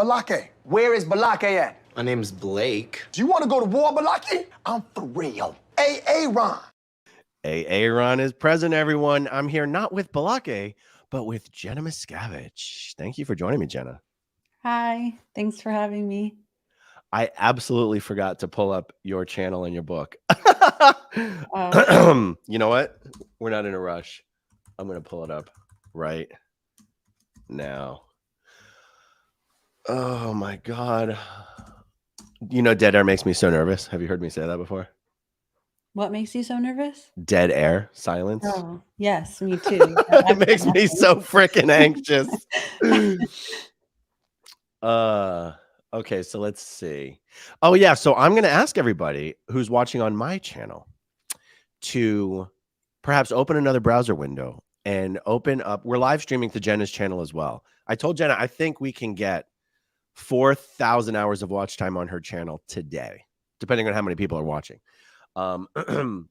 Balake. Where is Balake at? My name's Blake. Do you want to go to war, Balake? I'm for real. Ron. Ron is present, everyone. I'm here not with Balake, but with Jenna Miscavige. Thank you for joining me, Jenna. Hi, thanks for having me. I absolutely forgot to pull up your channel and your book. Oh. You know what? We're not in a rush. I'm going to pull it up right now. Oh, my God. You know, dead air makes me so nervous. Have you heard me say that before? What makes you so nervous? Dead air, silence. Oh, yes, me too. It makes me so freaking anxious. Okay, so let's see. Oh, yeah. So I'm going to ask everybody who's watching on my channel to perhaps open another browser window and open up. We're live streaming to Jenna's channel as well. I told Jenna, I think we can get 4,000 hours of watch time on her channel today, depending on how many people are watching.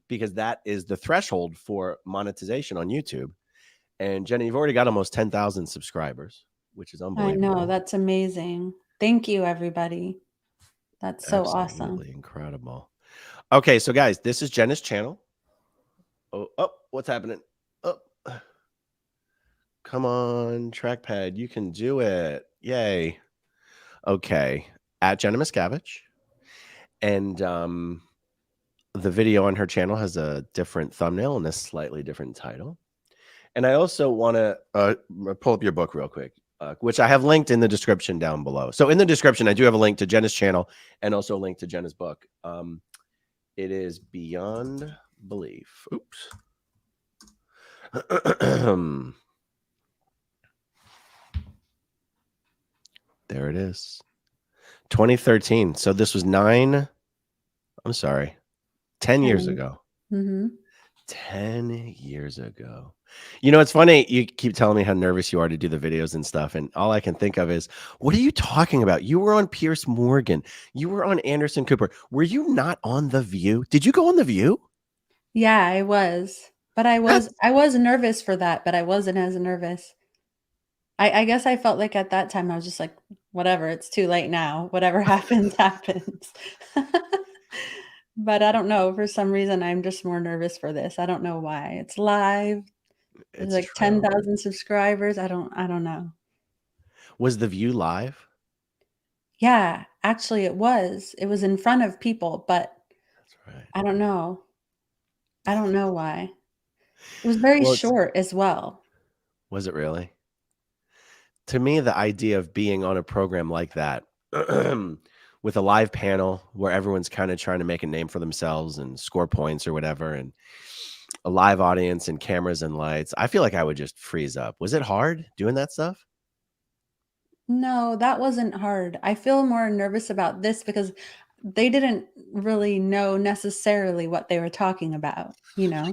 Because that is the threshold for monetization on YouTube. And Jenna, you've already got almost 10,000 subscribers, which is unbelievable. I know, that's amazing. Thank you, everybody. That's so awesome. Absolutely incredible. Okay, so guys, this is Jenna's channel. Oh, what's happening? Oh, come on, trackpad, you can do it. Yay. Okay, at Jenna Miscavige. And the video on her channel has a different thumbnail and a slightly different title. And I also want to pull up your book real quick, which I have linked in the description down below. So in the description, I do have a link to Jenna's channel and also a link to Jenna's book. It is Beyond Belief. Oops. There it is. 2013. So this was 10 years ago. Mm-hmm. 10 years ago. You know, it's funny. You keep telling me how nervous you are to do the videos and stuff. And all I can think of is, what are you talking about? You were on Piers Morgan. You were on Anderson Cooper. Were you not on The View? Did you go on The View? Yeah, I was. But I was nervous for that, but I wasn't as nervous. I guess I felt like at that time I was just like, whatever, it's too late now. Whatever happens, happens. But I don't know. For some reason, I'm just more nervous for this. I don't know why. It's live. There's like 10,000 subscribers. I don't know. Was The View live? Yeah, actually it was. It was in front of people, but that's right. I don't know. I don't know why. It was very short as well. Was it really? To me, the idea of being on a program like that with a live panel where everyone's kind of trying to make a name for themselves and score points or whatever, and a live audience and cameras and lights, I feel like I would just freeze up. Was it hard doing that stuff? No, that wasn't hard. I feel more nervous about this because they didn't really know necessarily what they were talking about, you know?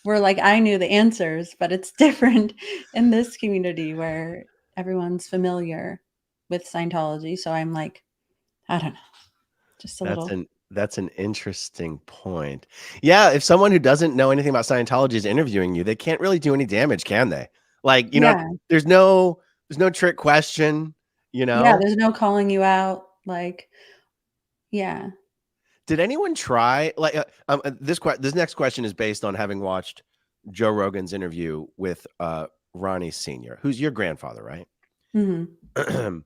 Where like I knew the answers, but it's different in this community where everyone's familiar with Scientology. So I'm like, I don't know. Just a little. That's an interesting point. Yeah, if someone who doesn't know anything about Scientology is interviewing you, they can't really do any damage, can they? Like, you know, there's no trick question, you know? Yeah, there's no calling you out. Like, yeah. Did anyone try, like, this next question is based on having watched Joe Rogan's interview with Ronnie Sr., who's your grandfather, right? Mm-hmm.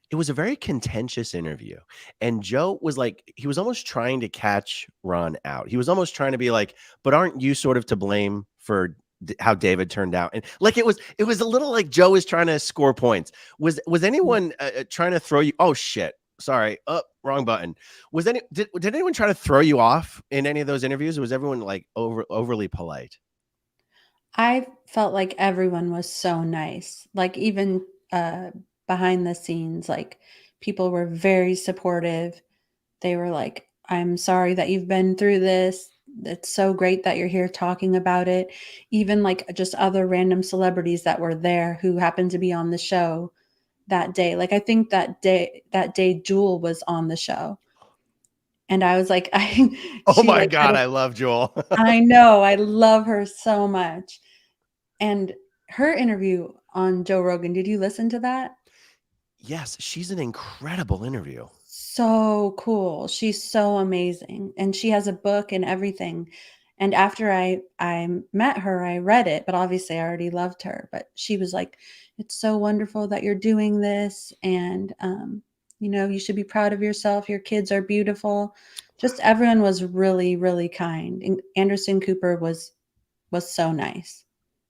It was a very contentious interview. And Joe was like, he was almost trying to catch Ron out. He was almost trying to be like, but aren't you sort of to blame for how David turned out? And like, it was a little like Joe was trying to score points. Was anyone trying to throw you? Oh, shit. Sorry. Oh, wrong button. Did anyone try to throw you off in any of those interviews? Or was everyone like overly polite? I felt like everyone was so nice. Like even behind the scenes, like people were very supportive. They were like, I'm sorry that you've been through this. It's so great that you're here talking about it. Even like just other random celebrities that were there who happened to be on the show that day. Like I think that day Jewel was on the show. And I was like, oh my God, I love Jewel. I know. I love her so much. And her interview on Joe Rogan, did you listen to that? Yes, she's an incredible interview. So cool. She's so amazing. And she has a book and everything. And after I met her, I read it, but obviously I already loved her. But she was like, "It's so wonderful that you're doing this. And you should be proud of yourself. Your kids are beautiful." Just everyone was really, really kind. And Anderson Cooper was so nice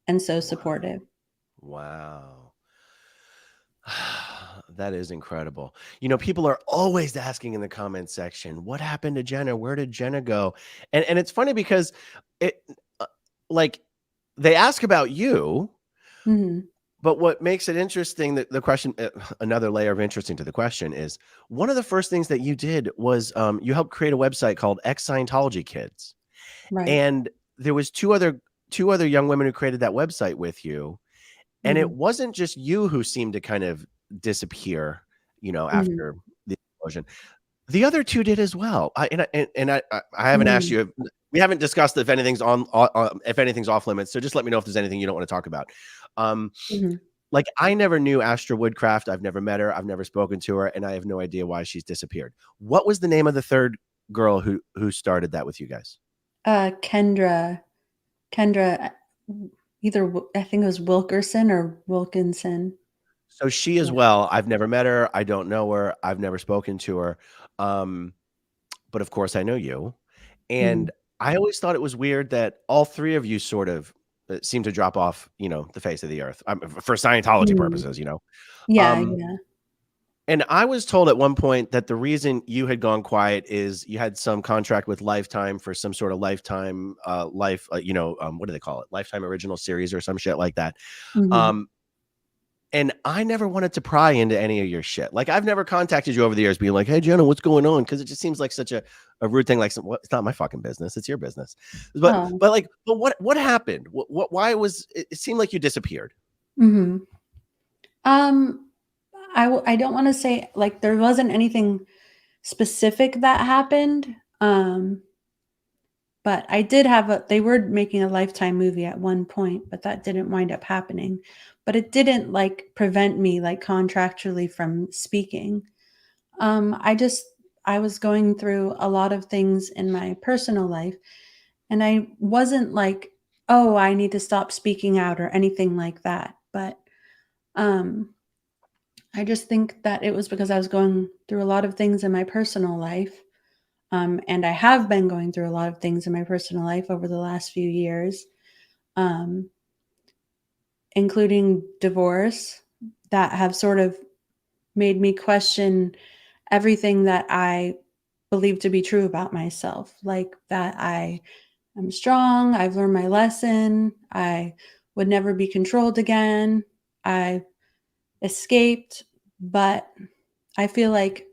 and so Wow. supportive. Wow. That is incredible. You know, people are always asking in the comment section, what happened to Jenna? Where did Jenna go? And it's funny because it uh, like they ask about you, Mhm. but what makes it interesting that the question another layer of interesting to the question is one of the first things that you did was you helped create a website called Ex Scientology Kids. Right. And there was two other young women who created that website with you. And it Mhm. wasn't just you who seemed to kind of disappear, Mhm. after the explosion. The other 2 did as well. I haven't asked Mhm. you we haven't discussed if anything's if anything's off limits, so just let me know if there's anything you don't wanna talk about. Um, Mhm. like, I never knew Astra Woodcraft, I've never met her, I've never spoken to her, and I have no idea why she's disappeared. What was the name of the 3rd girl who started that with you guys? Kendra, either I think it was Wilkerson or Wilkinson. So she as Yeah. well, I've never met her, I don't know her, I've never spoken to her, um, but of course I know you, Mhm. and I always thought it was weird that all 3 of you sort of, seemed to drop off, the face of the earth, for Scientology Mhm. purposes. Yeah, Um, yeah. and I was told at one point that the reason you had gone quiet is you had some contract with Lifetime for some sort of Lifetime, what do they call it? Lifetime original series or some shit like that. Mhm. Um, And I never wanted to pry into any of your shit. Like, I've never contacted you over the years being like, "Hey, Jenna, what's going on?" Because it just seems like such a rude thing, like, some "What? It's not my fucking business. It's your business." But Oh. but, like but what happened? What why was it seemed like you disappeared. Mhm. Um, I don't wanna say like, there wasn't anything specific that happened, but I did have a they were making a Lifetime movie at one point, but that didn't wind up happening. But it didn't, like, prevent me, like, contractually from speaking. I just I was going through a lot of things in my personal life, and I wasn't like, "Oh, I need to stop speaking out," or anything like that, but, um, I just think that it was because I was going through a lot of things in my personal life, and I have been going through a lot of things in my personal life over the last few years, um, including divorce, that have sort of made me question everything that I believe to be true about myself, like that I am strong, I've learned my lesson, I would never be controlled again, I escaped, but I feel like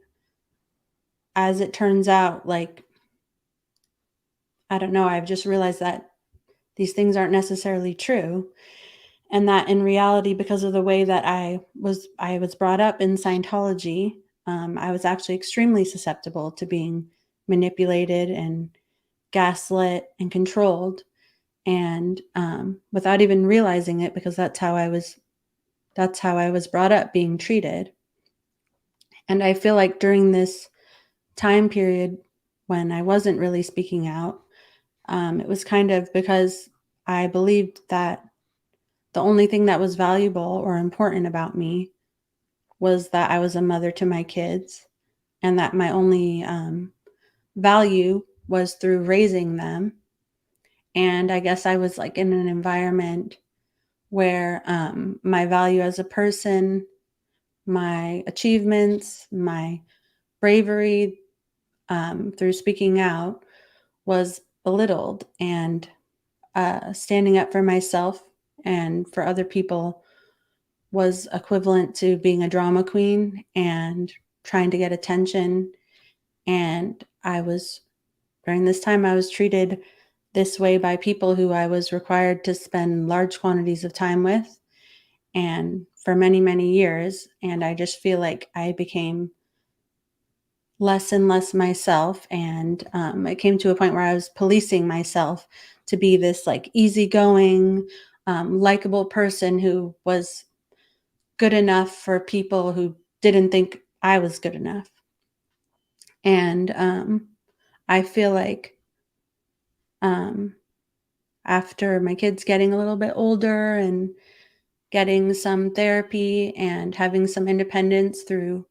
as it turns out, like, I don't know, I've just realized that these things aren't necessarily true. And that in reality, because of the way that I was brought up in Scientology, I was actually extremely susceptible to being manipulated and gaslit and controlled, and without even realizing it, because that's how I was brought up, being treated. And I feel like during this time period when I wasn't really speaking out, it was kind of because I believed that the only thing that was valuable or important about me was that I was a mother to my kids, and that my only value was through raising them. And I guess I was like in an environment where my value as a person, my achievements, my bravery through speaking out was belittled, and standing up for myself and for other people was equivalent to being a drama queen and trying to get attention. And during this time, I was treated this way by people who I was required to spend large quantities of time with and for many, many years. And I just feel like I became less and less myself. And it came to a point where I was policing myself to be this like easygoing, likable person who was good enough for people who didn't think I was good enough. And I feel like after my kids getting a little bit older and getting some therapy and having some independence through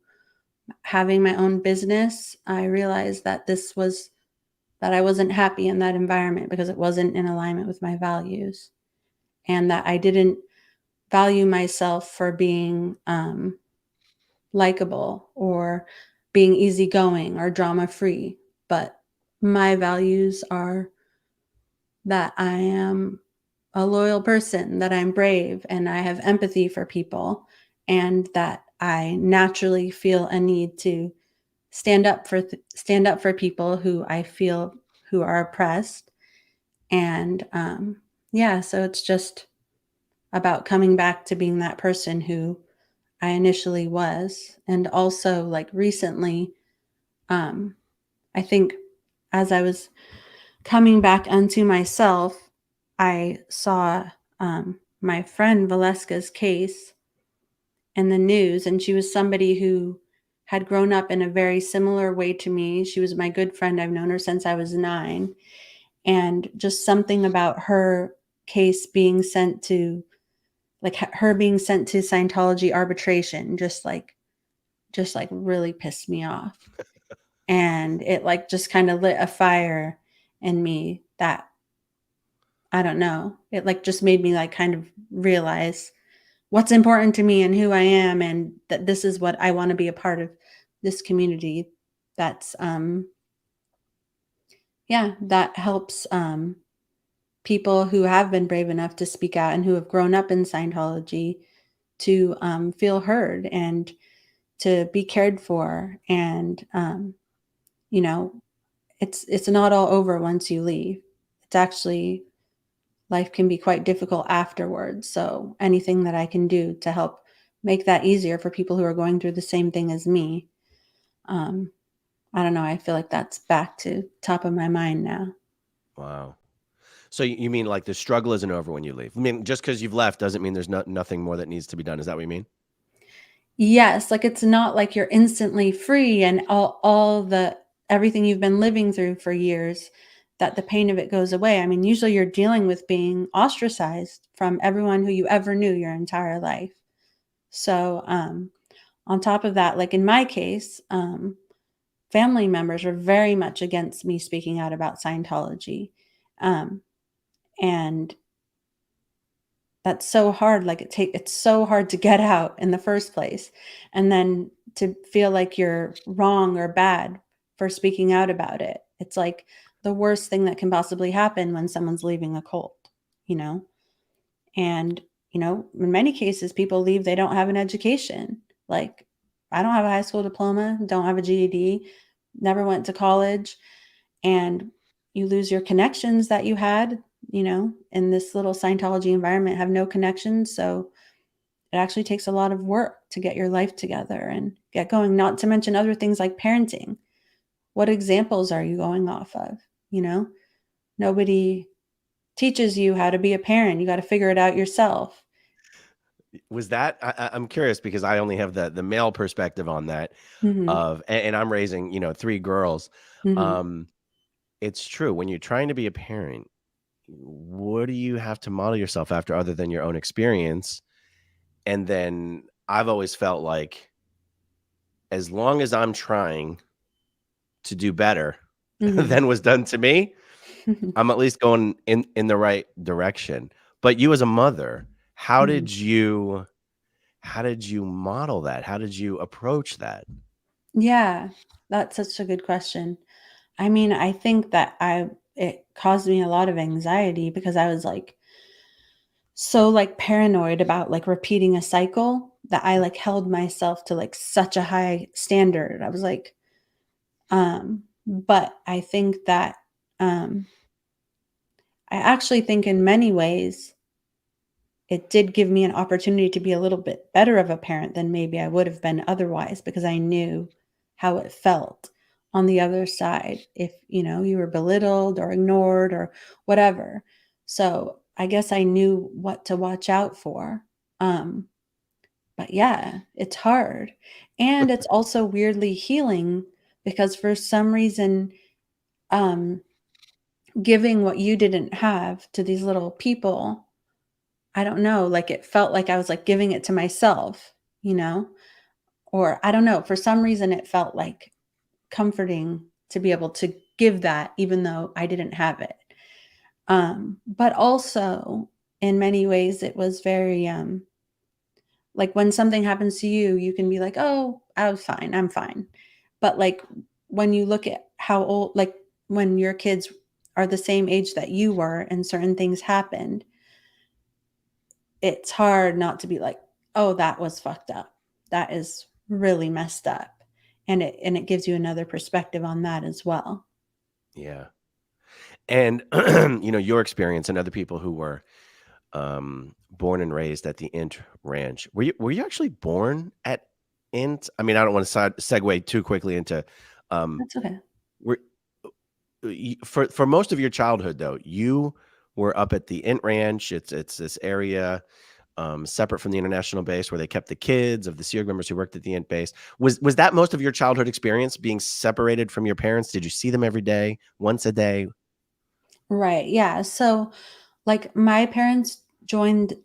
having my own business, I realized that that I wasn't happy in that environment because it wasn't in alignment with my values, and that I didn't value myself for being likable or being easygoing or drama free. But my values are that I am a loyal person, that I'm brave and I have empathy for people, and that I naturally feel a need to stand up for people who I feel who are oppressed. And yeah, so it's just about coming back to being that person who I initially was. And also, like, recently, I think as I was coming back unto myself, I saw my friend Valeska's case in the news, and she was somebody who had grown up in a very similar way to me. She was my good friend. I've known her since I was 9. And just something about her case being sent to, like, her being sent to Scientology arbitration just like really pissed me off. And it like just kind of lit a fire in me that, I don't know, it like just made me like kind of realize what's important to me and who I am, and that this is what I want to be a part of, this community that's yeah, that helps people who have been brave enough to speak out and who have grown up in Scientology to feel heard and to be cared for. And you know, it's not all over once you leave. It's actually, life can be quite difficult afterwards. So anything that I can do to help make that easier for people who are going through the same thing as me, um, I don't know. I feel like that's back to top of my mind now. Wow. So you mean like the struggle isn't over when you leave? I mean, just because you've left doesn't mean there's nothing more that needs to be done. Is that what you mean? Yes, like it's not like you're instantly free and all the everything you've been living through for years, that the pain of it goes away. I mean, usually you're dealing with being ostracized from everyone who you ever knew your entire life. So, on top of that, like in my case, family members were very much against me speaking out about Scientology. Um, and that's so hard. Like it's so hard to get out in the first place. And then to feel like you're wrong or bad for speaking out about it. It's like the worst thing that can possibly happen when someone's leaving a cult, you know? And, in many cases, people leave, they don't have an education. Like, I don't have a high school diploma, don't have a GED, never went to college. And you lose your connections that you had, in this little Scientology environment, have no connections. So it actually takes a lot of work to get your life together and get going, not to mention other things like parenting. What examples are you going off of? Nobody teaches you how to be a parent. You got to figure it out yourself. Was that I'm curious because I only have the male perspective on that Mm-hmm. and I'm raising, 3 girls. Mm-hmm. Um, it's true. When you're trying to be a parent, what do you have to model yourself after other than your own experience? And then I've always felt like as long as I'm trying to do better Mm-hmm. than was done to me, I'm at least going in the right direction. But you as a mother, Mm-hmm. how did you model that? How did you approach that? Yeah, that's such a good question. I mean, I think that it caused me a lot of anxiety because I was like so like paranoid about like repeating a cycle that I like held myself to like such a high standard. I was like, but I think that I actually think in many ways it did give me an opportunity to be a little bit better of a parent than maybe I would have been otherwise, because I knew how it felt on the other side if, you were belittled or ignored or whatever. So I guess I knew what to watch out for. Um, But yeah, it's hard. And it's also weirdly healing because for some reason, um, giving what you didn't have to these little people, I don't know, like it felt like I was like giving it to myself, you know? Or I don't know, for some reason it felt like comforting to be able to give that even though I didn't have it. But also in many ways it was very like when something happens to you, you can be like, "Oh, I was fine. I'm fine." But like when you look at how old, like when your kids are the same age that you were and certain things happened, it's hard not to be like, "Oh, that was fucked up. That is really messed up." And it gives you another perspective on that as well. Yeah. And your experience and other people who were born and raised at the Int Ranch. Were you actually born at Int? I mean, I don't want to segue too quickly into um That's okay. were for most of your childhood though, you were up at the Int Ranch. It's this area separate from the international base where they kept the kids of the SEAL members who worked at the Int base. Was that most of your childhood experience being separated from your parents? Did you see them every day, once a day? Right. Yeah. So like my parents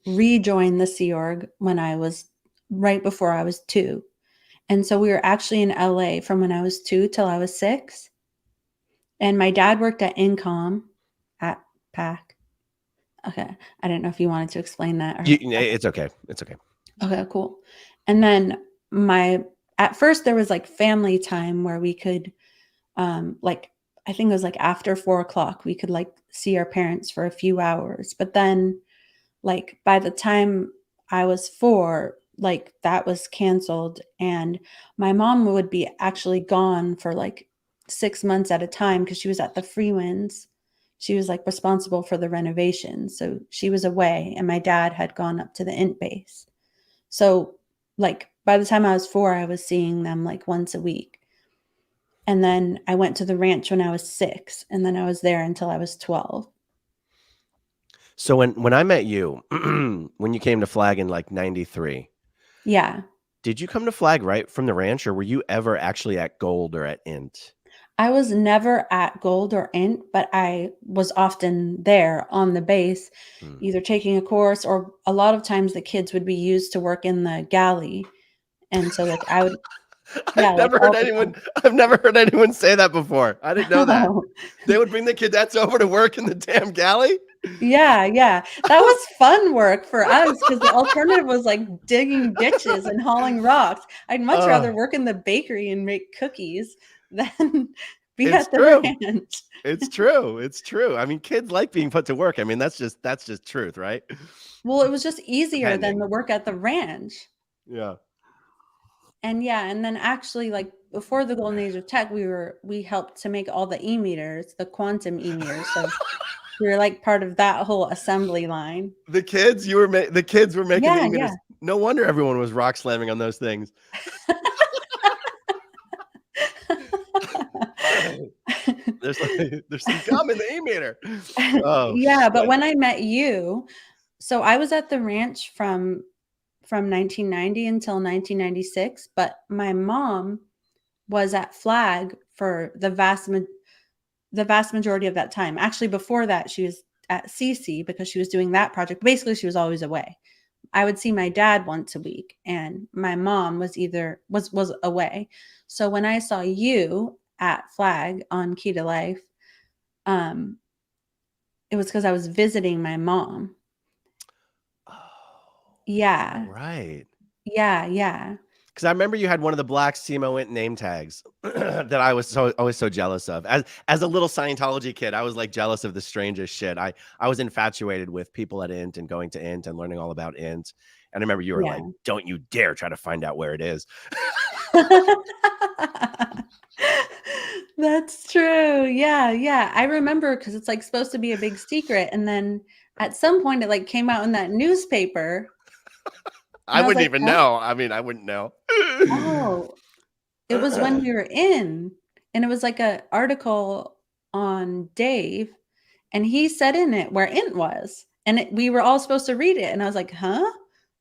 rejoined the Sea Org when I was right before I was 2. And so we were actually in LA from when I was 2 till I was 6. And my dad worked at Incom at PAC. Okay. I didn't know if you wanted to explain that or It's okay. It's okay. okay, cool. And then my at first there was like family time where we could like I think it was like after 4 o'clock we could like see our parents for a few hours. But then like by the time I was 4, like that was canceled and my mom would be actually gone for like 6 months at a time because she was at the Freewinds. She was like responsible for the renovations. So she was away and my dad had gone up to the Int base. So like by the time I was 4, I was seeing them like once a week. And then I went to the ranch when I was 6 and then I was there until I was 12. So when I met you, when you came to Flag in like 93, Yeah. did you come to Flag right from the ranch or were you ever actually at Gold or at Int? I was never at Gold or Int, but I was often there on the base, Hmm. either taking a course or a lot of times the kids would be used to work in the galley. And so like I would, yeah, like all the time. I've never heard anyone say that before. I didn't know that. Oh, They would bring the cadets over to work in the damn galley? yeah, yeah. That was fun work for us because the alternative was like digging ditches and hauling rocks. I'd much rather Uh, work in the bakery and make cookies than be it's at the true. ranch. It's true. It's true. I mean, kids like being put to work. I mean, that's just truth, right? Well, it was just easier than Depending. the work at the ranch. Yeah. And yeah, and then actually like before the golden age of tech, we helped to make all the e-meters, the quantum e-meters. So we were like part of that whole assembly line. The kids were making the Yeah, e-meters. yeah. No wonder everyone was rock slamming on those things. There's some gum in the e-meter. Oh Yeah, but shit. when I met you, so I was at the ranch from 1990 until 1996, but my mom was at Flag for the vast majority of that time. Actually, before that, she was at CC because she was doing that project. Basically, she was always away. I would see my dad once a week, and my mom was away. So when I saw you at Flag on Key to Life, um, it was because I was visiting my mom. Oh, all Yeah, right. yeah, yeah, Because I remember you had one of the black SEMO Int name tags that I was always so jealous of. As a little Scientology kid, I was like jealous of the strangest shit. I was infatuated with people at Int and going to Int and learning all about Int. And I remember you were like, yeah. "Don't you dare try to find out where it is." That's true. Yeah, yeah. I remember because it's like supposed to be a big secret, and then at some point it like came out in that newspaper, I and I was wouldn't like, even "Huh? know. I mean, I wouldn't know. Oh, it was when we were in, and it was like a article on Dave, and he said in it where Int was, and we were all supposed to read it, and I was like, huh?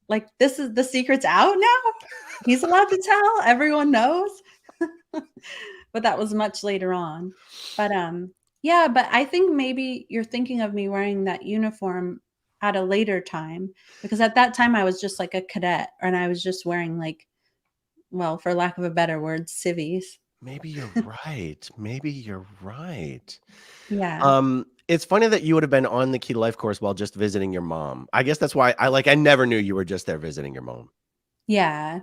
Like, this is the secret's out now? He's allowed to tell? Everyone knows? But that was much later on. But, yeah, but I think maybe you're thinking of me wearing that uniform at a later time, because at that time I was just like a cadet, and I was just wearing like, well, for lack of a better word, civvies. Maybe you're right. Maybe you're right. Yeah. It's funny that you would have been on the Key to Life course while just visiting your mom. I guess that's why I never knew you were just there visiting your mom. Yeah.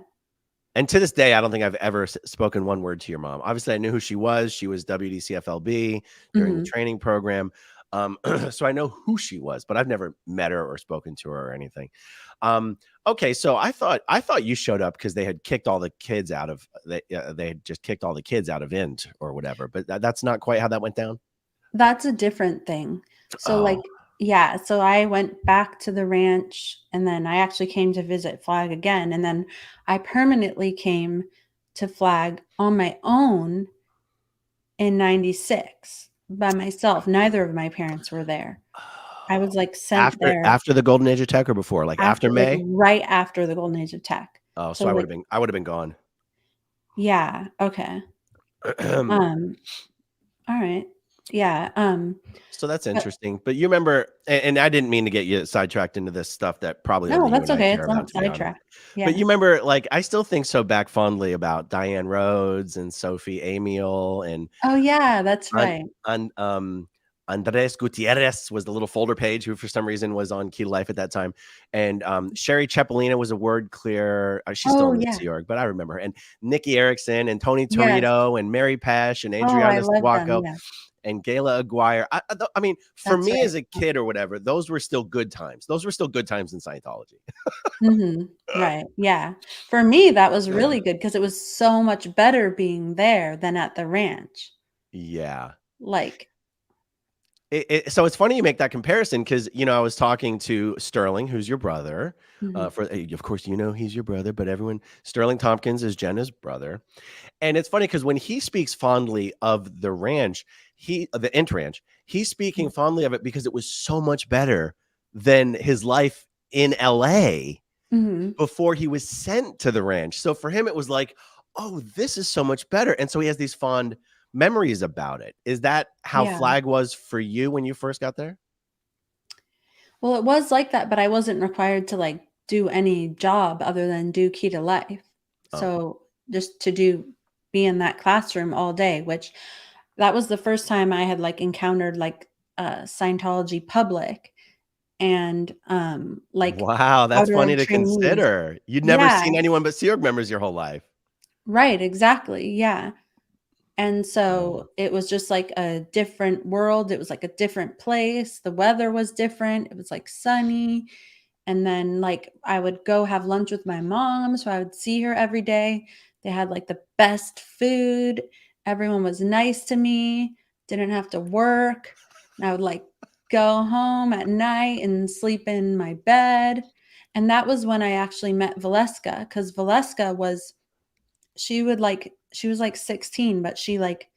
And to this day, I don't think I've ever spoken one word to your mom. Obviously, I knew who she was. She was WDCFLB during the Mhm. training program. So I know who she was, but I've never met her or spoken to her or anything. Okay, so I thought you showed up because they had kicked all the kids out of they had just kicked all the kids out of Int or whatever. But that's not quite how that went down. That's a different thing. So, Oh, like, yeah, so I went back to the ranch, and then I actually came to visit Flag again, and then I permanently came to Flag on my own in 96 by myself. Neither of my parents were there. I was, like, sent there after the golden age of tech or before, like after after, like, May. right after the golden age of tech. Oh, so So, like, I would have been gone. yeah, okay. Um, alright. Yeah, So that's but interesting. But you remember, and I didn't mean to get you sidetracked into this stuff that probably no, only you that's and I okay, care it's about, not to be honest. sidetrack. But Yeah. you remember, like, I still think so back fondly about Diane Rhodes and Sophie Amiel and Oh, yeah, that's An, right. Andres Gutierrez was the little folder page who, for some reason, was on Key to Life at that time. And Sherry Cepolina was a word clear. She's still Oh, in the yeah. Sea Org, but I remember her. And Nikki Erickson and Tony Yes. Torito and Mary Pesh and Oh, I Adriana love them, Squacco yeah. and Gayla Aguirre. I mean, for That's me as right. a kid or whatever, those were still good times. Those were still good times in Scientology. Mhm. Right, yeah. For me, that was really good because it was so much better being there than at the ranch. Yeah. Like So it's funny you make that comparison because, I was talking to Sterling, who's your brother. mhm, Of course, he's your brother, but Sterling Tompkins is Jenna's brother. And it's funny because when he speaks fondly of the ranch, the Int Ranch, he's speaking mhm. fondly of it because it was so much better than his life in LA Mhm. before he was sent to the ranch. So for him, it was like, oh, this is so much better. And so he has these fond memories about it. Is that how Yeah. Flag was for you when you first got there? Well, it was like that, but I wasn't required to, like, do any job other than do Key to Life. Oh, So, just to be in that classroom all day, which that was the first time I had, like, encountered, like, Scientology public and, like, wow. That's outer funny to trainees. consider. You'd never Yeah, seen anyone but Sea Org members your whole life. right, exactly, yeah. And Oh, so it was just like a different world. It was like a different place. The weather was different. It was like sunny. And then like I would go have lunch with my mom. So I would see her every day. They had like the best food. Everyone was nice to me. Didn't have to work. And I would like go home at night and sleep in my bed. And that was when I actually met Valeska because Valeska was she was like 16, but she like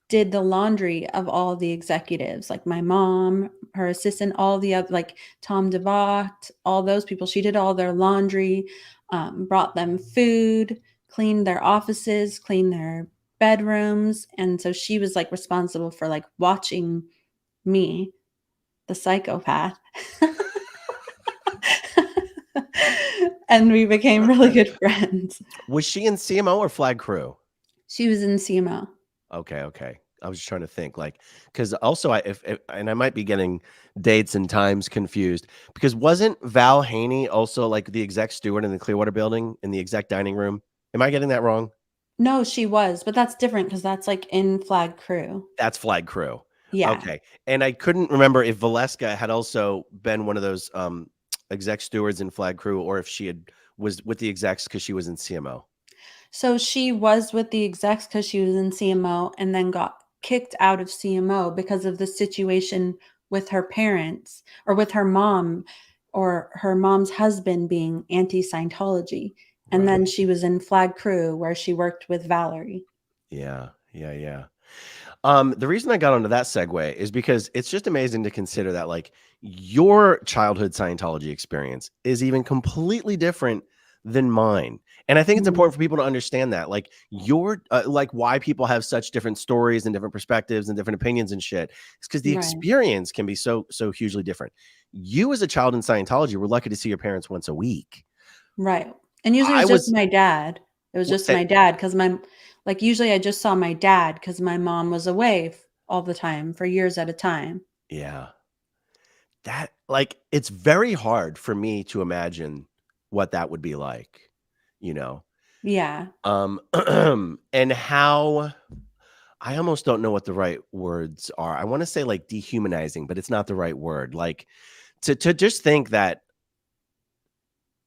did the laundry of all the executives, like my mom, her assistant, all the other like Tom DeVocht, all those people. She did all their laundry, brought them food, cleaned their offices, cleaned their bedrooms, and so she was like responsible for like watching me, the psychopath. And we became really good friends. was she in CMO or Flag Crew? She was in CMO. Okay, okay. I was just trying to think, like, because also if and I might be getting dates and times confused because wasn't Val Haney also like the exec steward in the Clearwater building in the exec dining room? Am I getting that wrong? No, she was, but that's different because that's like in Flag Crew. That's Flag Crew. Yeah. Okay. And I couldn't remember if Valeska had also been one of those exec stewards in Flag Crew or if she was with the execs because she was in CMO. So she was with the execs because she was in CMO and then got kicked out of CMO because of the situation with her parents or with her mom or her mom's husband being anti-Scientology. And then Right. she was in Flag Crew where she worked with Valerie. Yeah. Yeah. Yeah. The reason I got onto that segue is because it's just amazing to consider that like your childhood Scientology experience is even completely different than mine. And I think it's Mhm. important for people to understand that like your like why people have such different stories and different perspectives and different opinions and shit. It's because the Right. experience can be so hugely different. You as a child in Scientology were lucky to see your parents once a week. Right. And usually I it's just was my dad. It was just my dad because like usually I just saw my dad because my mom was away all the time for years at a time. yeah. That like it's very hard for me to imagine what that would be like, you know. Yeah. And how I almost don't know what the right words are. I want to say like dehumanizing, but it's not the right word. Like to just think that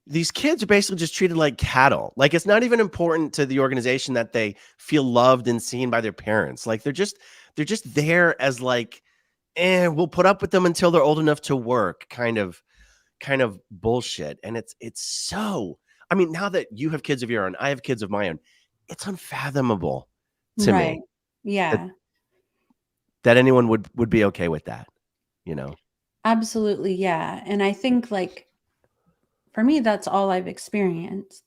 these kids are basically just treated like cattle. Like it's not even important to the organization that they feel loved and seen by their parents. Like they're just there as like, we'll put up with them until they're old enough to work kind of bullshit. And it's so, I mean, now that you have kids of your own, I have kids of my own, it's unfathomable to Right. me that Yeah. anyone would be okay with that, you know? Absolutely. Yeah. And I think like for me, that's all I've experienced.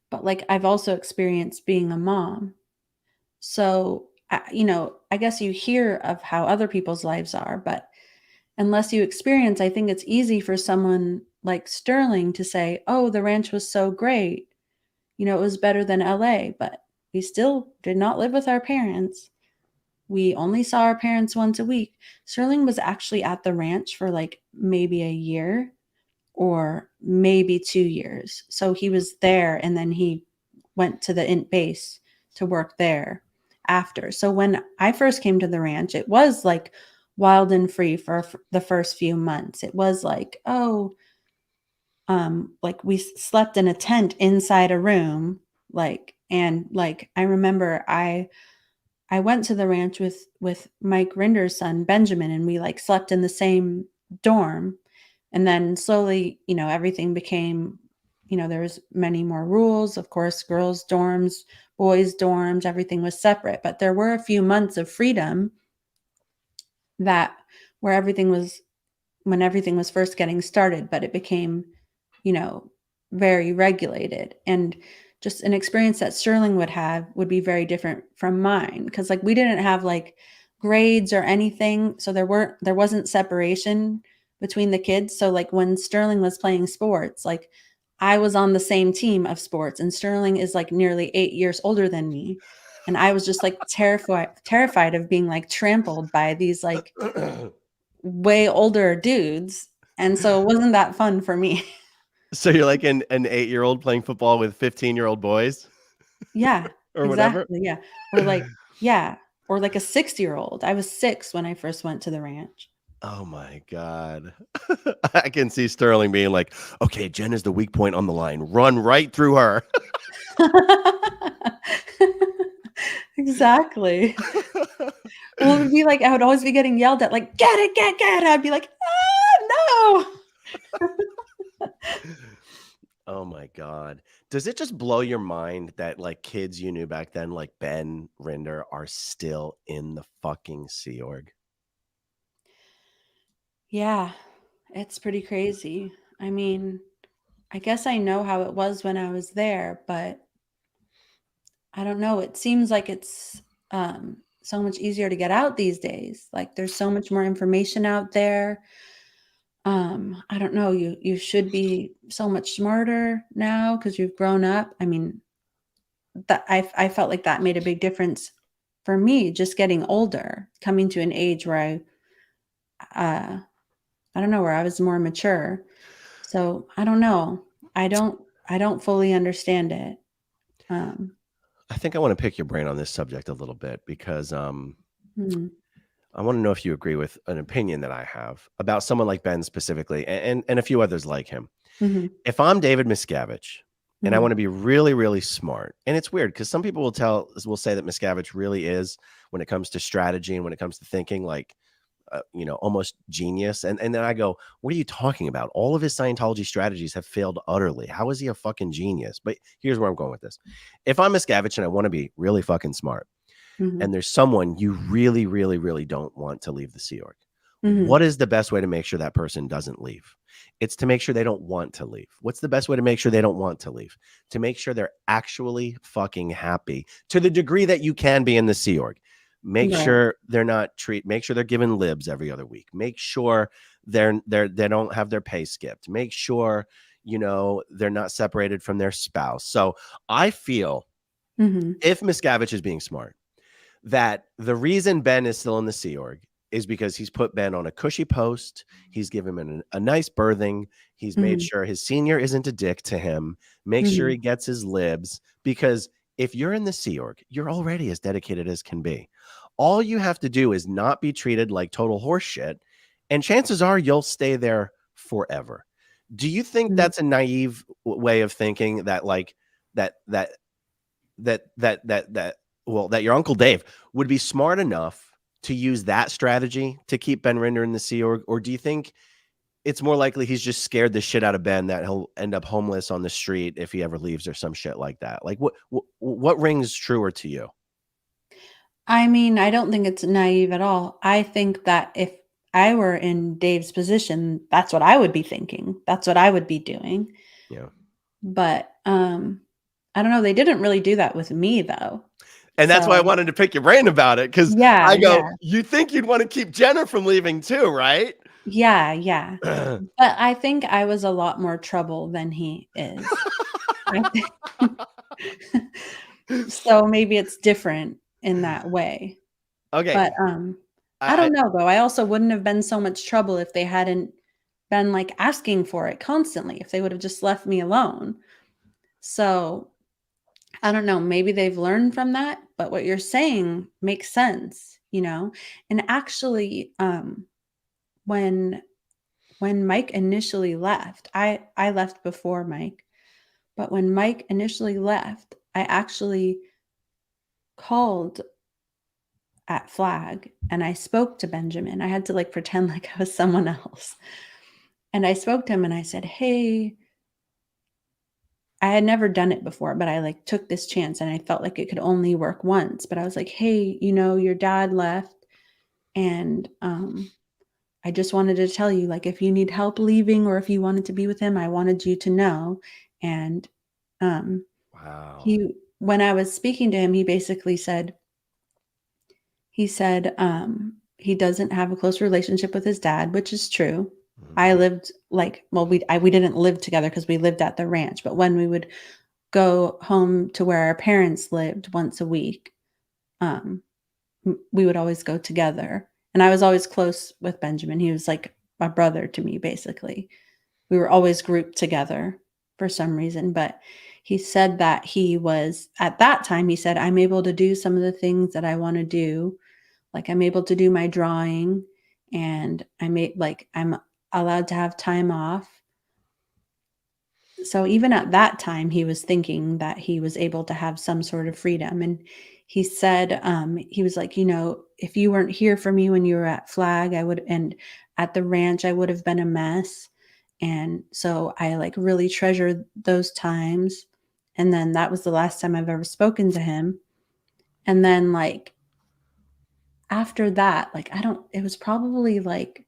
But like I've also experienced being a mom. So, I guess you hear of how other people's lives are, but unless you experience, I think it's easy for someone like Sterling to say, oh, the ranch was so great. It was better than LA, but we still did not live with our parents. We only saw our parents once a week. Sterling was actually at the ranch for like maybe a year or maybe 2 years. So he was there and then he went to the int base to work there after. So when I first came to the ranch, it was like wild and free for the first few months. It was like, oh, like we slept in a tent inside a room, like, and like I remember I went to the ranch with Mike Rinder's son Benjamin, and we like slept in the same dorm. And then slowly, everything became, there was many more rules. Of course, girls' dorms, boys' dorms, everything was separate. But there were a few months of freedom that where everything was when everything was first getting started, but it became, you know, very regulated. And just an experience that Sterling would have would be very different from mine because like we didn't have like grades or anything, so there wasn't separation between the kids. So like when Sterling was playing sports, like I was on the same team of sports and Sterling is like nearly 8 years older than me. And I was just like terrified of being like trampled by these like way older dudes. And so it wasn't that fun for me. So you're like an 8-year-old playing football with 15-year-old boys Yeah, or whatever? exactly. Yeah. Or like, yeah. Or like a 6-year-old. I was 6 when I first went to the ranch. Oh my God. I can see Sterling being like, okay, Jen is the weak point on the line. Run right through her. Exactly. Well, it would be like I would always be getting yelled at, like, get it, get it. I'd be like, no. Oh my God. Does it just blow your mind that like kids you knew back then, like Ben Rinder, are still in the fucking Sea Org? Yeah, it's pretty crazy. I mean, I guess I know how it was when I was there, but I don't know. It seems like it's so much easier to get out these days. Like there's so much more information out there. I don't know. You should be so much smarter now because you've grown up. I mean, that I felt like that made a big difference for me. Just getting older, coming to an age where uh, I don't know, where I was more mature. So I don't know. I don't fully understand it. Um, I think I want to pick your brain on this subject a little bit because hmm, I want to know if you agree with an opinion that I have about someone like Ben specifically and a few others like him. mhm, If I'm David Miscavige and I mhm. want to be really, really smart, and it's weird because some people will say that Miscavige really is when it comes to strategy and when it comes to thinking, like almost genius. And then I go, what are you talking about? All of his Scientology strategies have failed utterly. How is he a fucking genius? But here's where I'm going with this. If I'm Miscavige and I want to be really fucking smart, and there's someone you really, really, really don't want to leave the Sea Org, Mm-hmm. what is the best way to make sure that person doesn't leave? It's to make sure they don't want to leave. What's the best way to make sure they don't want to leave? To make sure they're actually fucking happy to the degree that you can be in the Sea Org. Make Right. sure they're not make sure they're given libs every other week. Make sure they don't have their pay skipped. Make sure, you know, they're not separated from their spouse. So I feel if Miscavige is being smart, that the reason Ben is still in the Sea Org is because he's put Ben on a cushy post. He's given him a nice birthing. He's made sure his senior isn't a dick to him. Make sure he gets his libs, because if you're in the Sea Org, you're already as dedicated as can be. All you have to do is not be treated like total horseshit, and chances are you'll stay there forever. Do you think that's a naive way of thinking, that like that that your Uncle Dave would be smart enough to use that strategy to keep Ben Rinder in the Sea Org? Or do you think it's more likely he's just scared the shit out of Ben, that he'll end up homeless on the street if he ever leaves, or some shit like that? Like, what rings truer to you? I mean, I don't think it's naive at all. I think that if I were in Dave's position, that's what I would be thinking. That's what I would be doing. Yeah. But I don't know. They didn't really do that with me, though. And that's why I wanted to pick your brain about it, because Yeah, I go, yeah. you think you'd want to keep Jenna from leaving too, right? Yeah, yeah. But I think I was a lot more trouble than he is. So maybe it's different in that way. Okay. But I don't know, though. I also wouldn't have been so much trouble if they hadn't been like asking for it constantly, if they would have just left me alone. So I don't know. Maybe they've learned from that, but what you're saying makes sense, you know? And actually, when Mike initially left, I left before Mike, but when Mike initially left, I actually called at Flag and I spoke to Benjamin. I had to like pretend like I was someone else. And I spoke to him and I said, "Hey," I had never done it before, but I like took this chance and I felt like it could only work once. But I was like, "Hey, you know, your dad left and I just wanted to tell you, like, if you need help leaving or if you wanted to be with him, I wanted you to know." And Wow. when I was speaking to him, he basically said, he doesn't have a close relationship with his dad, which is true. I lived like, well, we didn't live together because we lived at the ranch, but when we would go home to where our parents lived once a week, um, we would always go together. And I was always close with Benjamin. He was like my brother to me, basically. We were always grouped together for some reason. But he said that at that time, he said, I'm able to do some of the things that I want to do. Like I'm able to do my drawing and I'm allowed to have time off. So even at that time, he was thinking that he was able to have some sort of freedom. And he said, he was like, you know, if you weren't here for me when you were at Flag, and at the ranch, I would have been a mess. And so I like really treasured those times. And then that was the last time I've ever spoken to him. And then like after that, like it was probably like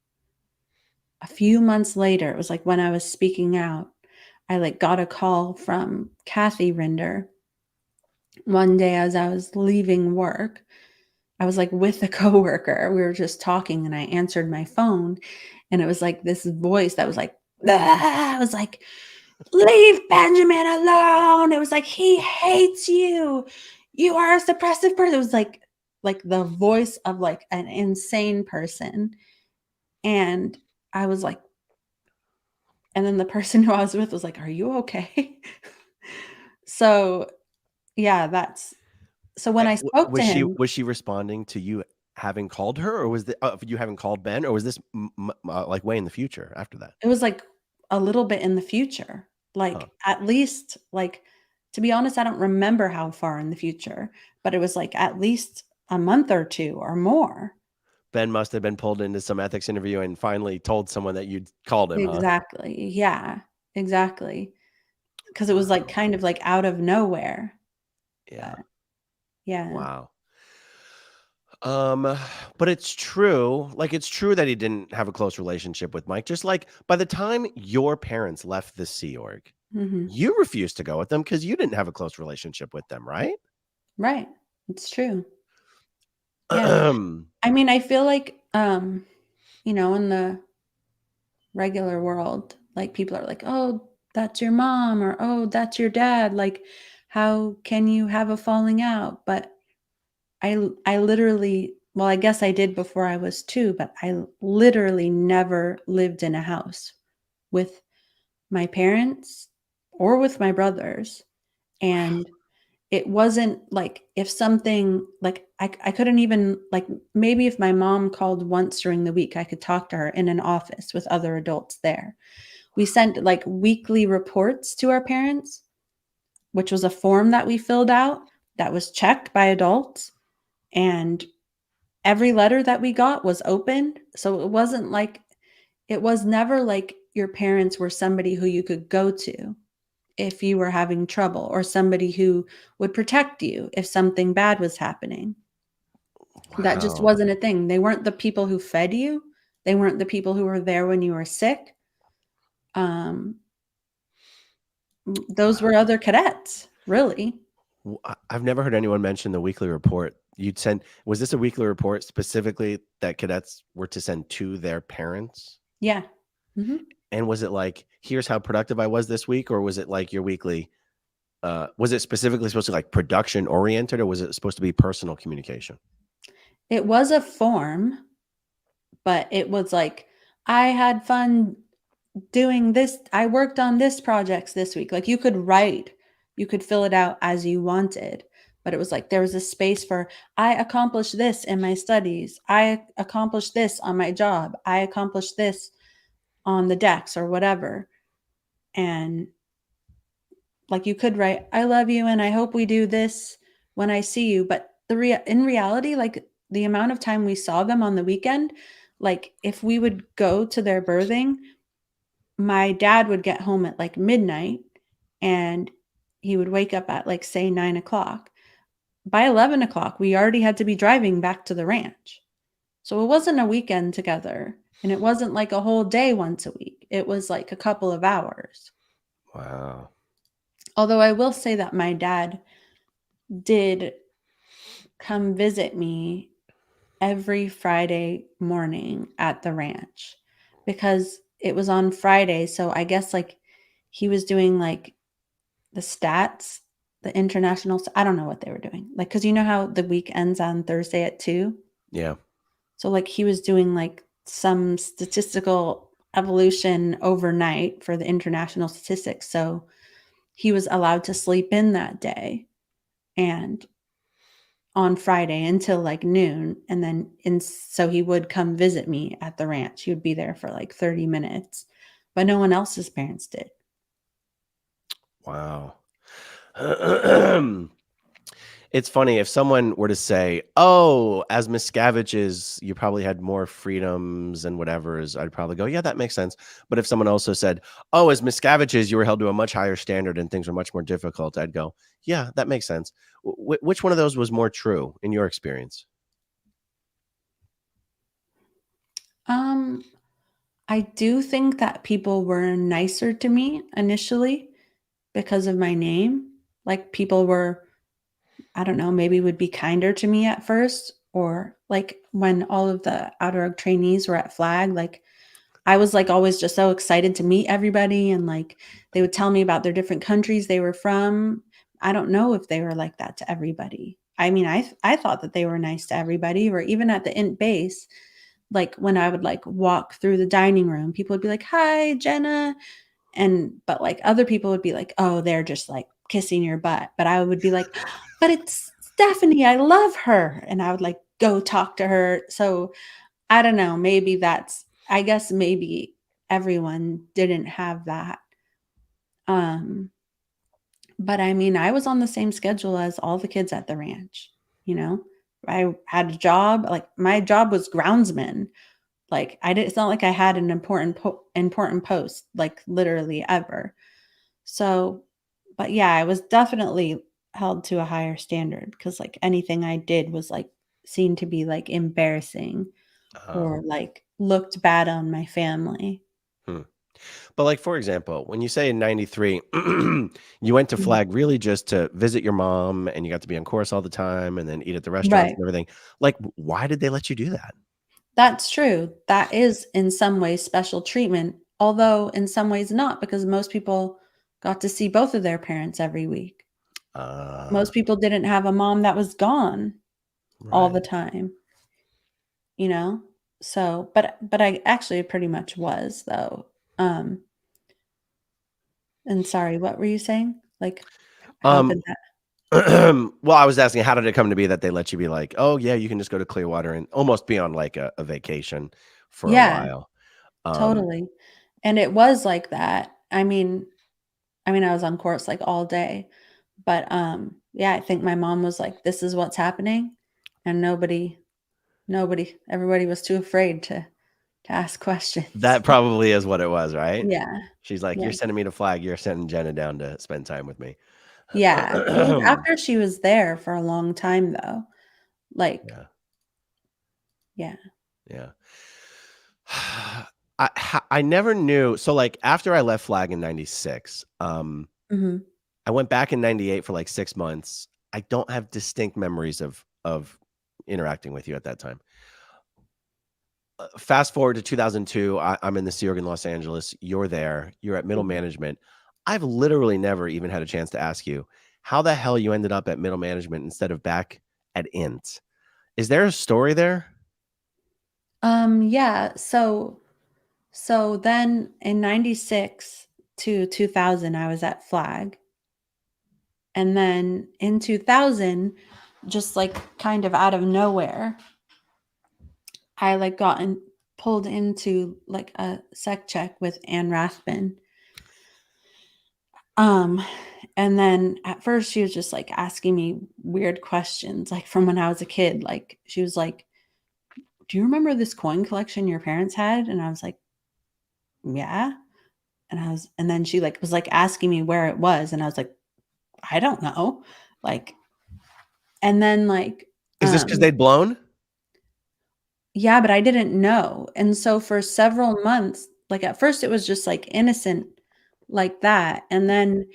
a few months later, it was like when I was speaking out, I like got a call from Kathy Rinder one day as I was leaving work. I was like with a coworker. We were just talking and I answered my phone and it was like this voice that was like, ah! I was like, leave Benjamin alone. It was like, he hates you. You are a suppressive person. It was like the voice of like an insane person. And I was like, and then the person who I was with was like, "Are you okay?" So, yeah, so when I spoke to him, Was she responding to you having called her, or was you having called Ben, or was this like way in the future after that? it was like a little bit in the future. Huh. Like at least like to be honest, I don't remember how far in the future, but it was like at least a month or two or more. Ben must have been pulled into some ethics interview and finally told someone that you'd called him, huh? Exactly. Yeah. Exactly. Because it was like Wow. kind of like out of nowhere. Yeah. But yeah. Wow. But it's true. Like, it's true that he didn't have a close relationship with Mike. Just like by the time your parents left the Sea Org, Mhm. you refused to go with them because you didn't have a close relationship with them, right? Right. It's true. Yeah. I mean, I feel like, you know, in the regular world, like people are like, "Oh, that's your mom," or "Oh, that's your dad." Like, how can you have a falling out? But I literally, well, I guess I did before I was 2, but I literally never lived in a house with my parents or with my brothers. And it wasn't like if something like I couldn't even like maybe if my mom called once during the week, I could talk to her in an office with other adults there. We sent like weekly reports to our parents, which was a form that we filled out that was checked by adults. And every letter that we got was opened. So it wasn't like, it was never like your parents were somebody who you could go to if you were having trouble or somebody who would protect you if something bad was happening. That just Wow. wasn't a thing. They weren't the people who fed you. They weren't the people who were there when you were sick. Um, those were other cadets, really. I've never heard anyone mention the weekly report. You'd send, was this a weekly report specifically that cadets were to send to their parents? Yeah. Hmm. And was it like, here's how productive I was this week? Or was it like your weekly, was it specifically supposed to be like production oriented or was it supposed to be personal communication? It was a form, but it was like, I had fun doing this. I worked on this projects this week. Like you could write, you could fill it out as you wanted. But it was like there was a space for I accomplished this in my studies. I accomplished this on my job. I accomplished this on the decks or whatever. And like you could write, I love you and I hope we do this when I see you. But in reality, like the amount of time we saw them on the weekend, like if we would go to their birthing, my dad would get home at like midnight and he would wake up at like say 9 o'clock. By 11 o'clock, we already had to be driving back to the ranch. So it wasn't a weekend together and it wasn't like a whole day once a week. It was like a couple of hours. Wow. Although I will say that my dad did come visit me every Friday morning at the ranch because it was on Friday. So I guess like he was doing like the stats, the international, I don't know what they were doing. Like, cause you know how the week ends on Thursday at 2. Yeah. So like he was doing like some statistical evolution overnight for the international statistics. So he was allowed to sleep in that day and on Friday until like noon. And then, so he would come visit me at the ranch. He would be there for like 30 minutes, but no one else's parents did. Wow. It's funny if someone were to say, "Oh, as Miscavige's, you probably had more freedoms and whatever's," I'd probably go, "Yeah, that makes sense." But if someone also said, "Oh, as Miscavige's, you were held to a much higher standard and things were much more difficult," I'd go, "Yeah, that makes sense." Which one of those was more true in your experience? Um, I do think that people were nicer to me initially because of my name. Like people were, I don't know, maybe would be kinder to me at first. Or like when all of the outer trainees were at Flag, like I was like always just so excited to meet everybody. And like they would tell me about their different countries they were from. I don't know if they were like that to everybody. I mean, I thought that they were nice to everybody, or even at the int base, like when I would like walk through the dining room, people would be like, "Hi, Jenna." But like other people would be like, "Oh, they're just like kissing your butt." But I would be like, "But it's Stephanie. I love her." And I would like go talk to her. So I don't know. Maybe I guess maybe everyone didn't have that. Um, but I mean, I was on the same schedule as all the kids at the ranch, you know? I had a job, like my job was groundsman. Like I did, it's not like I had an important post, like literally ever. So, but yeah, I was definitely held to a higher standard because like anything I did was like seen to be like embarrassing Uh, or like looked bad on my family. hmm. But like, for example, when you say in 93, you went to Mhm. Flag really just to visit your mom and you got to be on course all the time and then eat at the restaurants Right. and everything. Like, why did they let you do that? That's true. That is in some ways special treatment, although in some ways not, because most people got to see both of their parents every week. Uh, Most people didn't have a mom that was gone all right. the time, you know? So, but I actually pretty much was though. Um, and sorry, what were you saying? Like, how Um, could that? well, I was asking, how did it come to be that they let you be like, oh yeah, you can just go to Clearwater and almost be on like a vacation for a Yeah, while. Um, totally. And it was like that. I mean, I was on course like all day, but yeah, I think my mom was like, "This is what's happening," and everybody was too afraid to ask questions. that probably is what it was, right? Yeah, She's like, yeah, you're sending me to Flag, you're sending Jenna down to spend time with me. yeah. It was after she was there for a long time, though. Like, Yeah, yeah. yeah. I never knew. So like after I left Flag in 96, Mhm. I went back in 98 for like 6 months. I don't have distinct memories of interacting with you at that time. Fast forward to 2002, I'm in the Sea Org in Los Angeles. You're there. You're at middle Mhm. management. I've literally never even had a chance to ask you how the hell you ended up at middle management instead of back at Int. Is there a story there? Yeah. So then in '96 to 2000, I was at Flag. And then in 2000, just like kind of out of nowhere, I like gotten pulled into like a sec check with Anne Rathbun. Um, and then at first she was just like asking me weird questions, like from when I was a kid. Like she was like, "Do you remember this coin collection your parents had?" And I was like, "Yeah." And then she like was like asking me where it was, and I was like, "I don't know." Like, and then like, Is this because 'cause they'd blown? yeah, but I didn't know. And so for several months, like at first it was just like innocent like that. And then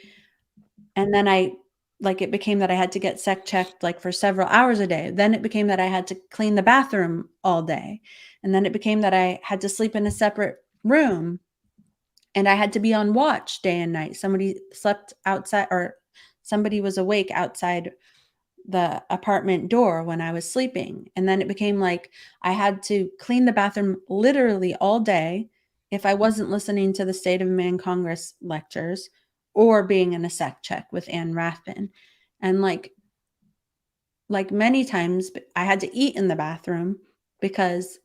I like it became that I had to get sec checked like for several hours a day. Then it became that I had to clean the bathroom all day. And then it became that I had to sleep in a separate room and I had to be on watch day and night. Somebody slept outside or somebody was awake outside the apartment door when I was sleeping. And then it became like I had to clean the bathroom literally all day if I wasn't listening to the State of Man Congress lectures or being in a sec check with Anne Rathbun. And like many times I had to eat in the bathroom because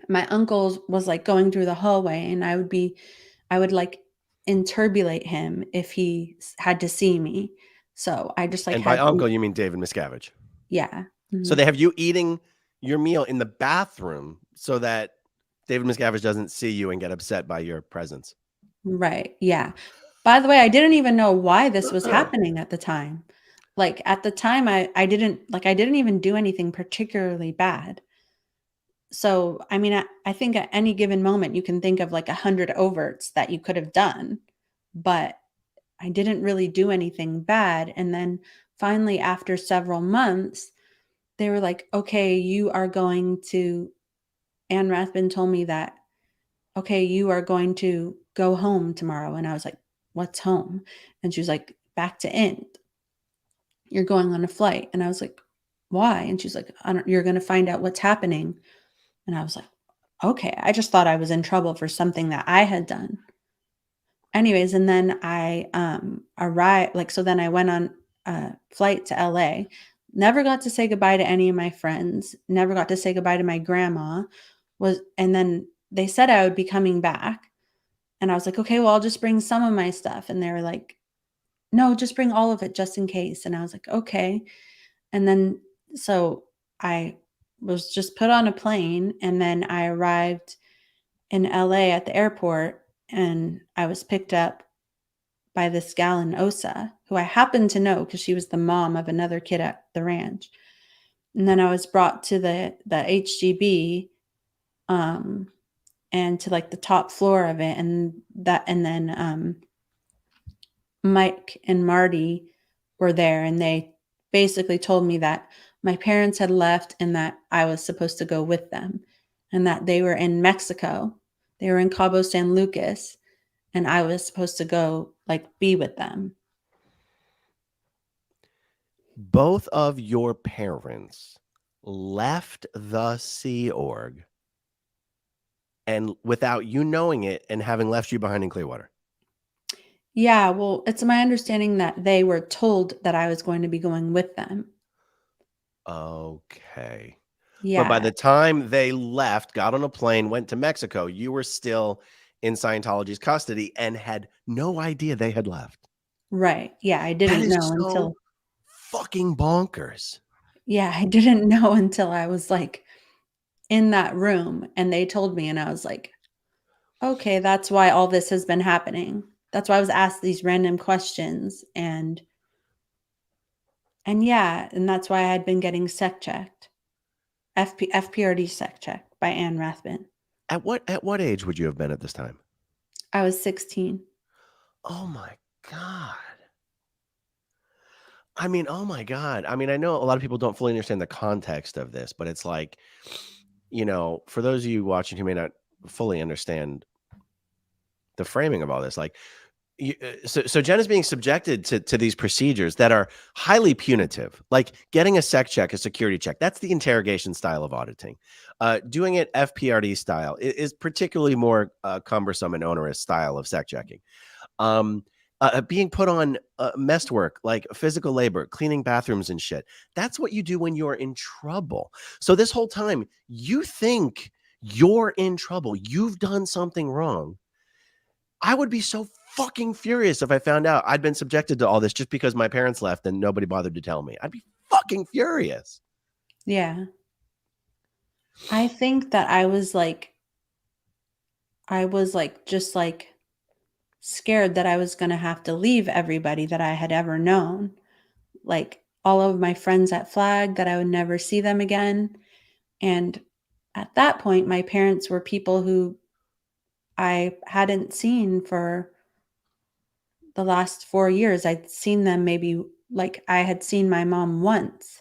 my uncle was like going through the hallway and I would like interbulate him if he had to see me. So I just like And by had to, uncle, you mean David Miscavige. yeah. So Mhm. they have you eating your meal in the bathroom so that David Miscavige doesn't see you and get upset by your presence. Right, yeah. By the way, I didn't even know why this was happening at the time. Like, at the time, I didn't even do anything particularly bad. So, I mean, I think at any given moment, you can think of, like, 100 overts that you could have done, but I didn't really do anything bad, and then finally, after several months, they were like, "Okay, you are going to" Anne Rathbun told me that, "Okay, you are going to go home tomorrow." And I was like, "What's home?" And she was like, "Back to Int. You're going on a flight." And I was like, "Why?" And she's like, "I don't, you're going to find out what's happening." And I was like, "Okay." I just thought I was in trouble for something that I had done. Anyways, and then I arrived like so then I went on a flight to LA. Never got to say goodbye to any of my friends. Never got to say goodbye to my grandma. Was and then they said I would be coming back. And I was like, "Okay, well, I'll just bring some of my stuff." And they were like, "No, just bring all of it just in case." And I was like, "Okay." And then so I was just put on a plane and then I arrived in LA at the airport and I was picked up by this gal in Osa who I happened to know because she was the mom of another kid at the ranch. And then I was brought to the HGB, and to like the top floor of it, and then Mike and Marty were there, and they basically told me that my parents had left and that I was supposed to go with them, and that they were in Mexico. They were in Cabo San Lucas, and I was supposed to go like be with them. Both of your parents left the Sea Org and without you knowing it and having left you behind in Clearwater. Yeah, well, it's my understanding that they were told that I was going to be going with them. Okay. But by Yeah, the time they left, got on a plane, went to Mexico, you were still in Scientology's custody and had no idea they had left. right. Yeah, I That didn't is know so until fucking bonkers. I didn't know until I was like in that room and they told me, and I was like, okay, that's why all this has been happening. That's why I was asked these random questions, and yeah, and that's why I had been getting sec checked. FPRD sec checked by Anne Rathbun. At what age would you have been at this time? I was 16. Oh my God. I mean, oh my God. I mean, I know a lot of people don't fully understand the context of this, but it's like, for those of you watching who may not fully understand the framing of all this, like, so Jen is being subjected to these procedures that are highly punitive, like getting a sec check, a security check. That's the interrogation style of auditing. Doing it FPRD style is particularly more cumbersome and onerous style of sec checking. Being put on messed work, like physical labor, cleaning bathrooms and shit. That's what you do when you're in trouble. So this whole time, you think you're in trouble. You've done something wrong. I would be so fucking furious if I found out I'd been subjected to all this just because my parents left and nobody bothered to tell me. I'd be fucking furious. Yeah. I think that I was like, just like scared that I was going to have to leave everybody that I had ever known. Like all of my friends at Flag, that I would never see them again. And at that point, my parents were people who I hadn't seen for the last 4 years. I'd seen them maybe, like I had seen my mom once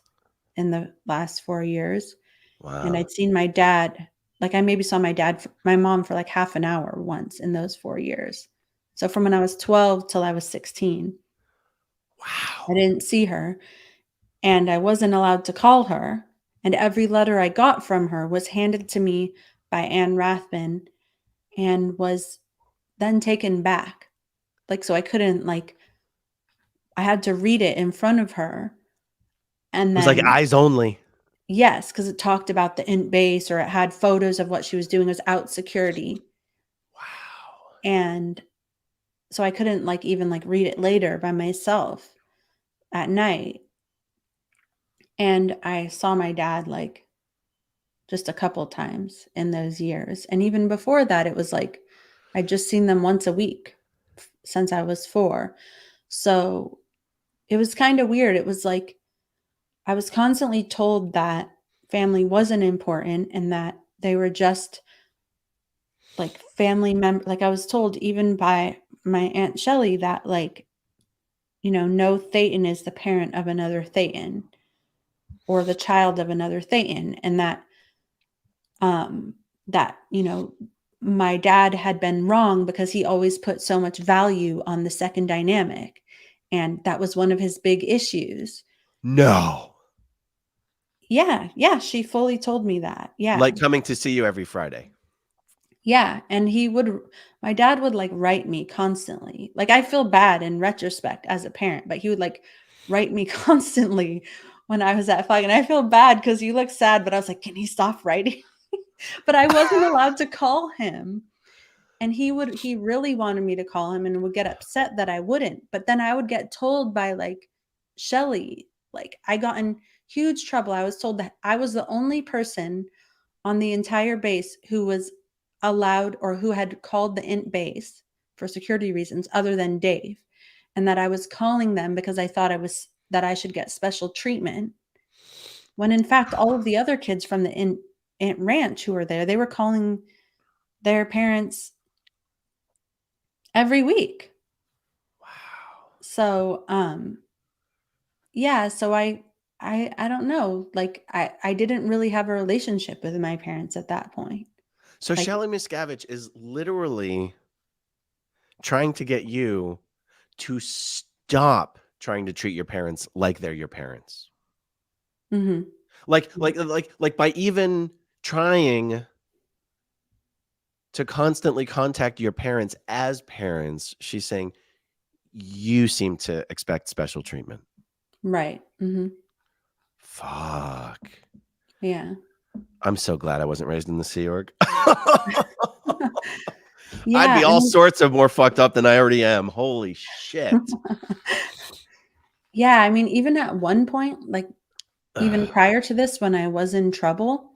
in the last 4 years, and Wow. I'd seen my dad, like I maybe saw my mom for like half an hour once in those 4 years. So from when I was 12 till I was 16, I Wow. didn't see her, and I wasn't allowed to call her, and every letter I got from her was handed to me by Anne Rathbun and was then taken back. Like, so I couldn't, like, I had to read it in front of her. And It was like then, eyes only. yes, because it talked about the int base, or it had photos of what she was doing. It was out security. Wow. And so I couldn't like even like read it later by myself at night. And I saw my dad like just a couple times in those years. And even before that, it was like I'd just seen them once a week since I was 4. So it was kind of weird. It was like I was constantly told that family wasn't important and that they were just like family member. Like I was told even by my Aunt Shelley that like, no Thetan is the parent of another Thetan or the child of another Thetan. And um that, my dad had been wrong because he always put so much value on the second dynamic. And that was one of his big issues. No. Yeah, yeah, she fully told me that. Yeah. Like coming to see you every Friday. Yeah, and my dad would like write me constantly. Like I feel bad in retrospect as a parent, but he would like write me constantly when I was at Flag, and I feel bad because he looked sad, but I was like, can he stop writing? But I wasn't allowed to call him. And he really wanted me to call him and would get upset that I wouldn't. But then I would get told by like Shelly, like I got in huge trouble. I was told that I was the only person on the entire base who was allowed or who had called the int base for security reasons other than Dave, and that I was calling them because I thought that I should get special treatment. when in fact all of the other kids from the Ant Ranch who were there, they were calling their parents every week. Wow. So yeah, so I don't know, like I didn't really have a relationship with my parents at that point. So Like, Shelly Miscavige is literally trying to get you to stop trying to treat your parents like they're your parents. mhm. Like by even trying to constantly contact your parents as parents, she's saying you seem to expect special treatment. Right. Mhm. Fuck. Yeah. I'm so glad I wasn't raised in the Sea Org. I'd Yeah, be I all mean, sorts of more fucked up than I already am. Holy shit. yeah, I mean, even at one point, like even Ugh. prior to this, when I was in trouble,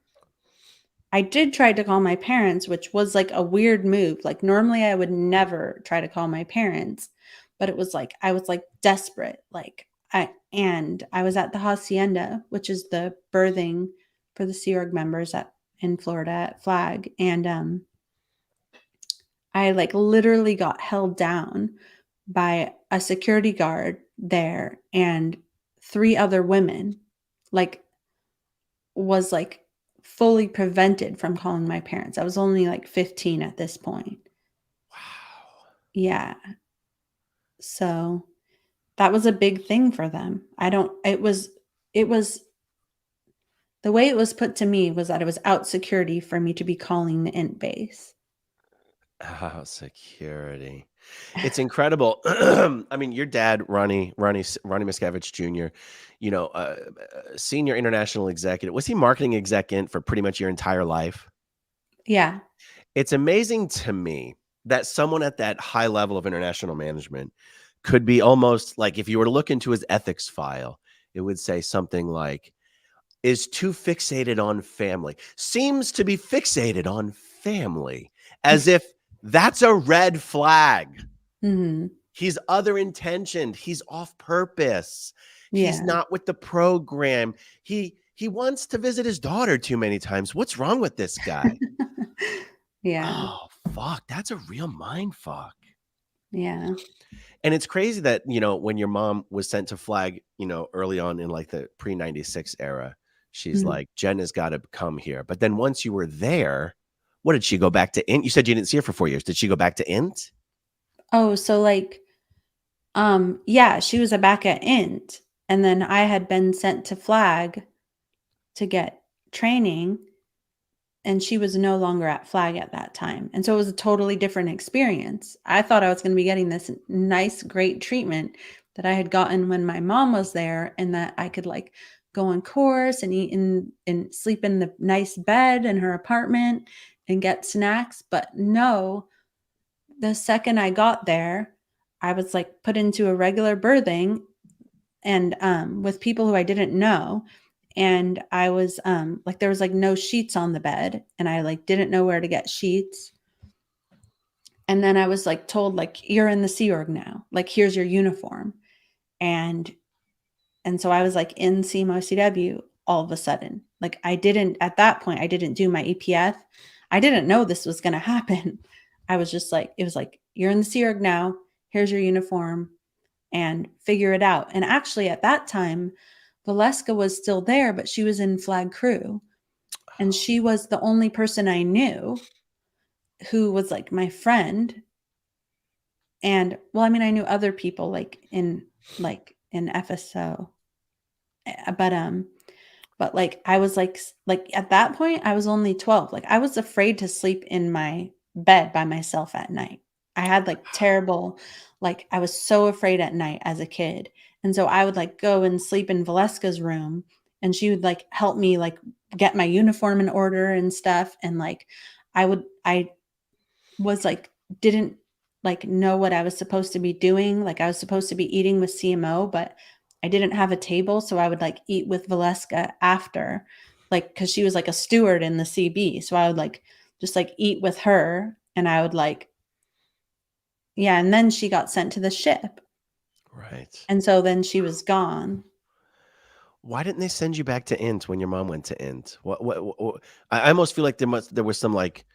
I did try to call my parents, which was like a weird move. Like normally I would never try to call my parents, but it was like I was like desperate. Like I was at the Hacienda, which is the birthing for the Sea Org members at in Florida at Flag. And I like literally got held down by a security guard there and three other women. Like was like fully prevented from calling my parents. I was only like 15 at this point. Wow. Yeah. So that was a big thing for them. It was the way it was put to me was that it was out security for me to be calling the int base. Oh, security. It's incredible. I mean, your dad, Ronnie Miscavige Jr., senior international executive. Was he marketing exec for pretty much your entire life? Yeah. It's amazing to me that someone at that high level of international management could be almost like, if you were to look into his ethics file, it would say something like, is too fixated on family, seems to be fixated on family, as if that's a red flag. Mhm. He's other intentioned. He's off purpose. He's Yeah. not with the program. He wants to visit his daughter too many times. What's wrong with this guy? Yeah. Oh, fuck. That's a real mind fuck. Yeah. And it's crazy that, when your mom was sent to Flag, early on in like the pre-96 era, she's Mhm. like, Jen has got to come here. But then once you were there, what did she go back to Int? You said you didn't see her for 4 years. Did she go back to Int? Oh, so like yeah, she was a back at int and then I had been sent to Flag to get training and she was no longer at Flag at that time. And so it was a totally different experience. I thought I was going to be getting this nice, great treatment that I had gotten when my mom was there and that I could like go on course and eat and sleep in the nice bed in her apartment and get snacks. But no, the second I got there, I was like put into a regular birthing and with people who I didn't know. And I was like there was like no sheets on the bed and I like didn't know where to get sheets. And then I was like told like you're in the Sea Org now. Like here's your uniform. And and so I was like in CMO CW all of a sudden. Like I didn't at that point I didn't do my EPF. I didn't know this was going to happen. I was just like it was like you're in the Sea Org now. Here's your uniform and figure it out. And actually, at that time, Valeska was still there, but she was in Flag Crew. And she was the only person I knew who was like my friend. And well, I mean, I knew other people like in FSO. But like I was like at that point I was only 12. Like I was afraid to sleep in my bed by myself at night. I had like terrible like I was so afraid at night as a kid. And so I would like go and sleep in Valeska's room and she would like help me like get my uniform in order and stuff and like I was like didn't like know what I was supposed to be doing. Like I was supposed to be eating with CMO, but I didn't have a table, so I would like eat with Valeska after, like because she was like a steward in the CB. So I would like just like eat with her, and I would like yeah, and then she got sent to the ship, Right. and so then she was gone. Why didn't they send you back to Int when your mom went to Int? What I almost feel like there was some like,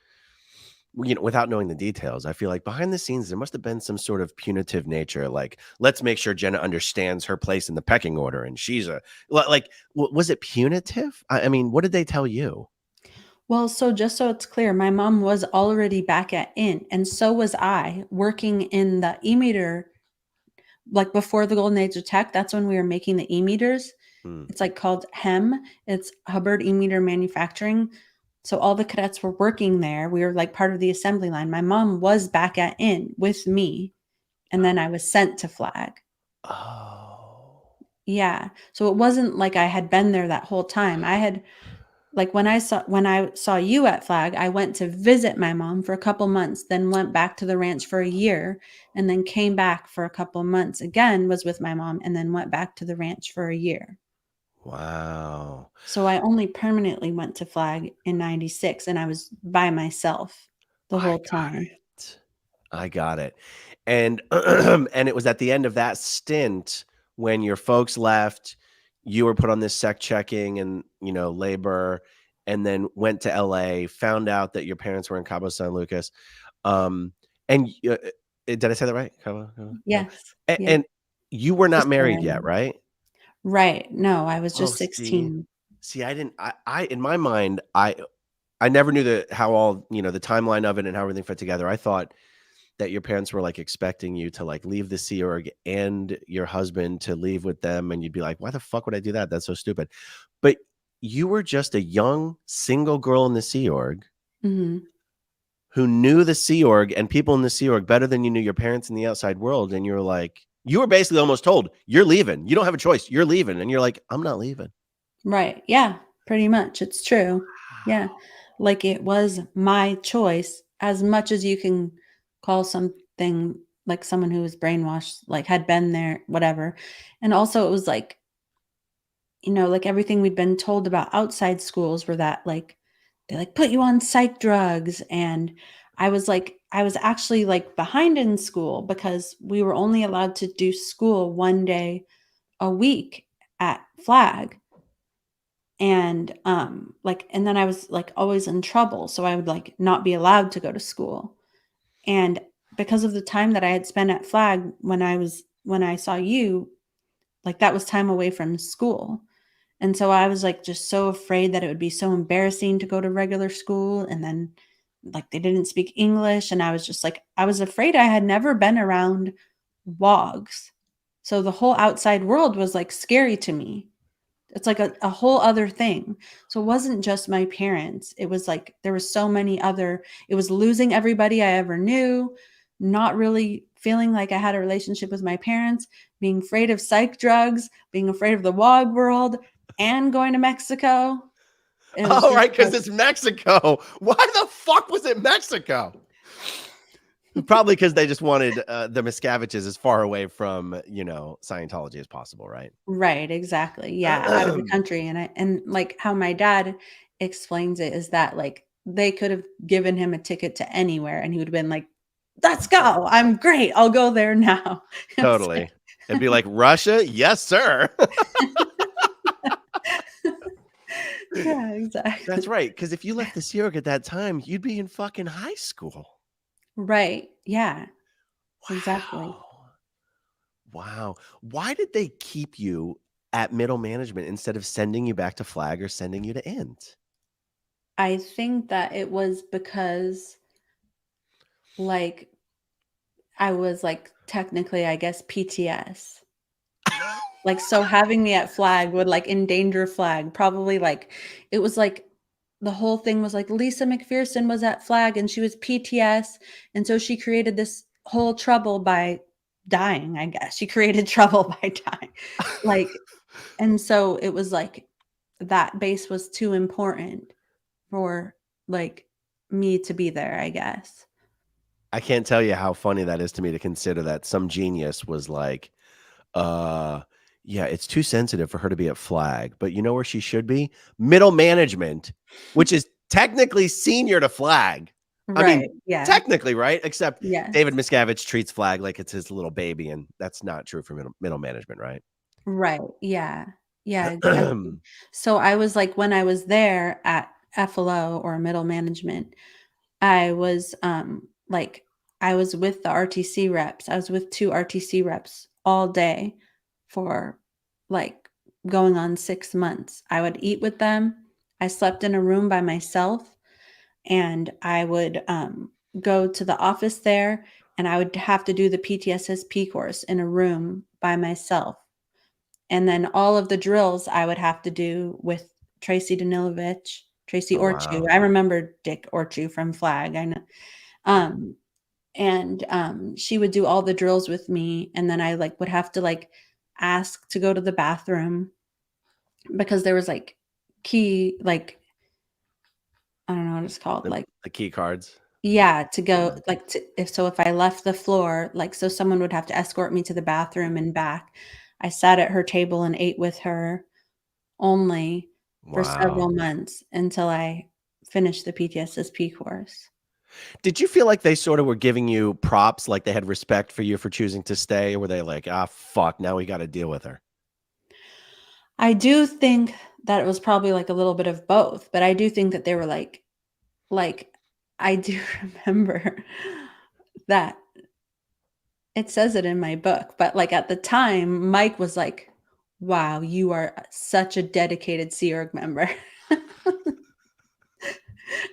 without knowing the details, I feel like behind the scenes there must have been some sort of punitive nature. Like, let's make sure Jenna understands her place in the pecking order, and she's was it punitive? I mean, what did they tell you? Well, so just so it's clear, my mom was already back at INT, and so was I, working in the e-meter, like before the golden age of tech. That's when we were making the e-meters. Hmm. It's like called HEM. It's Hubbard E-meter Manufacturing. So all the cadets were working there. We were like part of the assembly line. My mom was back at INT with me, and then I was sent to Flag. Oh, Yeah. So it wasn't like I had been there that whole time. I had, like, when I saw you at Flag, I went to visit my mom for a couple months, then went back to the ranch for a year, and then came back for a couple months again, was with my mom, and then went back to the ranch for a year. wow. So I only permanently went to Flag in 96, and I was by myself the I whole got time. it. I got it. And and it was at the end of that stint when your folks left, you were put on this sec checking and, labor, and then went to LA, found out that your parents were in Cabo San Lucas. And did I say that right? Cabo? Yeah. Yes. Yeah. And you were not Just married yet, barely. right? Right. No, I was Oh, just see. 16. See, I didn't I in my mind, I never knew how all, the timeline of it and how everything fit together. I thought that your parents were like expecting you to like leave the Sea Org and your husband to leave with them. And you'd be like, why the fuck would I do that? That's so stupid. But you were just a young single girl in the Sea Org Mhm. who knew the Sea Org and people in the Sea Org better than you knew your parents in the outside world. And you were like, you were basically almost told, you're leaving. You don't have a choice. You're leaving. And you're like, I'm not leaving. Right. Yeah, pretty much. It's true. Yeah. Like it was my choice as much as you can call something like someone who was brainwashed, like had been there, whatever. And also it was like, like everything we'd been told about outside schools were that like they like put you on psych drugs. And I was actually like behind in school because we were only allowed to do school one day a week at Flag. And and then I was like always in trouble, so I would like not be allowed to go to school. And because of the time that I had spent at Flag when I saw you, like that was time away from school. And so I was like just so afraid that it would be so embarrassing to go to regular school, and then like they didn't speak English, and I was just like I was afraid. I had never been around WOGs. So the whole outside world was like scary to me. It's like a whole other thing. So it wasn't just my parents. It was like there was so many other, it was losing everybody I ever knew, not really feeling like I had a relationship with my parents, being afraid of psych drugs, being afraid of the WOG world, and going to Mexico. It was Oh, just right, because like, it's Mexico. Why the fuck was it Mexico? Probably because they just wanted the Miscaviges as far away from, Scientology as possible, right? right, exactly. Yeah, out of the country. And like how my dad explains it is that like they could have given him a ticket to anywhere and he would have been like, let's go. I'm great. I'll go there now. It's Totally. like, It'd be like, Russia? Yes, sir. yeah, exactly. That's right. Because if you left the Sea Org at that time, you'd be in fucking high school. Right. Yeah, exactly. Wow. Wow. Why did they keep you at middle management instead of sending you back to Flag or sending you to Int? I think that it was because like I was like technically, I guess, PTS. Like, so having me at Flag would like endanger Flag. Probably like it was like the whole thing was like Lisa McPherson was at Flag and she was PTS. And so she created this whole trouble by dying, I guess. She created trouble by dying. Like, and so it was like that base was too important for like me to be there, I guess. I can't tell you how funny that is to me to consider that some genius was like, uh, yeah, it's too sensitive for her to be at Flag, but you know where she should be? Middle management, which is technically senior to Flag. I mean, Right. Yeah. technically, right? Except David Yes. Miscavige treats Flag like it's his little baby, and that's not true for middle management, right? Right. Yeah. Yeah, exactly. So I was like, when I was there at FLO or middle management, I was like I was with the RTC reps. I was with 2 RTC reps all day for like going on 6 months. I would eat with them. I slept in a room by myself, and I would go to the office there, and I would have to do the PTSSP course in a room by myself. And then all of the drills I would have to do with Tracy Danilovich, Tracy Oh, Orchu. wow. I remember Dick Orchu from Flag. I know. Um, and she would do all the drills with me, and then I like would have to like ask to go to the bathroom because there was like key, like I don't know what it's called, like The key cards. yeah, to go Yeah. like to if I left the floor, like so someone would have to escort me to the bathroom and back. I sat at her table and ate with her only for Wow. several months until I finished the PTSSP course. Did you feel like they sort of were giving you props, like they had respect for you for choosing to stay, or were they like, "Ah, fuck, now we gotta deal with her"? I do think that it was probably like a little bit of both, but I do think that they were like I do remember that it says it in my book, but like at the time, Mike was like, "Wow, you are such a dedicated Sea Org member."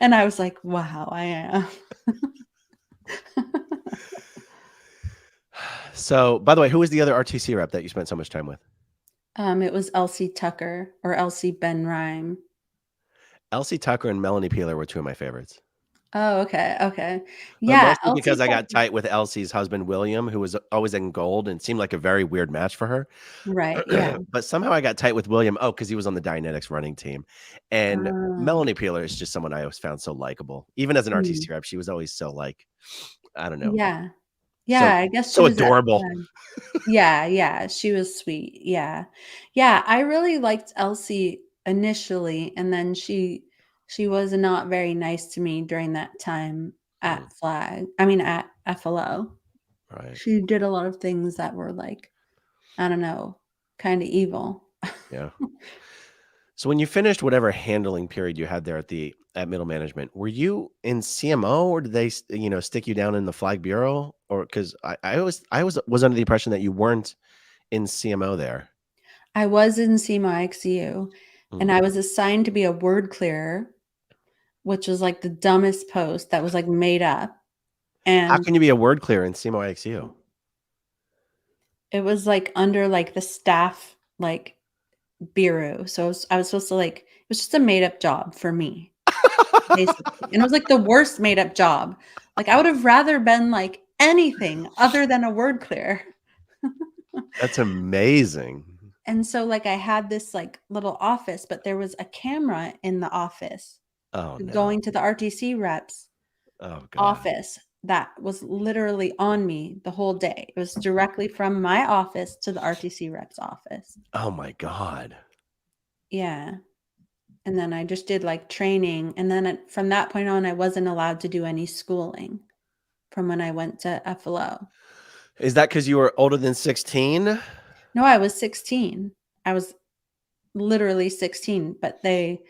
And I was like, "Wow, I am." So, by the way, who was the other RTC rep that you spent so much time with? It was Elsie Tucker or Elsie Ben Rhyme. Elsie Tucker and Melanie Peeler were 2 of my favorites. Oh, okay, okay. But Yeah, mostly Elsie because I got Tucker. tight with Elsie's husband, William, who was always in gold and seemed like a very weird match for her. Right, yeah. But somehow I got tight with William. Oh, because he was on the Dianetics running team. And Oh, Melanie Peeler is just someone I always found so likable. Even as an mm, RTC rep, she was always so like, I don't know, yeah. so Yeah, I guess she so was at adorable. yeah, yeah, she was sweet, yeah. Yeah, I really liked Elsie initially, and then she was not very nice to me during that time Mm, at at FLO. right. She did a lot of things that were like, I don't know, kinda evil. Yeah. So when you finished whatever handling period you had there at middle management, were you in CMO or did they stick you down in the flag bureau? Or because I was under the impression that you weren't in CMO there. I was in CMO ICU, and Mm. I was assigned to be a word clearer, which was, like, the dumbest post that was, like, made up, How and can you be a word clear in CMO IXU? it was, like, under, like, the staff, like, bureau, so I was supposed to, like it was just a made up job for me, basically, and it was, like, the worst made up job. Like, I would have rather been, like, anything other than a word clearer. That's amazing. And so, like, I had this, like, little office, but there was a camera in the office Oh, no. going to the RTC reps Oh, god. office that was literally on me the whole day. It was directly from my office to the RTC rep's office. Oh my god. Yeah, and then I just did, like, training, and then from that point on, I wasn't allowed to do any schooling from when I went to FLO. Is that because you were older than 16? No, I was 16. I was literally 16, but they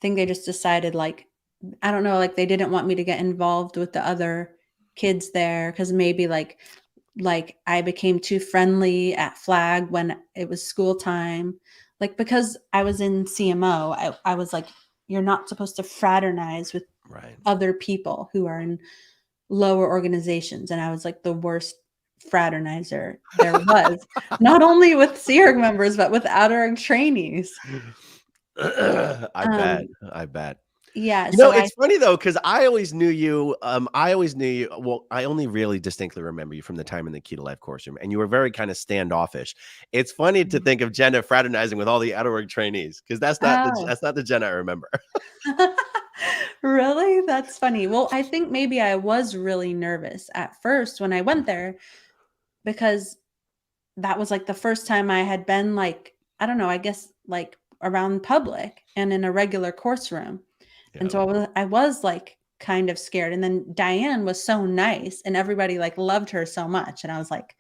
think they just decided, like, I don't know, like, they didn't want me to get involved with the other kids there because maybe, like, I became too friendly at Flag when it was school time. Like, because I was in CMO, I was like, "You're not supposed to fraternize with Right. other people who are in lower organizations," and I was, like, the worst fraternizer there was, not only with Sea Org members, but with outer org trainees. I bet, Um, I bet. yeah, You know, so I it's funny though, because I always knew you well, I only really distinctly remember you from the time in the Key to Life course room, and you were very kinda standoffish. It's funny to think of Jenna fraternizing with all the outer work trainees, because Oh. that's not the Jenna I remember. Really? That's funny. Well, I think maybe I was really nervous at first when I went there because that was like the first time I had been like, I don't know, I guess like around public and in a regular course room. And Yeah. so I was like kind of scared. And then Diane was so nice and everybody like loved her so much. And I was like,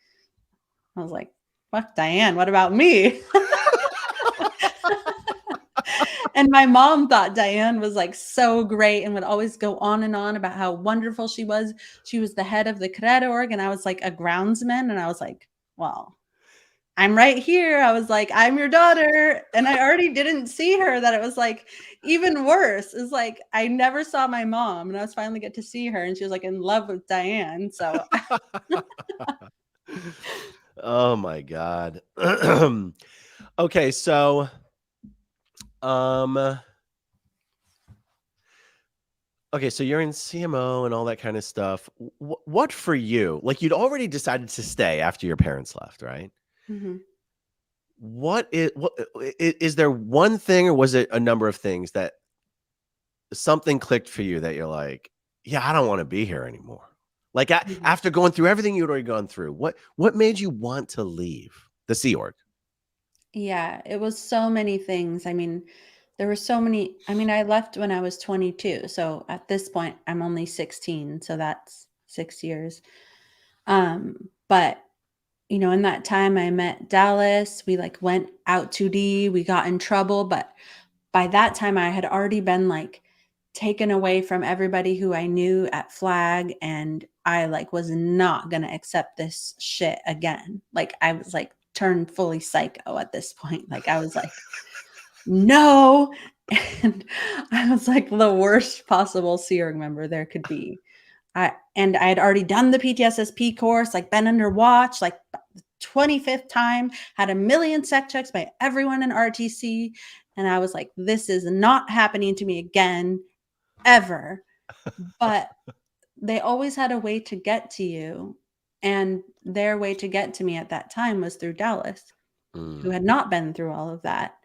fuck Diane, what about me? And my mom thought Diane was like so great and would always go on and on about how wonderful she was. She was the head of the cadet org, and I was like a groundsman. And I was like, well, I'm right here. I was like, I'm your daughter. And I already didn't see her, that it was like even worse. It's like I never saw my mom, and I was finally get to see her, and she was like in love with Diane. So Oh my God. Okay, so um okay, so you're in CMO and all that kind of stuff. What for you? Like you'd already decided to stay after your parents left, right? mhm. What is there one thing, or was it a number of things that something clicked for you that you're like, yeah, I don't want to be here anymore? Like Mhm. after going through everything you'd already gone through, what made you want to leave the Sea Org? Yeah, it was so many things. I mean, there were so many. I mean, I left when I was 22. So at this point, I'm only 16. So that's 6 years. But in that time I met Dallas. We like went out 2D. We got in trouble, but by that time I had already been like taken away from everybody who I knew at Flag, and I like was not going to accept this shit again. Like I was like turned fully psycho at this point. Like I was like, no. And I was like the worst possible Sea Org member there could be. I had already done the PTSSP course, like been under watch, like 25th time, had a million sec checks by everyone in RTC. And I was like, this is not happening to me again, ever. But they always had a way to get to you. And their way to get to me at that time was through Dallas, who Mm. had not been through all of that.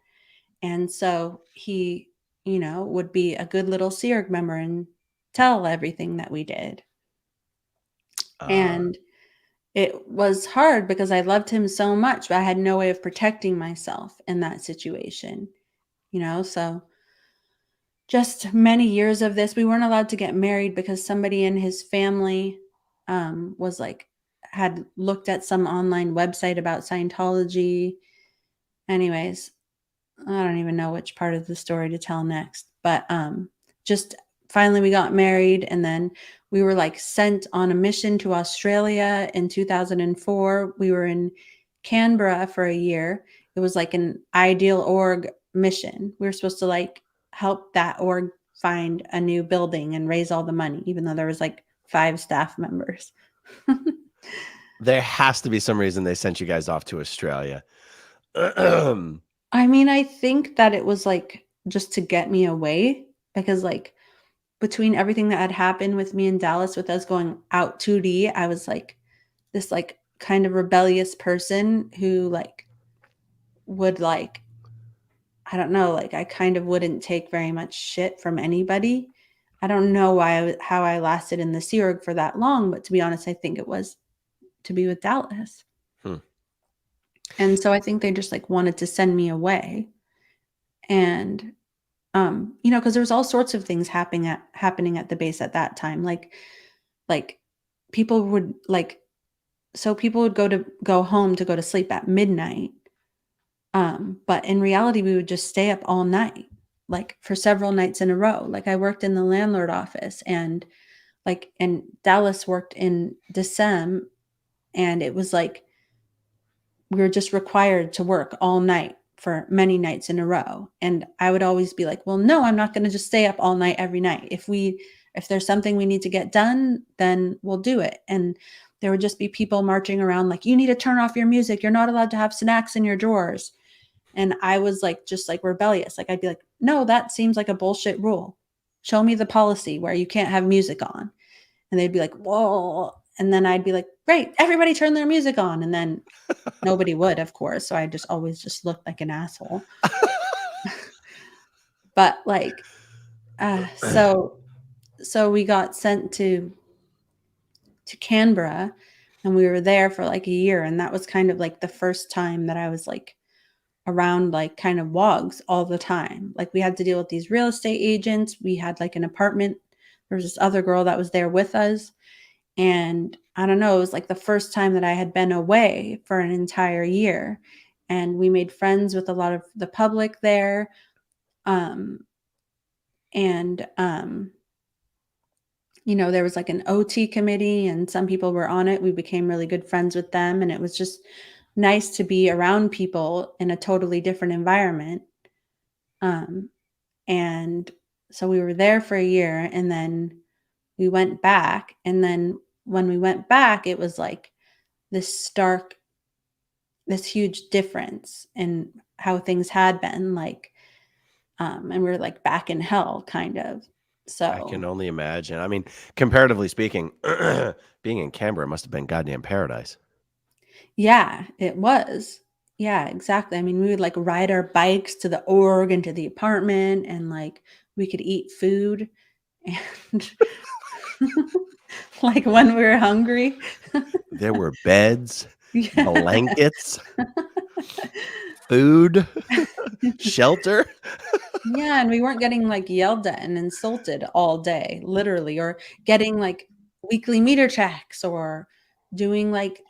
And so he, would be a good little Sea Org member and tell everything that we did. Uh, And it was hard because I loved him so much, but I had no way of protecting myself in that situation, So just many years of this, we weren't allowed to get married because somebody in his family was like, had looked at some online website about Scientology. Anyways, I don't even know which part of the story to tell next, but just finally we got married, and then we were like sent on a mission to Australia in 2004. We were in Canberra for a year. It was like an ideal org mission. We were supposed to like help that org find a new building and raise all the money, even though there was like 5 staff members. there has to be some reason they sent you guys off to Australia. I mean, I think that it was like just to get me away, because like between everything that had happened with me in Dallas, with us going out 2D, I was like this like kind of rebellious person who like would like, I don't know, like I kind of wouldn't take very much shit from anybody. I don't know how I lasted in the Sea Org for that long, but to be honest, I think it was to be with Dallas. Hmm. And so I think they just like wanted to send me away. And because there was all sorts of things happening at the base at that time. Like people would like, so people would go home to go to sleep at midnight. But in reality, we would just stay up all night, like for several nights in a row. Like I worked in the landlord office, and Dallas worked in December, and it was like we were just required to work all night for many nights in a row. And I would always be like, well, no, I'm not going to just stay up all night every night. If there's something we need to get done, then we'll do it. And there would just be people marching around like, you need to turn off your music. You're not allowed to have snacks in your drawers. And I was like, just like rebellious. Like I'd be like, no, that seems like a bullshit rule. Show me the policy where you can't have music on. And they'd be like, whoa. And then I'd be like, great, everybody turn their music on. And then nobody would, of course. So I just always just looked like an asshole. But like, so we got sent to Canberra, and we were there for like a year. And that was kind of like the first time that I was like around like kind of wogs all the time. Like we had to deal with these real estate agents. We had like an apartment. There was this other girl that was there with us. And I don't know, it was like the first time that I had been away for an entire year. And we made friends with a lot of the public there. And there was like an OT committee and some people were on it. We became really good friends with them, and it was just nice to be around people in a totally different environment. And so we were there for a year, and then we went back. And then when we went back, it was like this huge difference in how things had been, like, and we were like back in hell, kind of. I So can only imagine. I mean, comparatively speaking, being in Canberra must have been goddamn paradise. yeah, it was. Yeah, exactly. I mean, we would like ride our bikes to the org and to the apartment, and like we could eat food and like when we were hungry. There were beds, Yeah. blankets, food, shelter. Yeah, and we weren't getting like yelled at and insulted all day, literally, or getting like weekly meter checks, or doing like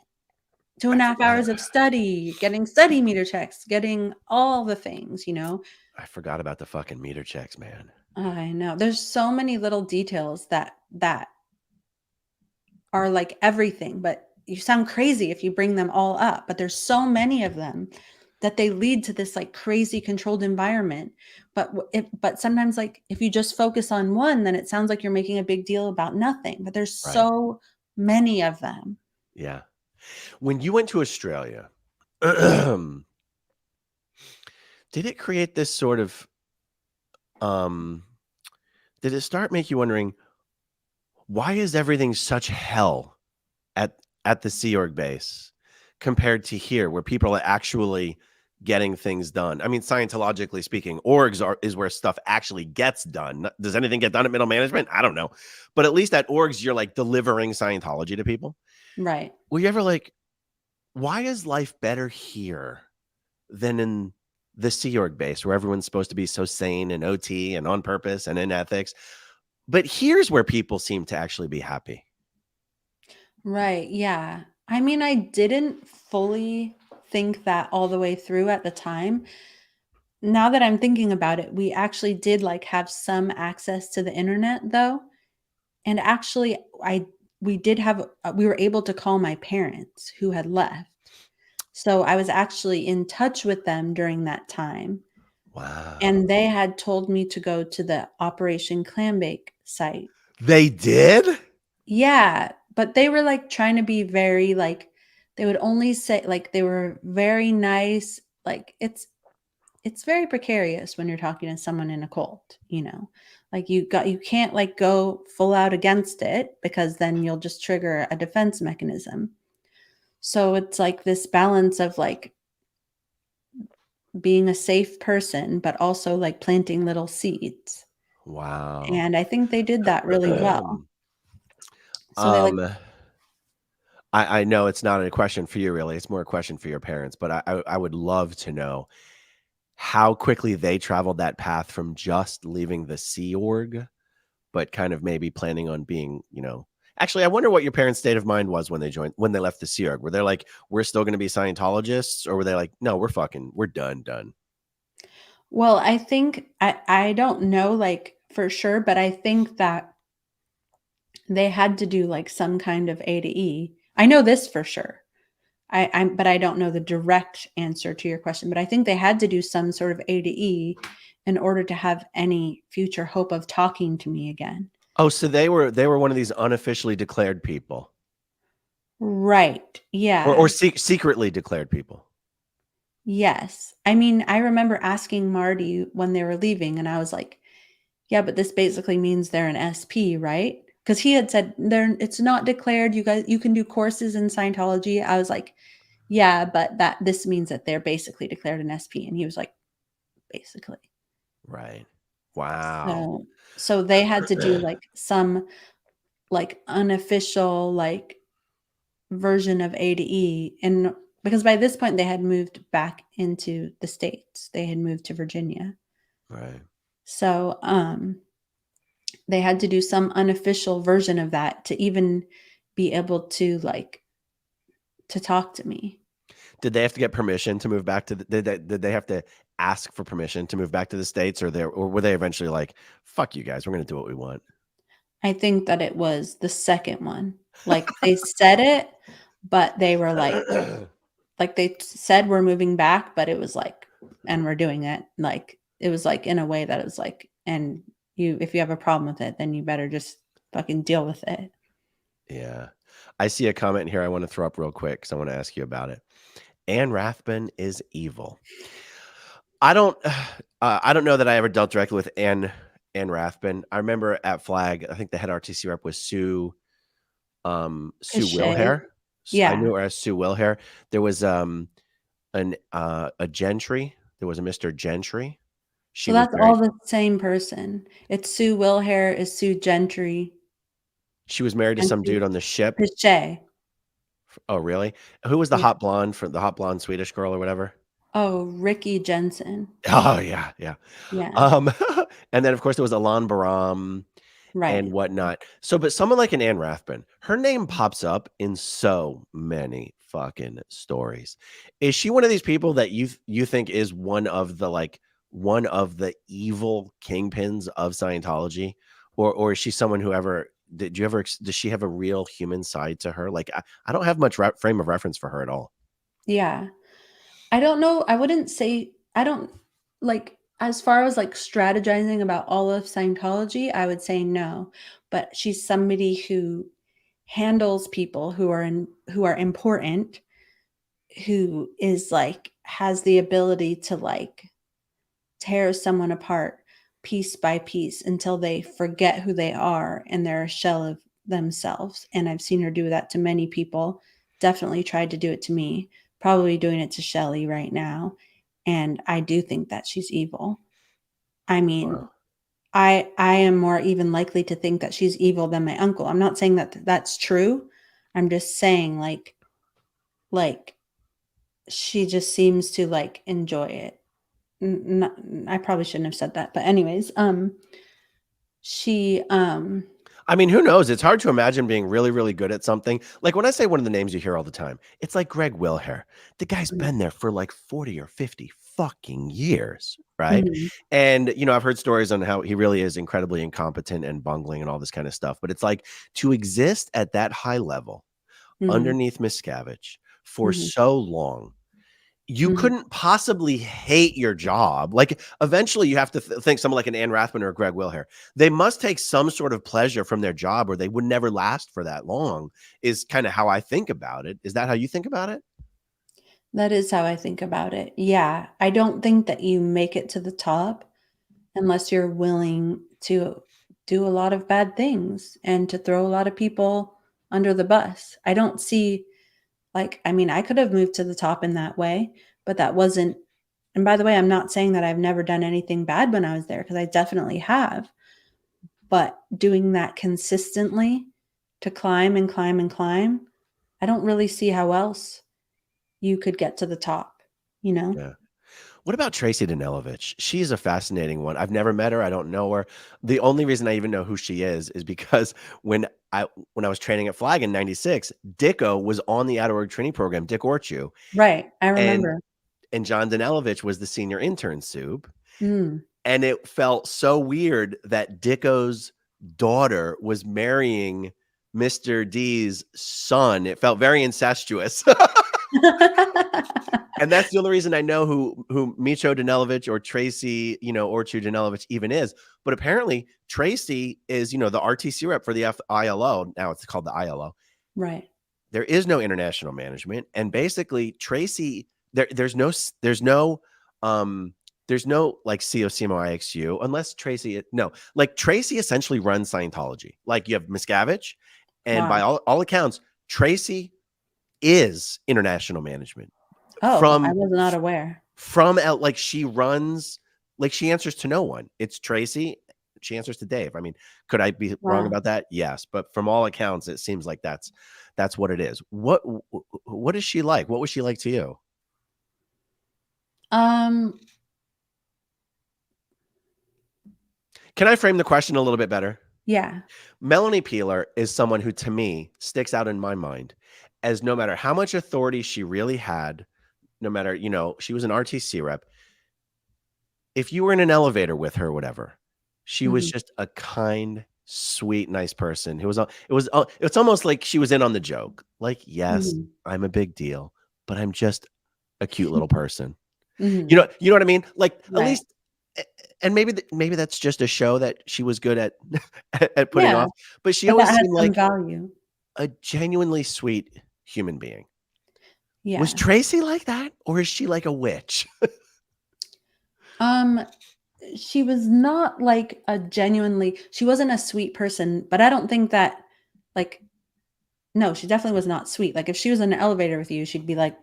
two I and a half forgot. hours of study, getting study meter checks, getting all the things. I forgot about the fucking meter checks, man. I know. There's so many little details that are like everything, but you sound crazy if you bring them all up, but there's so many of them that they lead to this like crazy controlled environment. But sometimes, like, if you just focus on one, then it sounds like you're making a big deal about nothing, but there's Right. so many of them. Yeah. When you went to Australia, did it create this sort of did it start make you wondering, why is everything such hell at the Sea Org base compared to here, where people are actually getting things done? I mean, Scientologically speaking, is where stuff actually gets done. Does anything get done at middle management? I don't know. But at least at orgs, you're like delivering Scientology to people. Right. Were you ever like, why is life better here than in the Sea Org base, where everyone's supposed to be so sane and OT and on purpose and in ethics? But here's where people seem to actually be happy. Right. Yeah. I mean, I didn't fully think that all the way through at the time. Now that I'm thinking about it, we actually did like have some access to the internet though. And actually we were able to call my parents who had left. So I was actually in touch with them during that time. Wow. And they had told me to go to the Operation Clambake site. They did? Yeah, but they were like trying to be very like, they would only say, like, they were very nice. Like, it's very precarious when you're talking to someone in a cult. Like, you can't like go full out against it, because then you'll just trigger a defense mechanism. So it's like this balance of like being a safe person, but also like planting little seeds. Wow. And I think they did that really well. So they like, um, I know it's not a question for you, really. It's more a question for your parents, but I would love to know how quickly they traveled that path from just leaving the Sea Org, but kind of maybe planning on being, actually, I wonder what your parents' state of mind was when they left the Sea Org. Were they like, we're still going to be Scientologists? Or were they like, no, we're done? well, I think I don't know like for sure, but I think that they had to do like some kind of A to E. I know this for sure. But I don't know the direct answer to your question. But I think they had to do some sort of A to E in order to have any future hope of talking to me again. Oh, so they were one of these unofficially declared people, Right. or Yeah. secretly declared people. Yes. I mean, I remember asking Marty when they were leaving, and I was like, yeah, but this basically means they're an SP, right? Because he had said it's not declared. You can do courses in Scientology. I was like, yeah, but this means that they're basically declared an SP. And he was like, basically. Right. Wow. So they had to do like some like unofficial like version of A to E, and because by this point they had moved back into the States. They had moved to Virginia. Right. So they had to do some unofficial version of that to even be able to like to talk to me. Did they have to get permission to move back to did they have to ask for permission to move back to the States, or were they eventually like, fuck you guys, we're gonna do what we want? I think that it was the second one. Like they said it, but they were like they said we're moving back, but it was like, and we're doing it. Like it was like in a way that it was like, and you, if you have a problem with it, then you better just fucking deal with it. Yeah. I see a comment here I want to throw up real quick because I want to ask you about it. Anne Rathbun is evil. I don't know that I ever dealt directly with Anne Rathbun. I remember at Flag, I think the head RTC rep was Sue Cause Shay, Wilhair. I yeah. knew her as Sue Wilhair. There was a Gentry. There was a Mr. Gentry. She So was that's all married. the same person. It's Sue Wilhair is Sue Gentry She was married to and some Sue dude on the ship. Pichet. Oh, really? Who was the Yeah. hot blonde Swedish girl or whatever? Oh, Ricky Jensen. Oh yeah, yeah. Yeah. Um, and then of course there was Alain Baram and Right. whatnot. So, but someone like an Anne Rathbun, her name pops up in so many fucking stories. Is she one of these people that you think is one of the evil kingpins of Scientology, or is she someone who ever does she have a real human side to her? Like I don't have much frame of reference for her at all. Yeah. I don't know. I wouldn't say I don't like as far as like strategizing about all of Scientology, I would say no. But she's somebody who handles people who are important, who is like has the ability to like tear someone apart piece by piece until they forget who they are and they're a shell of themselves. And I've seen her do that to many people. Definitely tried to do it to me. Probably doing it to Shelly right now. And I do think that she's evil. I mean, Wow. I am more even likely to think that she's evil than my uncle. I'm not saying that that's true. I'm just saying like she just seems to like enjoy it. Not, I probably shouldn't have said that, but anyways, she I mean, who knows? It's hard to imagine being really, really good at something. Like when I say one of the names you hear all the time, it's like Greg Wilhair. The guy's been there for like 40 or 50 fucking years, right? mhm, And, I've heard stories on how he really is incredibly incompetent and bungling and all this kind of stuff. But it's like to exist at that high level mhm, underneath Miscavige for mhm, so long, you mhm. couldn't possibly hate your job. Like eventually you have to think someone like an Anne Rathbun or a Greg Wilhair. They must take some sort of pleasure from their job or they would never last for that long is kind of how I think about it. Is that how you think about it? That is how I think about it. Yeah, I don't think that you make it to the top unless you're willing to do a lot of bad things and to throw a lot of people under the bus. I don't see like I mean, I could have moved to the top in that way, but that wasn't and by the way, I'm not saying that I've never done anything bad when I was there because I definitely have. But doing that consistently to climb and climb and climb, I don't really see how else you could get to the top, you know? Yeah. What about Tracy Danelovich? She's a fascinating one. I've never met her. I don't know her. The only reason I even know who she is because when I was training at Flag in '96, Dicko was on the out-of-org training program, Dick Orchu, Right. I and remember. John Danelovich was the senior intern soup. Mm. And it felt so weird that Dicko's daughter was marrying Mr. D's son. It felt very incestuous. And that's the only reason I know who Micho Danelovich or Tracy, Orchu Danelovich even is. But apparently Tracy is, the RTC rep for the ILO. Now it's called the ILO. Right. There is no international management. And basically Tracy, there's no like COCMO IXU unless Tracy, no, like Tracy essentially runs Scientology. Like you have Miscavige, and by Wow. all accounts, Tracy is international management Oh, I from was not aware. out. Like she runs, like she answers to no one. It's Tracy. She answers to Dave. I mean, could I be wrong Wow. about that? Yes, but from all accounts, it seems like that's what it is. What is she like? What was she like to you? Um, Can I frame the question a little bit better? yeah. Melanie Peeler is someone who, to me, sticks out in my mind as no matter how much authority she really had, no matter, you know, she was an RTC rep. If you were in an elevator with her, whatever, she was Mhm. just a kind, sweet, nice person who was, it's almost like she was in on the joke. Like, yes, Mhm. I'm a big deal, but I'm just a cute little person. Mhm. You know what I mean? Like, at Right. least, and maybe that's just a show that she was good at at putting Yeah, off, but she but that always has seemed some like value. a genuinely sweet human being. Was Yeah. Tracy like that, or is she like a witch? Um, she was not like a genuinely she wasn't a sweet person, but I don't think that like no, she definitely was not sweet. Like if she was in an elevator with you, she'd be like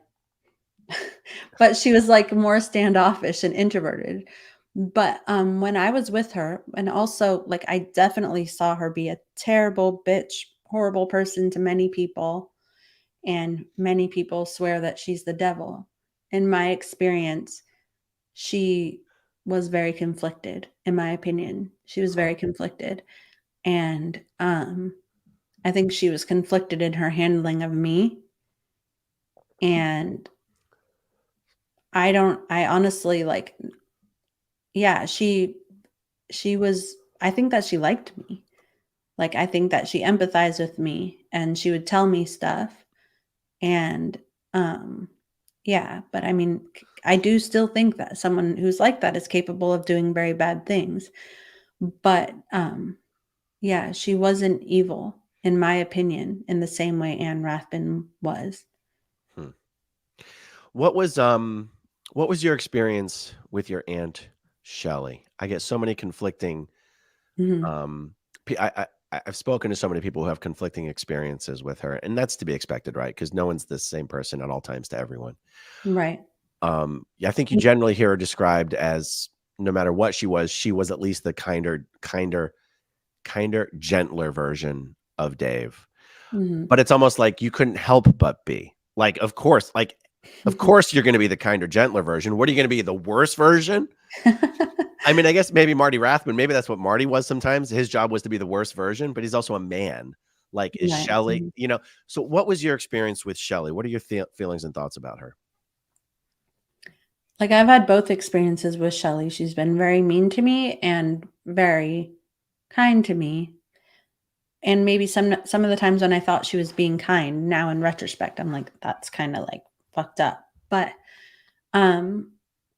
but she was like more standoffish and introverted. But when I was with her, and also like I definitely saw her be a terrible bitch, horrible person to many people, and many people swear that she's the devil. In my experience, she was very conflicted, in my opinion. She was Huh. very conflicted, and, I think she was conflicted in her handling of me, and I honestly, like yeah, she was I think that she liked me. Like, I think that she empathized with me, and she would tell me stuff, and, um, yeah, but I mean, I do still think that someone who's like that is capable of doing very bad things, but, yeah, she wasn't evil, in my opinion, in the same way Anne Rathbun was. Hmm. What was your experience with your aunt Shelley? I get so many conflicting Mhm. um I've spoken to so many people who have conflicting experiences with her, and that's to be expected, right? Because no one's the same person at all times to everyone. Right. Yeah, I think you generally hear her described as no matter what she was at least the kinder, gentler version of Dave. Mhm. But it's almost like you couldn't help but be. Of course you're gonna be the kinder, gentler version. What are you gonna be, the worst version? I mean, I guess maybe Marty Rathman, maybe that's what Marty was sometimes. His job was to be the worst version, but he's also a man. Like, is Right. Shelley, Mhm. you know? So what was your experience with Shelley? What are your feelings and thoughts about her? Like, I've had both experiences with Shelly. She's been very mean to me and very kind to me. And maybe some of the times when I thought she was being kind, now in retrospect, I'm like, that's kinda, like, fucked up. But, um,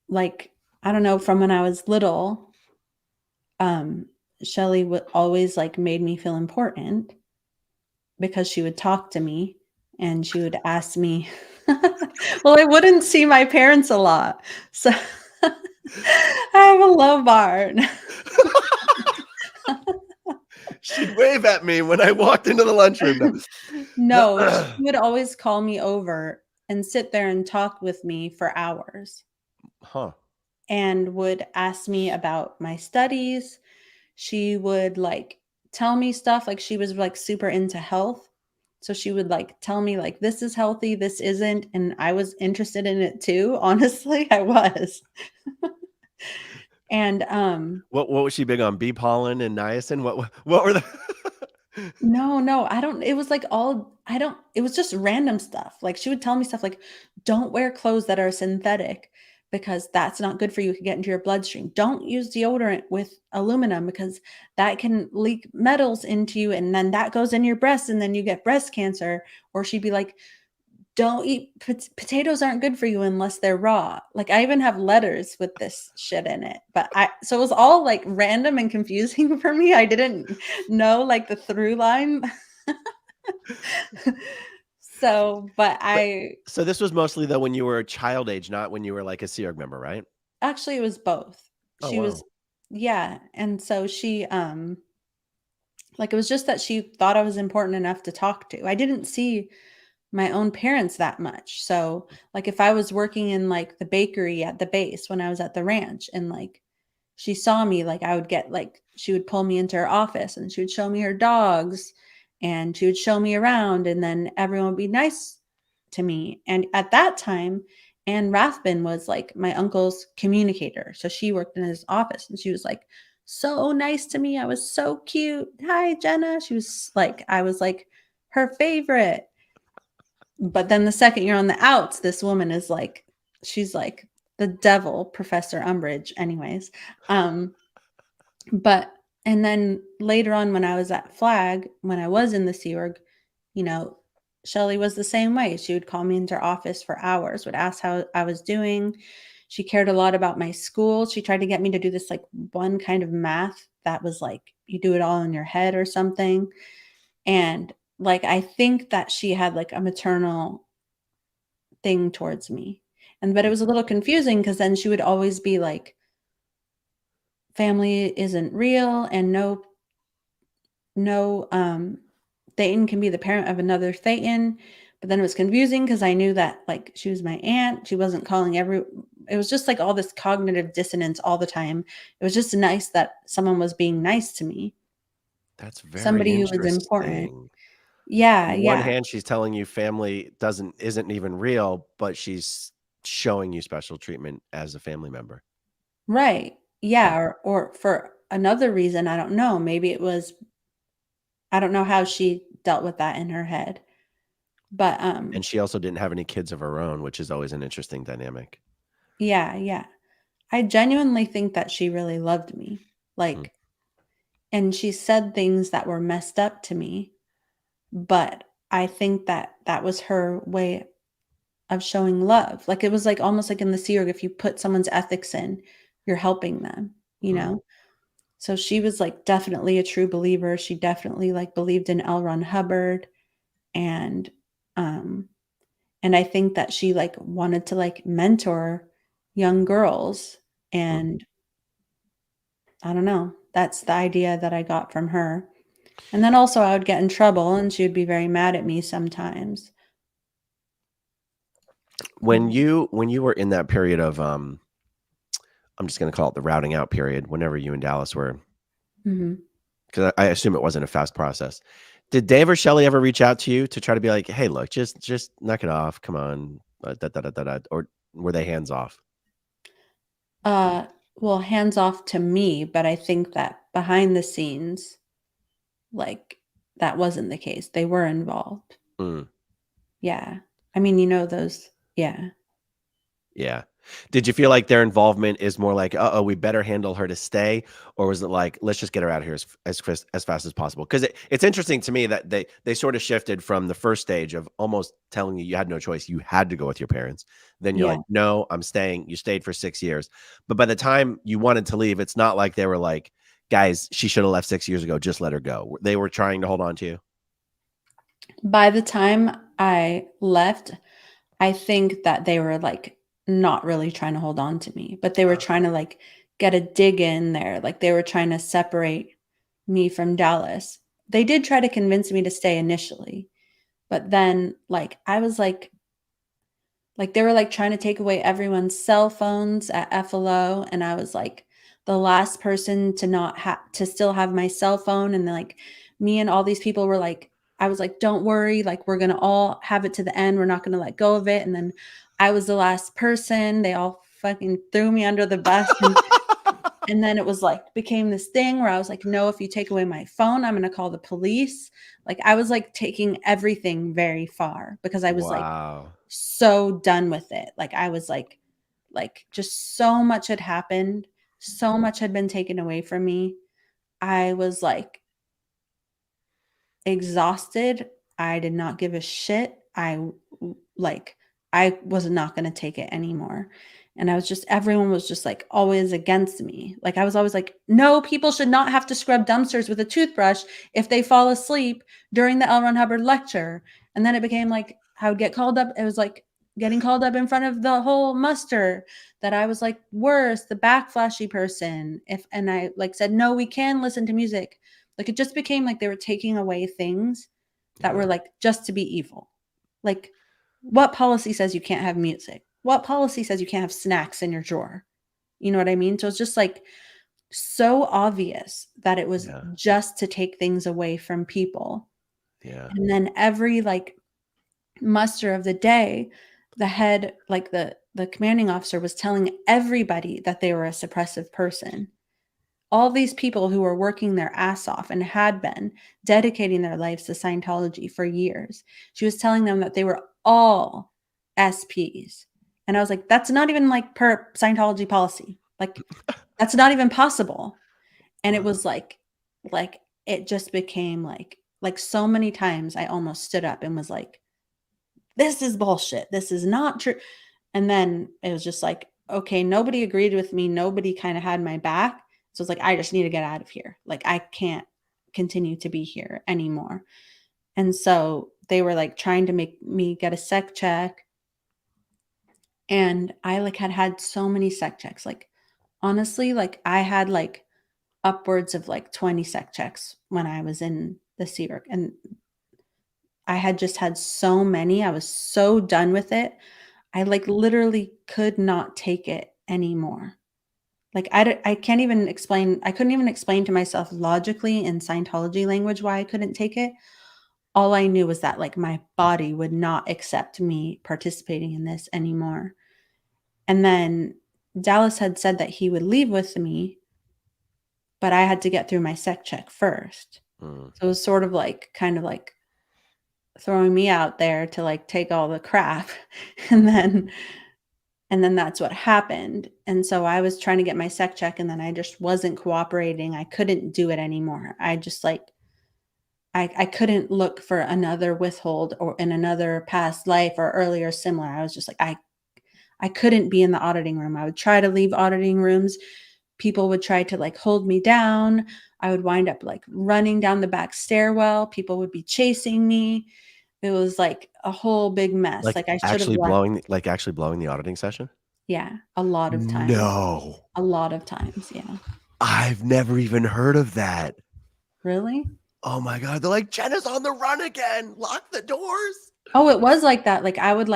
like, I don't know, from when I was little, um, Shelly would always, like, made me feel important because she would talk to me and she would ask me well, I wouldn't see my parents a lot, so I have a low bar. She'd wave at me when I walked into the lunchroom. No, she No. would always call me over and sit there and talk with me for hours Huh. and would ask me about my studies. She would, like, tell me stuff, like, she was, like, super into health. So she would, like, tell me, like, "This is healthy, this isn't," and I was interested in it too, honestly, I was. And, What was she big on? Bee pollen and niacin? What were the no, no, I don't it was, like, all I don't it was just random stuff, like, she would tell me stuff like, "Don't wear clothes that are synthetic because that's not good for you, it can get into your bloodstream. Don't use deodorant with aluminum because that can leak metals into you, and then that goes in your breast, and then you get breast cancer." Or she'd be like, "Don't eat potatoes aren't good for you unless they're raw." Like, I even have letters with this shit in it, but I so it was all, like, random and confusing for me. I didn't know, like, the through line. So, but But I so this was mostly though when you were a child age, not when you were like a Sea Org member, right? actually, it was both. Oh, She was wow. yeah, and so she, like, it was just that she thought I was important enough to talk to. I didn't see my own parents that much. So, like, if I was working in, like, the bakery at the base when I was at the ranch and, like, she saw me, like, I would get, like she would pull me into her office and she would show me her dogs and she would show me around and then everyone would be nice to me. And at that time, Anne Rathbun was, like, my uncle's communicator. So she worked in his office and she was, like, so nice to me. I was so cute. "Hi, Jenna." She was like I was, like, her favorite. But then the second you're on the outs, this woman is, like, she's like the devil, Professor Umbridge, anyways. But and then later on when I was at Flag, when I was in the Sea Org, you know, Shelly was the same way. She would call me into her office for hours, would ask how I was doing. She cared a lot about my school. She tried to get me to do this like one kind of math that was like you do it all in your head or something. And like I think that she had like a maternal thing towards me. But it was a little confusing because then she would always be like, family isn't real and no Thetan can be the parent of another Thetan. But then it was confusing because I knew that like she was my aunt. She wasn't calling it was just like all this cognitive dissonance all the time. It was just nice that someone was being nice to me. That's very Somebody who was important. interesting. Yeah, On one yeah. hand, she's telling you family isn't even real, but she's showing you special treatment as a family member. Right. Yeah, or for another reason, I don't know. Maybe it was I don't know how she dealt with that in her head. But And she also didn't have any kids of her own, which is always an interesting dynamic. yeah, yeah. I genuinely think that she really loved me. Like and she said things that were messed up to me, but I think that that was her way of showing love. Like it was like almost like in the Sea Org, if you put someone's ethics in, you're helping them, you know? So she was like definitely a true believer. She definitely like believed in L. Ron Hubbard and I think that she like wanted to like mentor young girls and I don't know. That's the idea that I got from her. And then also I would get in trouble and she would be very mad at me sometimes. When you were in that period of I'm just going to call it the routing out period, whenever you and Dallas were, because I assume it wasn't a fast process. Did Dave or Shelly ever reach out to you to try to be like, hey, look, just knock it off. Come on. Or were they hands off? Well, hands off to me, but I think that behind the scenes, like that wasn't the case. They were involved. Yeah. I mean, you know, those, yeah. Yeah. Did you feel like their involvement is more like, we better handle her to stay? Or was it like, let's just get her out of here as fast as possible? Because it's interesting to me that they sort of shifted from the first stage of almost telling you had no choice. You had to go with your parents. Then you're Yeah. like, no, I'm staying. You stayed for 6 years. But by the time you wanted to leave, it's not like they were like, guys, she should have left 6 years ago. Just let her go. They were trying to hold on to you. By the time I left, I think that they were like not really trying to hold on to me, but they were trying to like get a dig in there. Like they were trying to separate me from Dallas. They did try to convince me to stay initially, but then like I was like they were like trying to take away everyone's cell phones at FLO, and I was like the last person to not have to still have my cell phone, and like me and all these people were like, I was like, don't worry, like we're gonna all have it to the end. We're not gonna let go of it. And then I was the last person. They all fucking threw me under the bus. And then it was like became this thing where I was like, no, if you take away my phone, I'm going to call the police. Like I was like taking everything very far because I was like so done with it. Like I was like just so much had happened. So much had been taken away from me. I was like exhausted. I did not give a shit. I was not going to take it anymore. And everyone was just like always against me. Like I was always like, no, people should not have to scrub dumpsters with a toothbrush if they fall asleep during the L. Ron Hubbard lecture. And then it became like, I would get called up. It was like getting called up in front of the whole muster that I was like worse, the backflashy person. And I like said, no, we can listen to music. Like it just became like they were taking away things that were like just to be evil. Like what policy says you can't have music? What policy says you can't have snacks in your drawer? You know what I mean? So it's just like so obvious that it was just to take things away from people. Yeah. And then every like muster of the day, the head, like the commanding officer was telling everybody that they were a suppressive person. All these people who were working their ass off and had been dedicating their lives to Scientology for years. She was telling them that they were all SPs And I was like, that's not even like per Scientology policy. Like, that's not even possible. And it was like it just became like so many times I almost stood up and was like, this is bullshit. This is not true. And then it was just like, okay, nobody agreed with me. Nobody kind of had my back. So it's like, I just need to get out of here. Like, I can't continue to be here anymore. And so they were like trying to make me get a sec check. And I like had so many sec checks. Like, honestly, like I had like upwards of like 20 sec checks when I was in the Seabrook. And I had just had so many. I was so done with it. I like literally could not take it anymore. Like I can't even explain. I couldn't even explain to myself logically in Scientology language why I couldn't take it. All I knew was that like my body would not accept me participating in this anymore. And then Dallas had said that he would leave with me, but I had to get through my sec check first. So it was sort of like kind of like throwing me out there to like take all the crap. And then that's what happened. And so I was trying to get my sec check and then I just wasn't cooperating. I couldn't do it anymore. I just like I couldn't look for another withhold or in another past life or earlier similar. I was just like I couldn't be in the auditing room. I would try to leave auditing rooms. People would try to like hold me down. I would wind up like running down the back stairwell. People would be chasing me. It was like a whole big mess. Like I should have left. Actually blowing the auditing session? Yeah, a lot of times. No. A lot of times, yeah. I've never even heard of that. Really? Oh my God. They're like, Jenna's on the run again. Lock the doors. Oh, it was like that. Like I would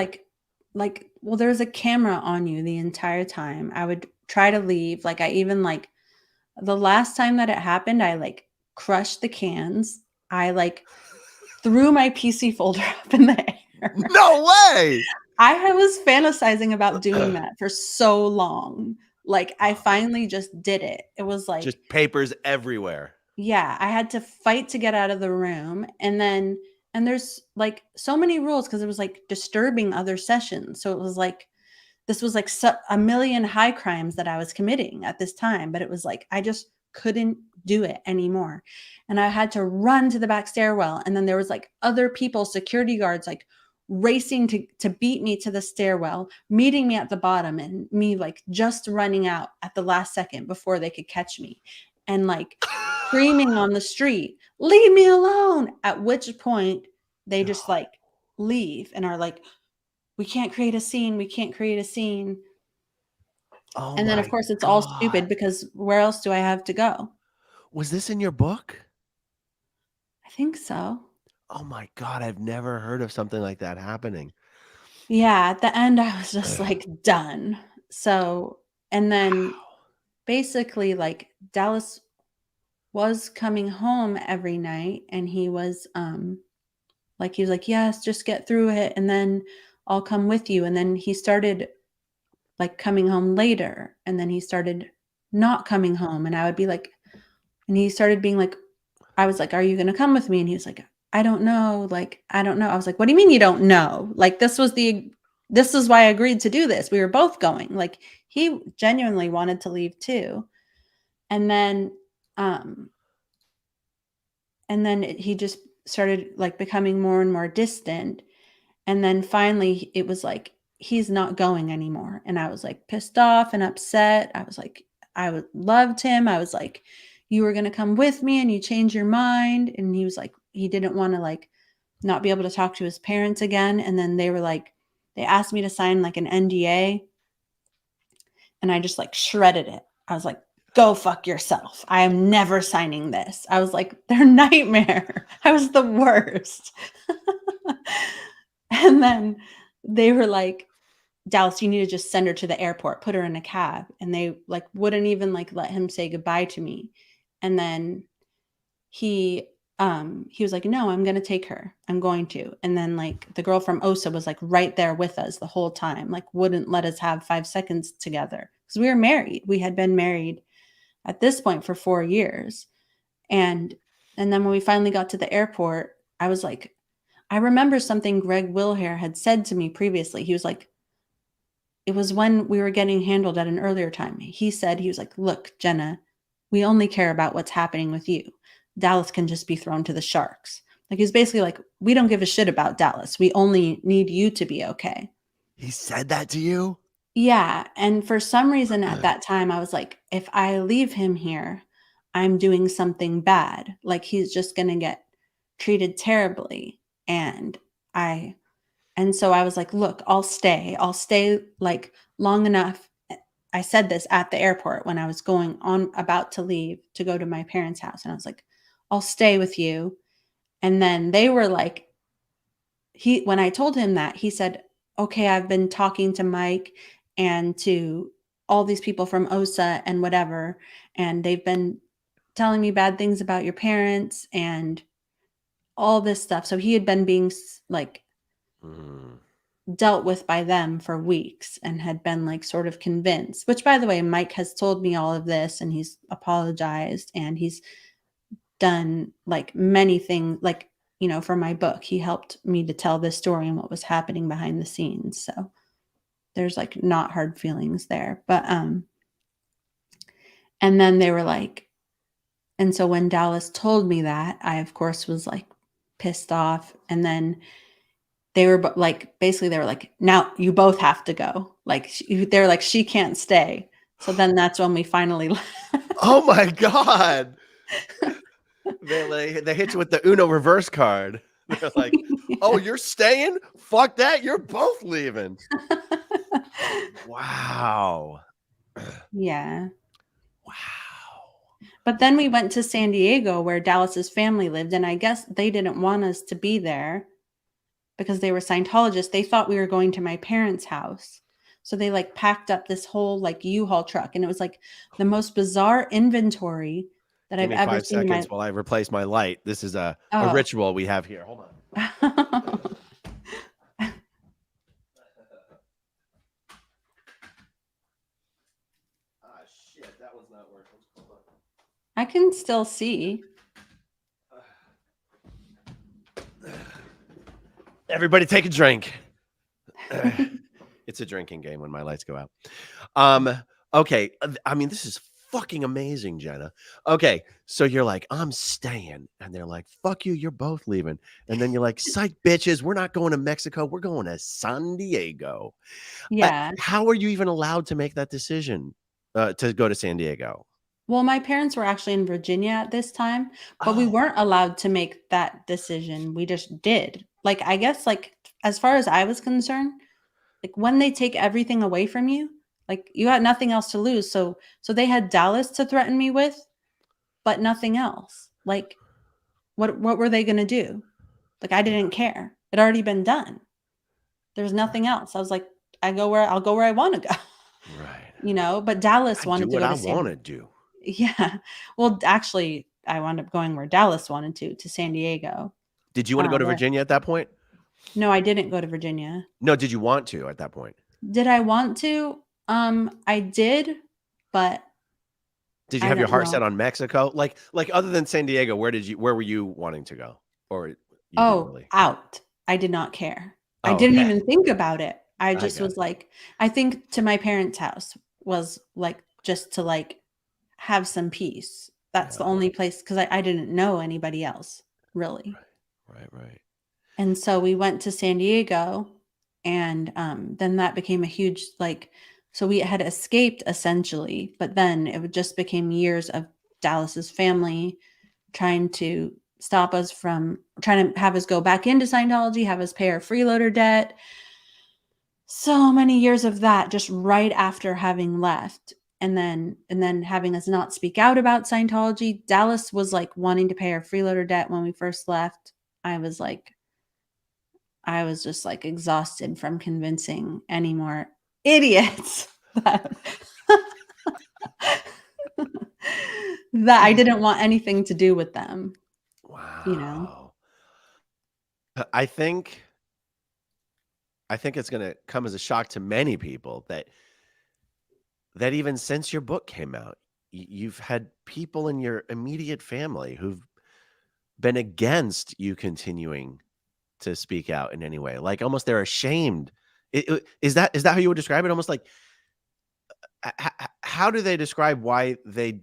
well, there's a camera on you the entire time. I would try to leave. Like I even like the last time that it happened, I like crushed the cans. I like threw my PC folder up in the air. No way. I was fantasizing about doing that for so long. Like I finally just did it. It was like just papers everywhere. Yeah, I had to fight to get out of the room. And there's like so many rules because it was like disturbing other sessions. So it was like this was like a million high crimes that I was committing at this time, but it was like I just couldn't do it anymore. And I had to run to the back stairwell, and then there was like other people, security guards, like racing to beat me to the stairwell, meeting me at the bottom, and me like just running out at the last second before they could catch me, and like screaming on the street, leave me alone, at which point they just like leave and are like, we can't create a scene. We can't create a scene. Oh, And then, of course, it's all stupid because where else do I have to go? Was this in your book? I think so. Oh my God. I've never heard of something like that happening. Yeah. At the end, I was just like done. So, and then basically, like Dallas was coming home every night and he was like, yes, just get through it. And then I'll come with you. And then he started like coming home later, and then he started not coming home, and I would be like, and he started being like, I was like, are you going to come with me? And he was like, I don't know. Like, I don't know. I was like, what do you mean you don't know? Like, this is why I agreed to do this. We were both going. Like, he genuinely wanted to leave too. And then he just started like becoming more and more distant. And then finally it was like, he's not going anymore. And I was like pissed off and upset. I was like, loved him. I was like, you were going to come with me and you changed your mind. And he was like, he didn't want to like not be able to talk to his parents again. And then they were like, they asked me to sign like an NDA. And I just like shredded it. I was like, go fuck yourself. I am never signing this. I was like, their nightmare. I was the worst. And then they were like, Dallas, you need to just send her to the airport, put her in a cab. And they like wouldn't even like let him say goodbye to me. And then he was like, no, I'm going to take her. I'm going to. And then like the girl from OSA was like right there with us the whole time, like wouldn't let us have 5 seconds together because we were married. We had been married at this point for 4 years. And then when we finally got to the airport, I was like, I remember something Greg Wilhair had said to me previously. He was like, it was when we were getting handled at an earlier time. He said, he was like, look, Jenna, we only care about what's happening with you. Dallas can just be thrown to the sharks. Like, he's basically like, we don't give a shit about Dallas. We only need you to be okay. He said that to you? Yeah. And for some reason at that time, I was like, if I leave him here, I'm doing something bad. Like, he's just going to get treated terribly. And so I was like, look, I'll stay like long enough. I said this at the airport when I was about to leave to go to my parents' house. And I was like, I'll stay with you. And then they were like, when I told him that, he said, okay, I've been talking to Mike and to all these people from OSA and whatever, and they've been telling me bad things about your parents and all this stuff. So he had been being like dealt with by them for weeks and had been like sort of convinced, which, by the way, Mike has told me all of this and he's apologized and he's done like many things, like, for my book. He helped me to tell this story and what was happening behind the scenes. So there's like not hard feelings there. But and then they were like, and so when Dallas told me that, I of course was like pissed off. And then they were like, basically they were like, now you both have to go. Like, they're like, she can't stay. So then that's when we finally left. Oh my God. They hit you with the Uno reverse card. They're like, oh, you're staying? Fuck that. You're both leaving. Wow. Yeah. Wow. But then we went to San Diego where Dallas's family lived. And I guess they didn't want us to be there because they were Scientologists. They thought we were going to my parents' house. So they like packed up this whole like U-Haul truck. And it was like the most bizarre inventory that I've ever seen. Give me 5 seconds while I replace my light. This is a ritual we have here. Hold on. Shit, that was not working. Hold on. I can still see. Everybody take a drink. It's a drinking game when my lights go out. Okay. I mean, this is fucking amazing, Jenna. Okay. So you're like, I'm staying. And they're like, fuck you. You're both leaving. And then you're like, psych bitches. We're not going to Mexico. We're going to San Diego. Yeah. How are you even allowed to make that decision to go to San Diego? Well, my parents were actually in Virginia at this time, but we weren't allowed to make that decision. We just did. Like, I guess, like, as far as I was concerned, like, when they take everything away from you, like, you had nothing else to lose. So they had Dallas to threaten me with, but nothing else. Like, what were they going to do? Like, I didn't care. It had already been done. There's nothing else. I was like, I'll go where I want to go. Right. But Dallas wanted to go to San Diego. I want to do. Yeah. Well, actually, I wound up going where Dallas wanted to San Diego. Did you want to go to Virginia at that point? No, I didn't go to Virginia. No, did you want to at that point? Did I want to? I did, but did you have your heart set on Mexico? Like other than San Diego, where were you wanting to go? Or out. I did not care. I didn't even think about it. I just was like, I think to my parents' house was like just to like have some peace. That's the only place, because I didn't know anybody else really. Right. And so we went to San Diego, and then that became a huge, like, so we had escaped essentially, but then it just became years of Dallas's family trying to stop us from trying to have us go back into Scientology, have us pay our freeloader debt. So many years of that just right after having left. And then having us not speak out about Scientology. Dallas was like wanting to pay our freeloader debt when we first left. I was just like exhausted from convincing any more idiots that I didn't want anything to do with them. Wow. I think it's going to come as a shock to many people that even since your book came out, you've had people in your immediate family who've been against you continuing to speak out in any way. Like almost they're ashamed Is that how you would describe it? Almost like, how do they describe why they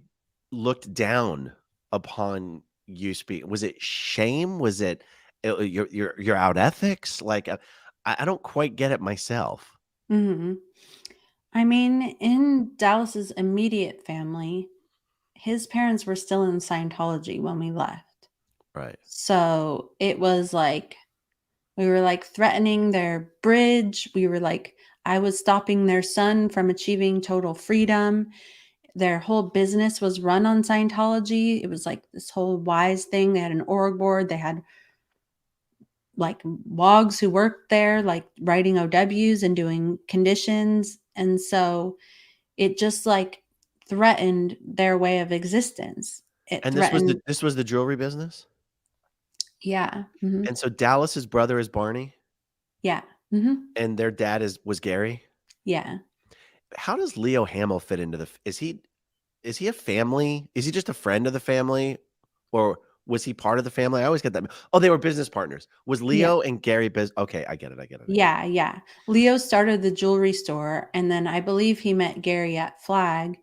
looked down upon you speak? Was it shame? Was it your out ethics? Like, I don't quite get it myself. Hmm. I mean, in Dallas's immediate family, his parents were still in Scientology when we left. Right. So it was like we were like threatening their bridge. We were like, I was stopping their son from achieving total freedom. Their whole business was run on Scientology. It was like this whole wise thing. They had an org board. They had like wogs who worked there, like writing OWs and doing conditions. And so it just like threatened their way of existence. It And this was threatened, the jewelry business? yeah. Hmm. And so Dallas's brother is Barney, Yeah. Hmm. and their dad was Gary? Yeah. How does Leo Hamill fit into is he a family? Is he just a friend of the family, or was he part of the family? I always get that. Oh, they were business partners. Was Yeah. Leo and Gary okay, I get it. Yeah. Yeah. Leo started the jewelry store. And then I believe he met Gary at Flag.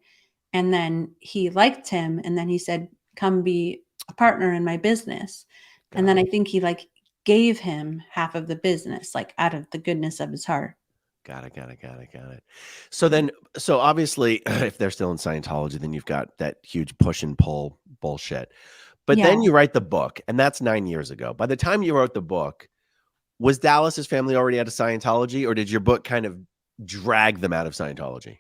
And then he liked him. And then he said, come be a partner in my business. And Got then I it. think he like gave him half of the business, like out of the goodness of his heart. Got it. So then, so obviously, if they're still in Scientology, then you've got that huge push and pull bullshit. But Yeah. then you write the book, and that's 9 years ago. By the time you wrote the book, was Dallas's family already out of Scientology, or did your book kind of drag them out of Scientology?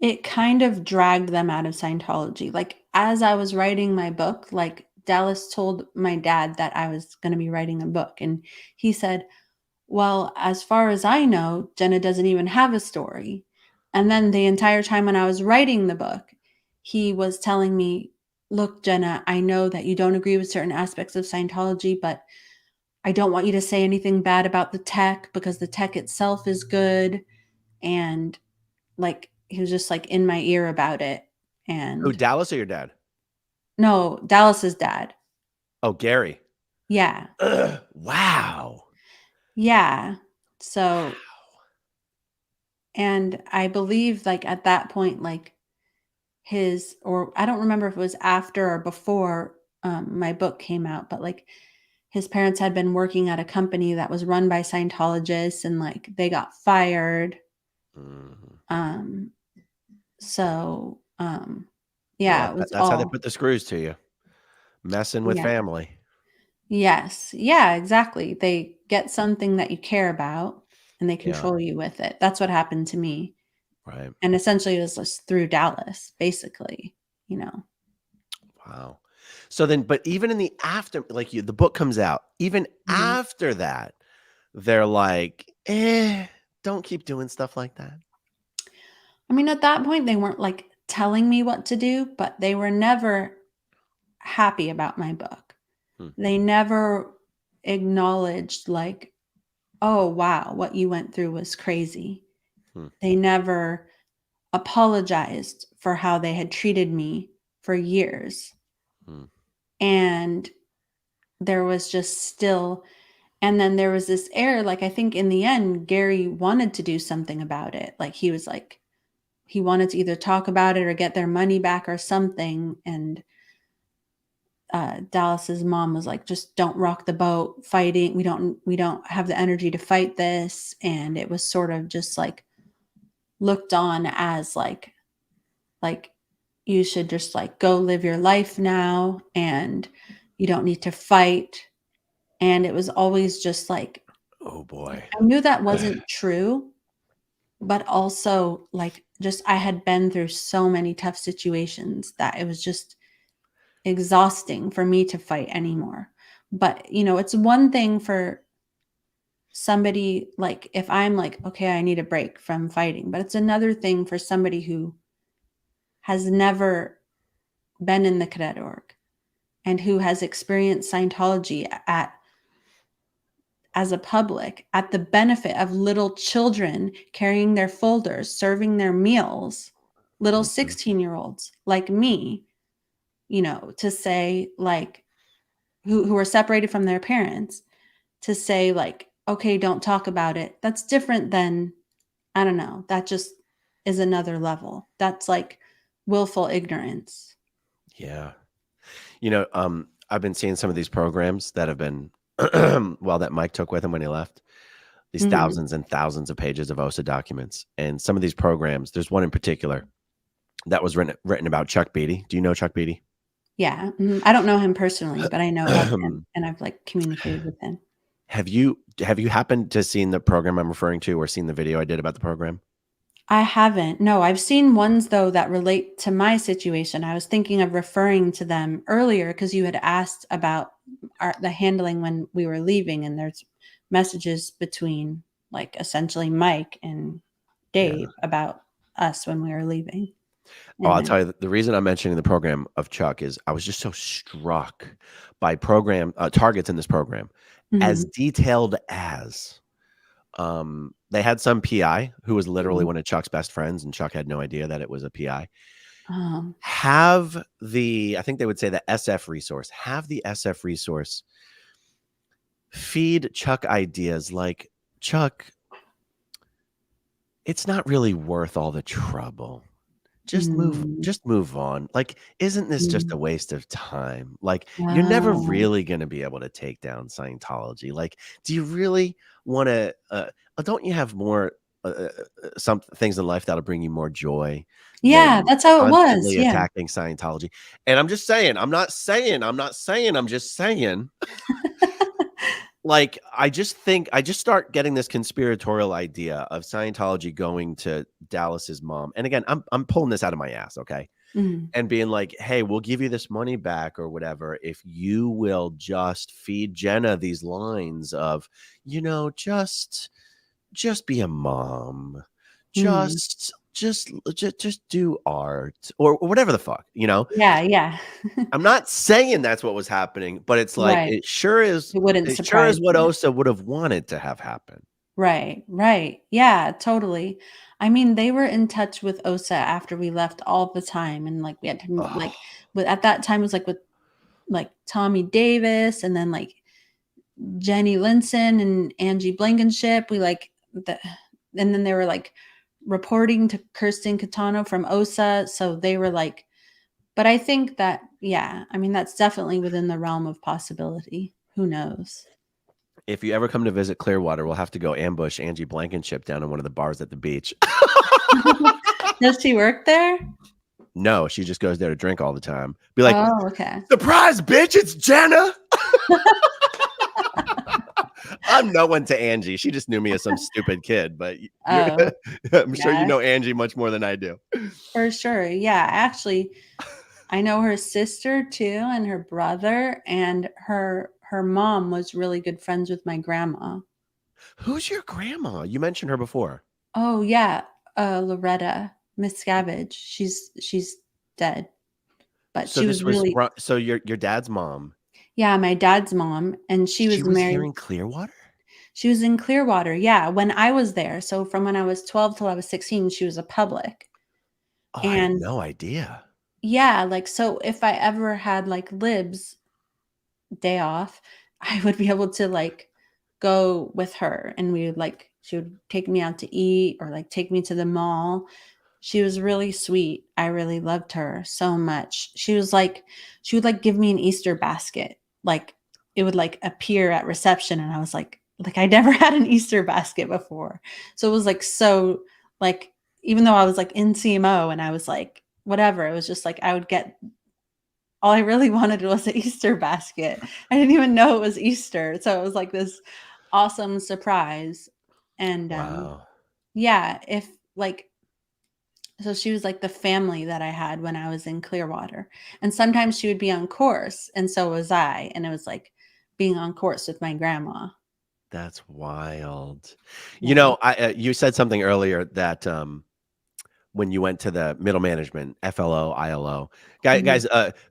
It kind of dragged them out of Scientology. Like as I was writing my book, like Dallas told my dad that I was going to be writing a book. And he said, well, as far as I know, Jenna doesn't even have a story. And then the entire time when I was writing the book, he was telling me, look, Jenna, I know that you don't agree with certain aspects of Scientology, but I don't want you to say anything bad about the tech because the tech itself is good. And like, he was just like in my ear about it. Who, And Dallas or your dad? no, Dallas's dad. Oh, Gary. Yeah. Ugh, wow. Yeah. So, and I believe like at that point, like his, or I don't remember if it was after or before my book came out, but like his parents had been working at a company that was run by Scientologists and like they got fired. Mhm. Um, so, Well, yeah, it was that's how they all, put the screws to you, messing with yeah. family. Yes. Yeah, exactly. They get something that you care about and they Yeah, control you with it. That's what happened to me. right. And essentially it was just through Dallas, basically, you know. Wow. So then, but even in the after, like the book comes out, even Mhm. after that, they're like, don't keep doing stuff like that. I mean, at that point, they weren't like telling me what to do, but they were never happy about my book. Hmm, They never acknowledged, like, oh, wow, what you went through was crazy. hmm, They never apologized for how they had treated me for years. hmm, And there was just still, and then there was this air, like, I think in the end, Gary wanted to do something about it. Like, he was like, he wanted to either talk about it or get their money back or something. And Dallas's mom was like, just don't rock the boat fighting. We don't have the energy to fight this. And it was sort of just like looked on as like you should just like go live your life now and you don't need to fight. And it was always just like, oh boy. I knew that wasn't true, but also like just I had been through so many tough situations that it was just exhausting for me to fight anymore. But, you know, it's one thing for somebody like if I'm like, okay, I need a break from fighting, but it's another thing for somebody who has never been in the cadet org and who has experienced Scientology at as a public at the benefit of little children carrying their folders, serving their meals, little Mhm. 16-year-olds like me, you know, to say like who are separated from their parents to say like, okay, don't talk about it. That's different than, I don't know, that just is another level. That's like willful ignorance. Yeah. I've been seeing some of these programs that have been, well, that Mike took with him when he left. These Mhm. thousands and thousands of pages of OSA documents. And some of these programs, there's one in particular that was written about Chuck Beatty. Do you know Chuck Beatty? Yeah, I don't know him personally, but I know of him, and I've, like, communicated with him. Have you happened to seen the program I'm referring to or seen the video I did about the program? I haven't. No, I've seen ones, though, that relate to my situation. I was thinking of referring to them earlier because you had asked about the handling when we were leaving, and there's messages between, like, essentially Mike and Yeah. Dave about us when we were leaving. Oh, And I'll then tell you, the reason I'm mentioning the program of Chuck is I was just so struck by program targets in this program, as Mhm, detailed as they had some PI who was literally mhm. one of Chuck's best friends, and Chuck had no idea that it was a PI. Um, I think they would say the SF resource, have the SF resource feed Chuck ideas like, Chuck, it's not really worth all the trouble. mm, Just move on. Like, isn't this just a mm. waste of time? Like, you're never Oh, really going to be able to take down Scientology. Like, do you really want to don't you have more some things in life that'll bring you more joy yeah, than that's how it was, constantly yeah. attacking Scientology? And I'm just saying, I'm just saying, like, I just start getting this conspiratorial idea of Scientology going to Dallas's mom. And again, I'm pulling this out of my ass, okay? Mhm, And being like, "Hey, we'll give you this money back or whatever if you will just feed Jenna these lines of, just be a mom. mhm. Just do art or whatever the fuck. Yeah, yeah. I'm not saying that's what was happening, but it's like Right. it It wouldn't sure surprise is what you. Osa would have wanted to have happen. Right, right. Yeah, totally. I mean, they were in touch with OSA after we left all the time, and, like, we had to, Oh, like, with at that time, it was, like, with, like, Tommy Davis and then, like, Jenny Linson and Angie Blankenship. We, like, and then they were, like, reporting to Kirsten Catano from OSA, so they were, like, but I think that, yeah, I mean, that's definitely within the realm of possibility. Who knows? if you ever come to visit Clearwater, we'll have to go ambush Angie Blankenship down in one of the bars at the beach. Does she work there? No, she just goes there to drink all the time. Be like, Oh, okay. "Surprise, bitch, it's Jenna." I'm no one to Angie. She just knew me as some stupid kid, but you're Oh, I'm sure you yeah, know Angie much more than I do. for sure. Yeah, actually, I know her sister too and her brother, and her mom was really good friends with my grandma. Who's your grandma? You mentioned her before. Oh, yeah, Loretta Miscavige. She's dead, but So she was this was really, so your dad's mom, yeah, my dad's mom, and she she was was married. here in Clearwater? She was in Clearwater, yeah, when I was there. So from when I was 12 till I was 16, she was a public. Oh, I had And no idea. yeah, like, so if I ever had, like, libs day off, I would be able to, like, go with her, and we would, like, she would take me out to eat or, like, take me to the mall. She was really sweet. I really loved her so much. She would, like, give me an Easter basket. Like, it would, like, appear at reception, and I was like, I never had an Easter basket before. So it was, like, so, like, even though I was, like, in CMO and I was, like, whatever, it was just, like, I would get, all I really wanted was an Easter basket. I didn't even know it was Easter, so it was, like, this awesome surprise. And, Wow. yeah, if, like, so she was like the family that I had when I was in Clearwater. And sometimes she would be on course, and so was I, and it was like being on course with my grandma. That's wild. Yeah. You said something earlier that, when you went to the middle management, FLO, ILO. Mhm. Guys,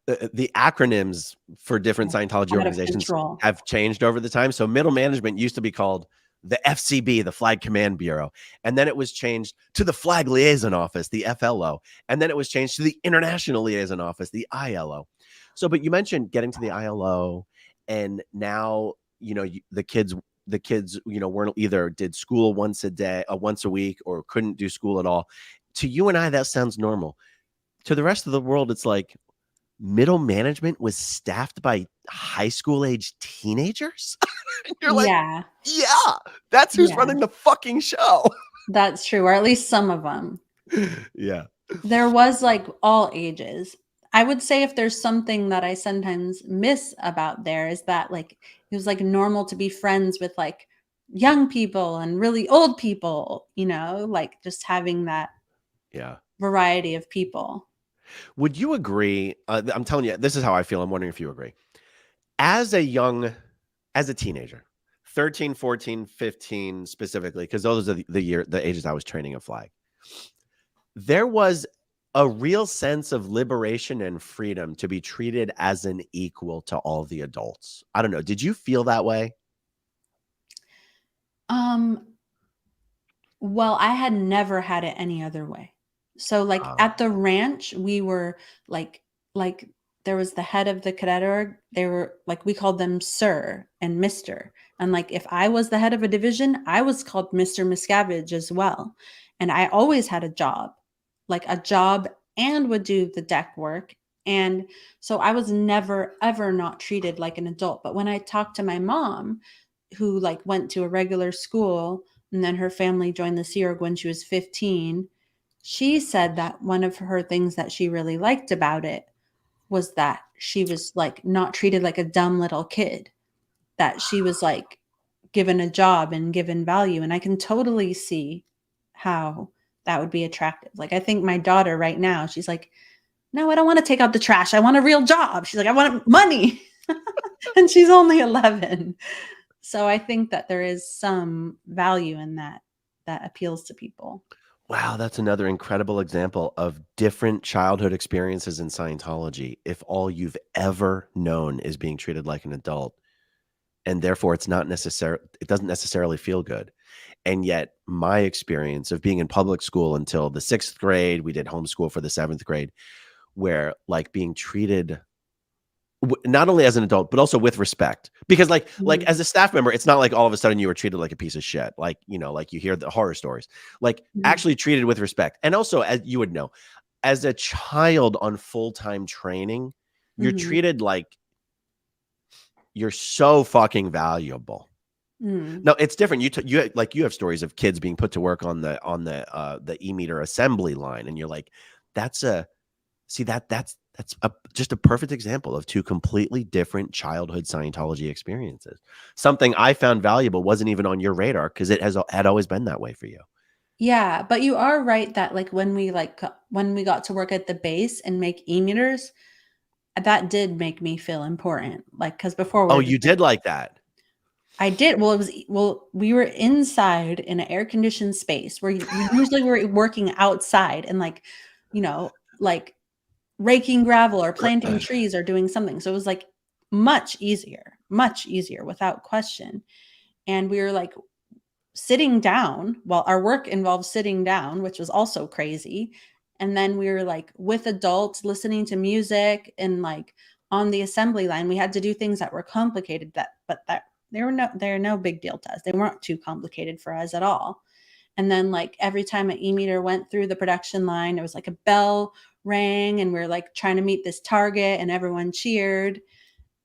the acronyms for different Yeah. Scientology Out of organizations control. have changed over the time. So middle management used to be called the FCB, the Flag Command Bureau. And then it was changed to the Flag Liaison Office, the FLO. And then it was changed to the International Liaison Office, the ILO. So, but you mentioned getting to the ILO, and now, the kids the kids, weren't either did school once a week, or couldn't do school at all. To you and I, that sounds normal. To the rest of the world, it's like middle management was staffed by high school age teenagers. And you're like, Yeah. yeah, that's who's Yeah. running the fucking show. That's true, or at least some of them. Yeah. There was like all ages. I would say if there's something that I sometimes miss about there is that like it was like normal to be friends with like young people and really old people, like just having that Yeah. variety of people. Would you agree? I'm telling you, this is how I feel. I'm wondering if you agree. As a teenager, 13, 14, 15 specifically, because those are the ages I was training a flag. There was a real sense of liberation and freedom to be treated as an equal to all the adults. I don't know. Did you feel that way? Well, I had never had it any other way. So like at the ranch, we were like there was the head of the cadet org. They were like, we called them sir and Mr. And like if I was the head of a division, I was called Mr. Miscavige as well. And I always had a job and would do the deck work. And so I was never ever not treated like an adult. But when I talked to my mom, who like went to a regular school, and then her family joined the Sea Org when she was 15, she said that one of her things that she really liked about it was that she was like not treated like a dumb little kid, that she was like given a job and given value. And I can totally see how that would be attractive. Like, I think my daughter right now, she's like, no, I don't want to take out the trash. I want a real job. She's like, I want money. And she's only 11. So I think that there is some value in that appeals to people. Wow, that's another incredible example of different childhood experiences in Scientology. If all you've ever known is being treated like an adult, and therefore it doesn't necessarily feel good. And yet my experience of being in public school until the 6th grade, we did homeschool for the 7th grade, where like being treated not only as an adult, but also with respect, because like as a staff member, it's not like all of a sudden you were treated like a piece of shit. Like, like you hear the horror stories, like actually treated with respect. And also, as you would know, as a child on full-time training, you're treated like you're so fucking valuable. No, it's different. You have stories of kids being put to work on the e-meter assembly line, and you're like, that's just a perfect example of two completely different childhood Scientology experiences. Something I found valuable wasn't even on your radar because it had always been that way for you. Yeah, but you are right that like when we got to work at the base and make e-meters, that did make me feel important. Like, because before you did like that. I did. Well, we were inside in an air-conditioned space where usually we're working outside and like raking gravel or planting trees or doing something. So it was like much easier without question. And we were like sitting down. Well, our work involved sitting down, which was also crazy. And then we were like with adults listening to music, and like on the assembly line, we had to do things that were complicated, but they're no big deal to us. They weren't too complicated for us at all. And then like every time an e-meter went through the production line, it was like a bell rang, and we're like trying to meet this target, and everyone cheered.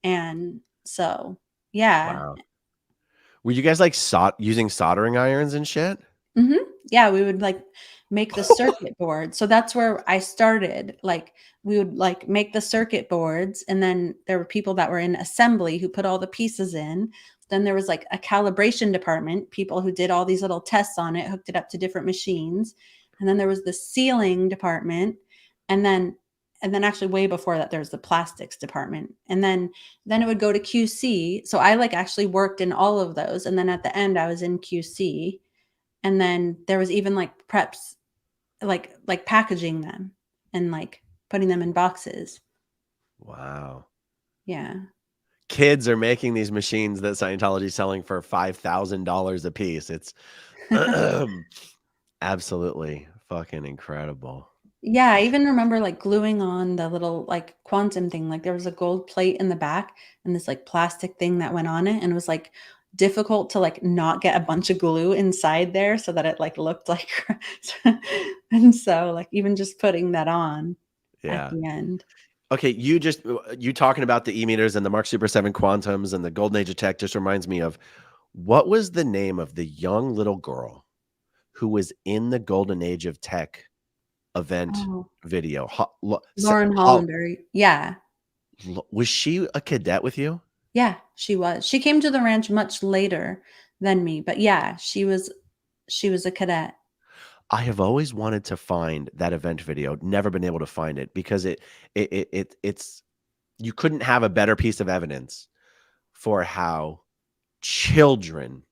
And so, yeah. Wow. Were you guys like using soldering irons and shit? Yeah, we would like make the circuit board. So that's where I started. Like we would like make the circuit boards, and then there were people that were in assembly who put all the pieces in. Then there was like a calibration department, people who did all these little tests on it, hooked it up to different machines. And then there was the sealing department. And then actually way before that, there's the plastics department. And then it would go to QC. So I like actually worked in all of those. And then at the end I was in QC. And then there was even like preps, like packaging them and like putting them in boxes. Wow. Yeah. Kids are making these machines that Scientology is selling for $5,000 a piece. It's absolutely fucking incredible. Yeah, I even remember like gluing on the little like quantum thing. Like there was a gold plate in the back and this like plastic thing that went on it, and it was like difficult to like not get a bunch of glue inside there so that it like looked like and so like even just putting that on at Yeah. the end. Okay, you talking about the e-meters and the Mark Super 7 quantums and the golden age of tech just reminds me of, what was the name of the young little girl who was in the golden age of tech event Oh, video? Lauren Hollander. Yeah. Was she a cadet with you? Yeah, she was. She came to the ranch much later than me, but yeah, she was a cadet. I have always wanted to find that event video, never been able to find it because it's you couldn't have a better piece of evidence for how children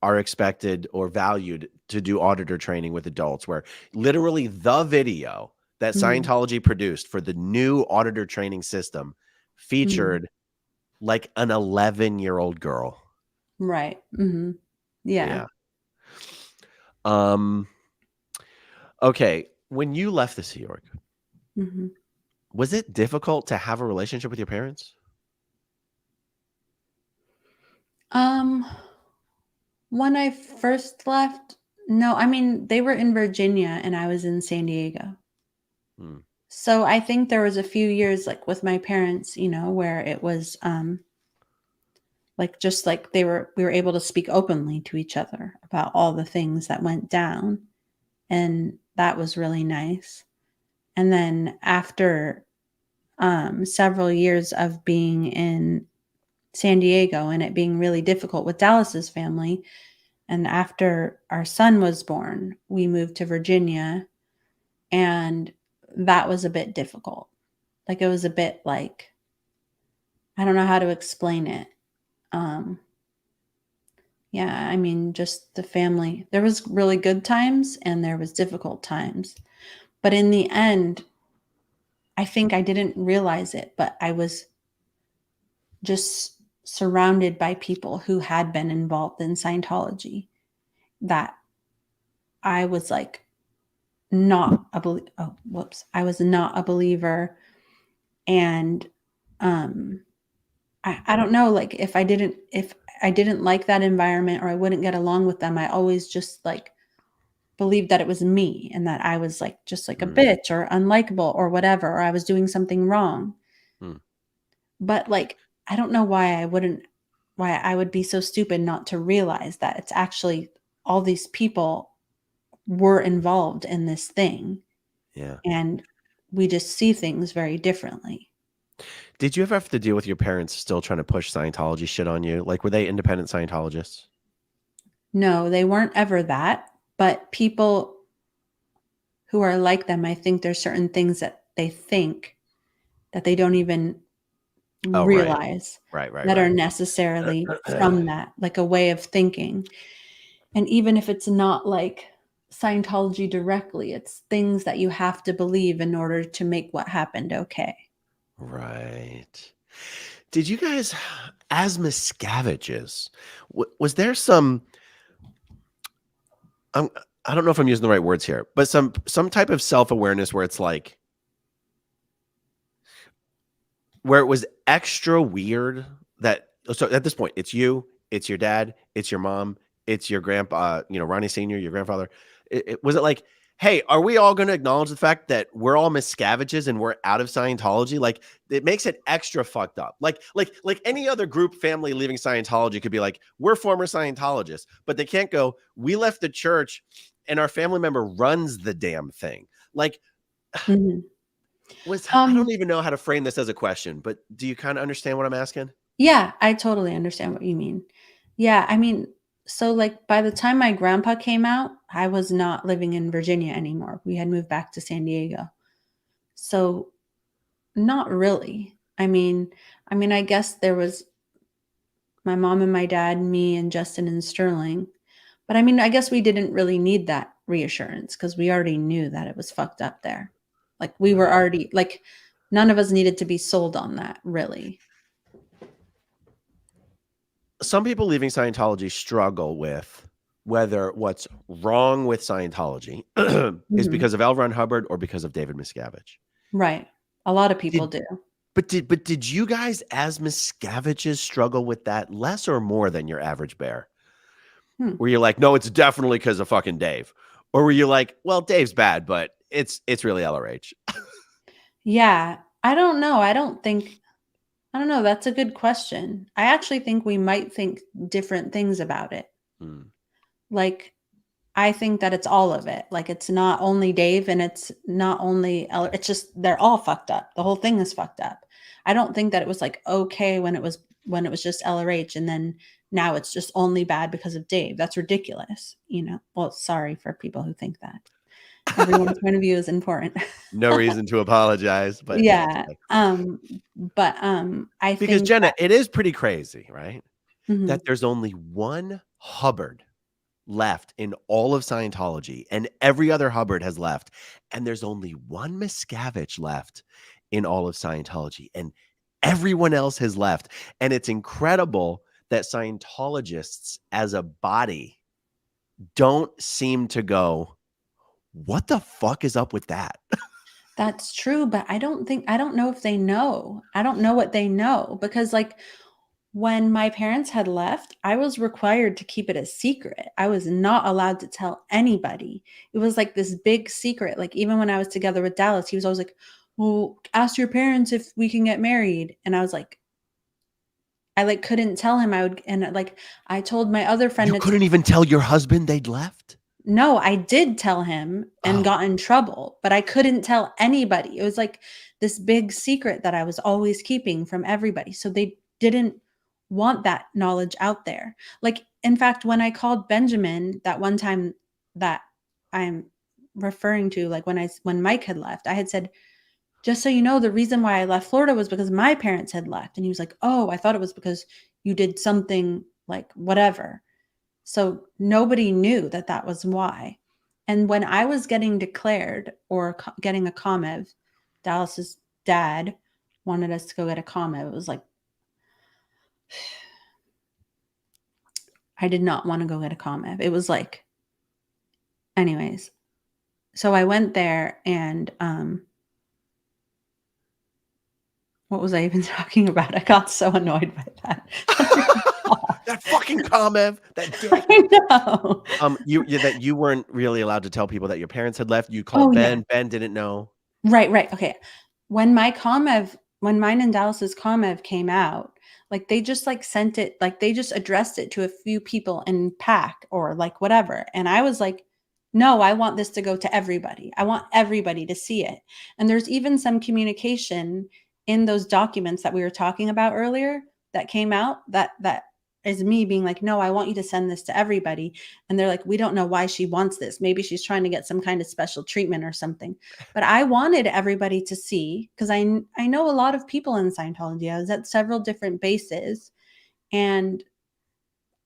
are expected or valued to do auditor training with adults, where literally the video that Mhm, Scientology produced for the new auditor training system mhm. featured like an 11-year-old girl. Right. Mhm. Yeah. Yeah. Um, okay. When you left the Sea Org, Mhm. was it difficult to have a relationship with your parents? Um, when I first left, no, I mean, they were in Virginia and I was in San Diego. Hmm. So I think there was a few years like with my parents, where it was like just like we were able to speak openly to each other about all the things that went down, and that was really nice. And then after several years of being in San Diego and it being really difficult with Dallas's family, and after our son was born, we moved to Virginia, and that was a bit difficult. Like it was a bit like, I don't know how to explain it. Um, yeah, I mean, just the family. There was really good times and there was difficult times. But in the end, I think I didn't realize it, but I was just surrounded by people who had been involved in Scientology, that I was like not a I was not a believer. And um I don't know, like if I didn't like that environment or I wouldn't get along with them, I always just like believed that it was me and that I was like just like a Hmm. bitch or unlikable or whatever, or I was doing something wrong. Hmm. But like I don't know why I would be so stupid not to realize that it's actually all these people were involved in this thing, Yeah. and we just see things very differently. Did you ever have to deal with your parents still trying to push Scientology shit on you? Like, were they independent Scientologists? No, they weren't ever that, but people who are like them, I think there's certain things that they think that they don't even Oh, right. realize Right, right, that are right. necessarily from that, like a way of thinking. And even if it's not like Scientology directly, it's things that you have to believe in order to make what happened okay. Right. Did you guys, as Miscaviges, was there some, um, I don't know if I'm using the right words here, but some type of self-awareness where it's like, where it was extra weird that, so at this point, it's you, it's your dad, it's your mom, it's your grandpa, Ronnie Sr., your grandfather. Was it like, hey, are we all going to acknowledge the fact that we're all Miscaviges and we're out of Scientology? Like, it makes it extra fucked up. Like any other group family leaving Scientology could be like, we're former Scientologists, but they can't go, we left the church and our family member runs the damn thing. Like, Mhm. I Um, don't even know how to frame this as a question, but do you kind of understand what I'm asking? yeah, I totally understand what you mean. Yeah, I mean, so like by the time my grandpa came out, I was not living in Virginia anymore. We had moved back to San Diego. So not really. I mean, I guess there was my mom and my dad, me and Justin and Sterling. But I mean, I guess we didn't really need that reassurance because we already knew that it was fucked up there. Like we were Right. already like none of us needed to be sold on that, really. Some people leaving Scientology struggle with whether what's wrong with Scientology is Mhm. because of L. Ron Hubbard or because of David Miscavige. Right. A lot of people Did do. But did you guys as Miscaviges struggle with that less or more than your average bear? Were you like, no, it's definitely because of fucking Dave? Or were you like, well, Dave's bad, but it's really LRH? Yeah, I don't know. I don't know. That's a good question. I actually think we might think different things about it. Like, I think that it's all of it. Like, it's not only Dave and it's not only it's just they're all fucked up. The whole thing is fucked up. I don't think that it was like okay when it was just LRH and then now it's just only bad because of Dave. That's ridiculous, you know. Well, sorry for people who think that. Everyone's point of view is important. No reason to apologize, but Yeah. I because think Jenna, it is pretty crazy, right? that, That there's only one Hubbard left in all of Scientology, and every other Hubbard has left, and there's only one Miscavige left in all of Scientology, and everyone else has left. And it's incredible that Scientologists as a body don't seem to go, what the fuck is up with that? that's true, but I don't know if they know. I don't know what they know because like when my parents had left, I was required to keep it a secret. I was not allowed to tell anybody. It was like this big secret. Like even when I was together with Dallas, he was always like, "Well, ask your parents if we can get married." And I was like, I like couldn't tell him. I would, and like I told my other friend, You couldn't even tell your husband they'd left? no, I did tell him and got in trouble, but I couldn't tell anybody. It was like this big secret that I was always keeping from everybody. So they didn't want that knowledge out there. Like, in fact, when I called Benjamin that one time that I'm referring to, like when Mike had left, I had said, just so you know, the reason why I left Florida was because my parents had left. And he was like, oh, I thought it was because you did something like whatever. So nobody knew that that was why. And when I was getting declared or getting a COMEV, Dallas's dad wanted us to go get a COMEV. It was like, I did not want to go get a COMEV. It was like, anyways. So I went there and what was I even talking about? I got so annoyed by that. That fucking Kamev, that dick. I know. That you weren't really allowed to tell people that your parents had left. You called Oh, Ben. yeah. Ben didn't know. Right. Okay. When mine and Dallas's COMEV came out, like they just like sent it, like they just addressed it to a few people in PAC or like whatever. And I was like, no, I want this to go to everybody. I want everybody to see it. And there's even some communication in those documents that we were talking about earlier that came out that is me being like, no, I want you to send this to everybody. And they're like, we don't know why she wants this. Maybe she's trying to get some kind of special treatment or something. But I wanted everybody to see because I know a lot of people in Scientology. I was at several different bases and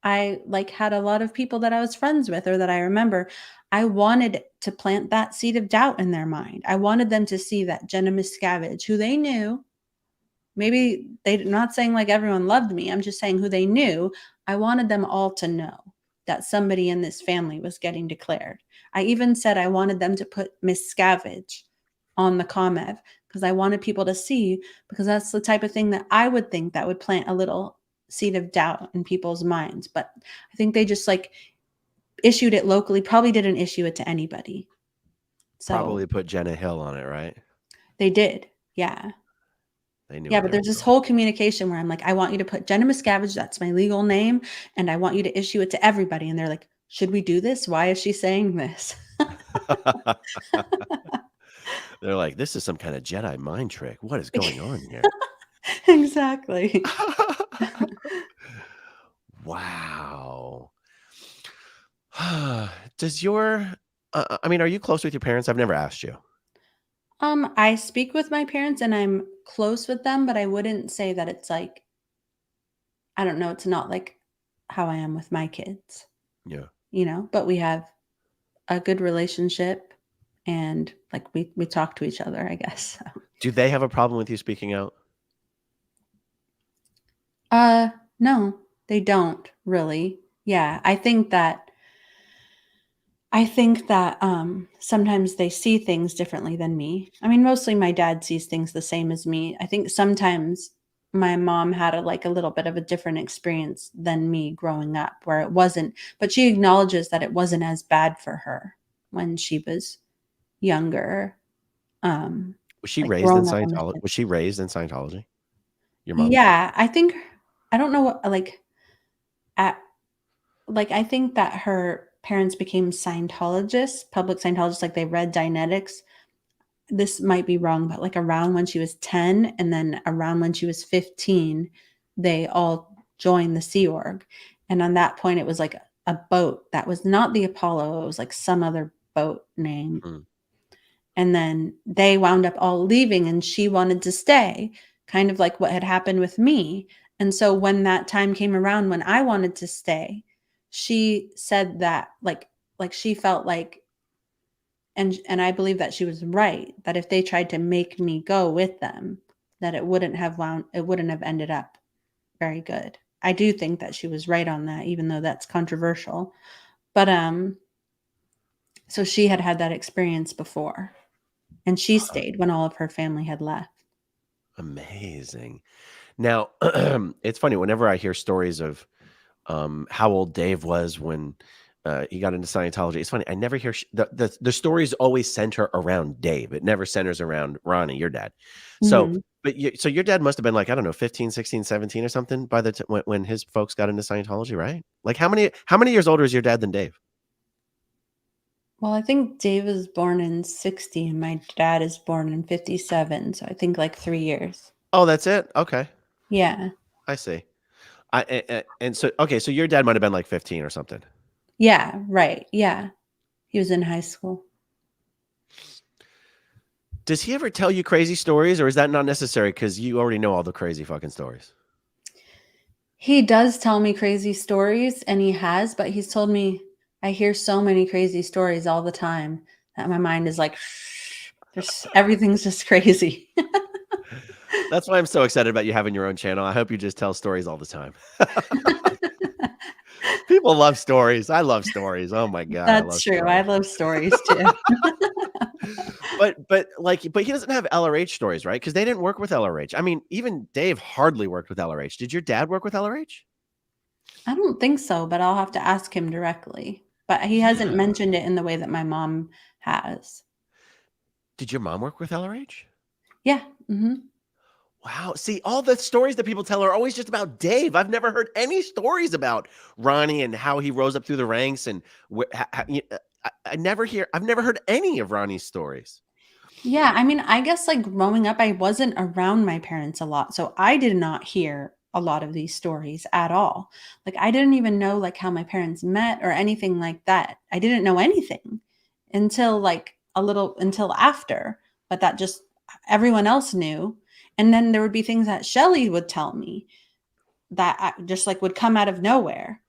I like had a lot of people that I was friends with or that I remember. I wanted to plant that seed of doubt in their mind. I wanted them to see that Jenna Miscavige, who they knew, maybe they're not saying like everyone loved me. I'm just saying who they knew. I wanted them all to know that somebody in this family was getting declared. I even said I wanted them to put Miscavige on the COMEV because I wanted people to see, because that's the type of thing that I would think that would plant a little seed of doubt in people's minds. But I think they just like issued it locally, probably didn't issue it to anybody. So Probably put Jenna Hill on it, right? they did. Yeah. They knew. Yeah, but there's this whole communication where I'm like, I want you to put Jenna Miscavige, that's my legal name, and I want you to issue it to everybody. And they're like, should we do this? Why is she saying this? They're like, this is some kind of Jedi mind trick. What is going on here? Exactly. Wow. Does your, I mean, are you close with your parents? I've never asked you. I speak with my parents and I'm close with them, but I wouldn't say that it's like, I don't know, it's not like how I am with my kids, Yeah. you know, but we have a good relationship and like we talk to each other, I guess. So. Do they have a problem with you speaking out? No, they don't really. Yeah, I think that I think that sometimes they see things differently than me. I mean, mostly my dad sees things the same as me. I think sometimes my mom had a little bit of a different experience than me growing up, where it wasn't, but she acknowledges that it wasn't as bad for her when she was younger. Was she Like raised in growing up on the Scientology? street. Was she raised in Scientology? Your mom? Yeah, I think I don't know what at I think that her parents became Scientologists, public Scientologists, like they read Dianetics. This might be wrong, but like around when she was 10 and then around when she was 15, they all joined the Sea Org. And on that point, it was like a boat that was not the Apollo, it was like some other boat name. Mm. And then they wound up all leaving and she wanted to stay, kind of like what had happened with me. And so when that time came around when I wanted to stay, she said that like she felt like and I believe that she was right, that if they tried to make me go with them, that it wouldn't have ended up very good. I do think that she was right on that, even though that's controversial. But so she had had that experience before, and she stayed when all of her family had left. Amazing. Now, it's funny whenever I hear stories of how old Dave was when he got into Scientology. It's funny. I never hear the stories always center around Dave. It never centers around Ronnie, your dad. So, Mhm. so your dad must have been like, I don't know, 15, 16, 17 or something by the when his folks got into Scientology, right? Like how many years older is your dad than Dave? Well, I think Dave was born in 60 and my dad is born in 57, so I think like 3 years. Oh, that's it. Okay. Yeah. I see. And so okay, so your dad might have been like 15 or something. Yeah, right. Yeah. He was in high school. Does he ever tell you crazy stories, or is that not necessary because you already know all the crazy fucking stories? He does tell me crazy stories, and he has, but he's told me I hear so many crazy stories all the time that my mind is like, "Shh, there's everything's just crazy." That's why I'm so excited about you having your own channel. I hope you just tell stories all the time. People love stories. I love stories. Oh my god, I That's love true. I stories. love stories too. But he doesn't have LRH stories, right? Because they didn't work with LRH. I mean, even Dave hardly worked with LRH. Did your dad work with LRH? I don't think so, but I'll have to ask him directly. But he hasn't Yeah. mentioned it in the way that my mom has. Did your mom work with LRH? Yeah. Mhm. Wow. See, all the stories that people tell are always just about Dave. I've never heard any stories about Ronnie and how he rose up through the ranks and I've never heard any of Ronnie's stories. Yeah, I mean, I guess like growing up, I wasn't around my parents a lot. So I did not hear a lot of these stories at all. Like I didn't even know like how my parents met or anything like that. I didn't know anything until until after, but that just everyone else knew. And then there would be things that Shelly would tell me that just like would come out of nowhere.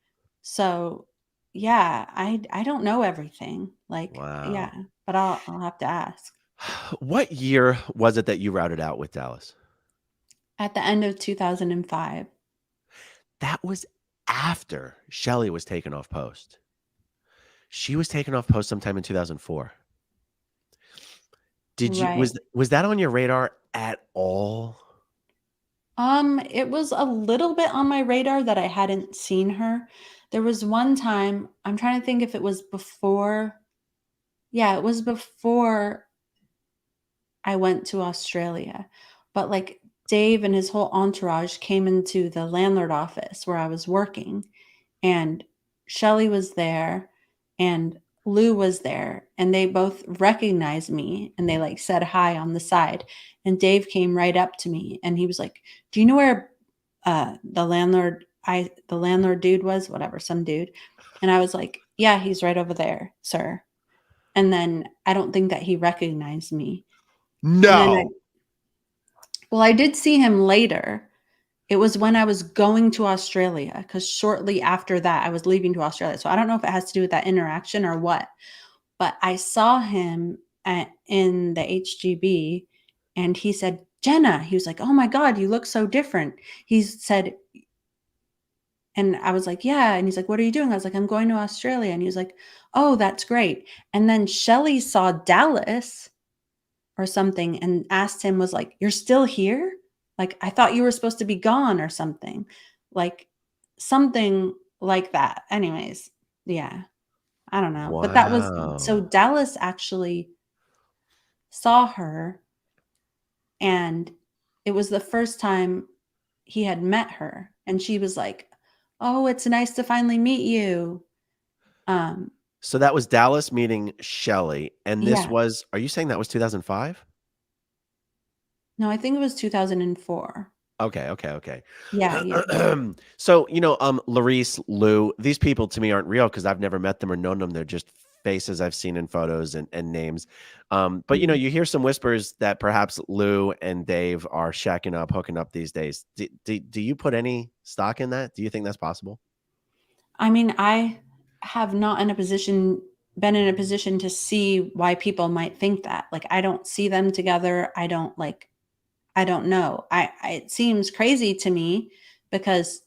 So yeah, I don't know everything. Like yeah, Wow. but I'll have to ask. What year was it that you routed out with Dallas? At the end of 2005. That was after Shelly was taken off post. She was taken off post sometime in 2004. Did you Right. was that on your radar at all? It was a little bit on my radar that I hadn't seen her. There was one time, I'm trying to think if it was before yeah, it was before I went to Australia. But like Dave and his whole entourage came into the landlord office where I was working and Shelly was there and Lou was there and they both recognized me and they like said hi on the side and Dave came right up to me and he was like, "Do you know where the landlord dude was, whatever, some dude?" And I was like, "Yeah, he's right over there, sir." And then I don't think that he recognized me. And then No. I did see him later. It was when I was going to Australia, because shortly after that, I was leaving to Australia. So I don't know if it has to do with that interaction or what, but I saw him in the HGB and he said, "Jenna," he was like, "Oh my God, you look so different." He said, and I was like, "Yeah." And he's like, "What are you doing?" I was like, "I'm going to Australia." And he was like, oh, that's great. And then Shelly saw Dallas or something and asked him, was like, you're still here? Like, I thought you were supposed to be gone or something. Like, something like that. Anyways, yeah, I don't know. But that was, so Wow. Dallas actually saw her, and it was the first time he had met her. And she was like, oh, it's nice to finally meet you. So that was Dallas meeting Shelley, and this Yeah. was, are you saying that was 2005? No, I think it was 2004. Okay, okay, okay. Yeah, yeah. So, Larice, Lou, these people to me aren't real because I've never met them or known them. They're just faces I've seen in photos and names. But Mhm. you hear some whispers that perhaps Lou and Dave are shacking up, hooking up these days. Do you put any stock in that? Do you think that's possible? I mean, I have not been in a position to see why people might think that. Like, I don't see them together. I don't know. It seems crazy to me because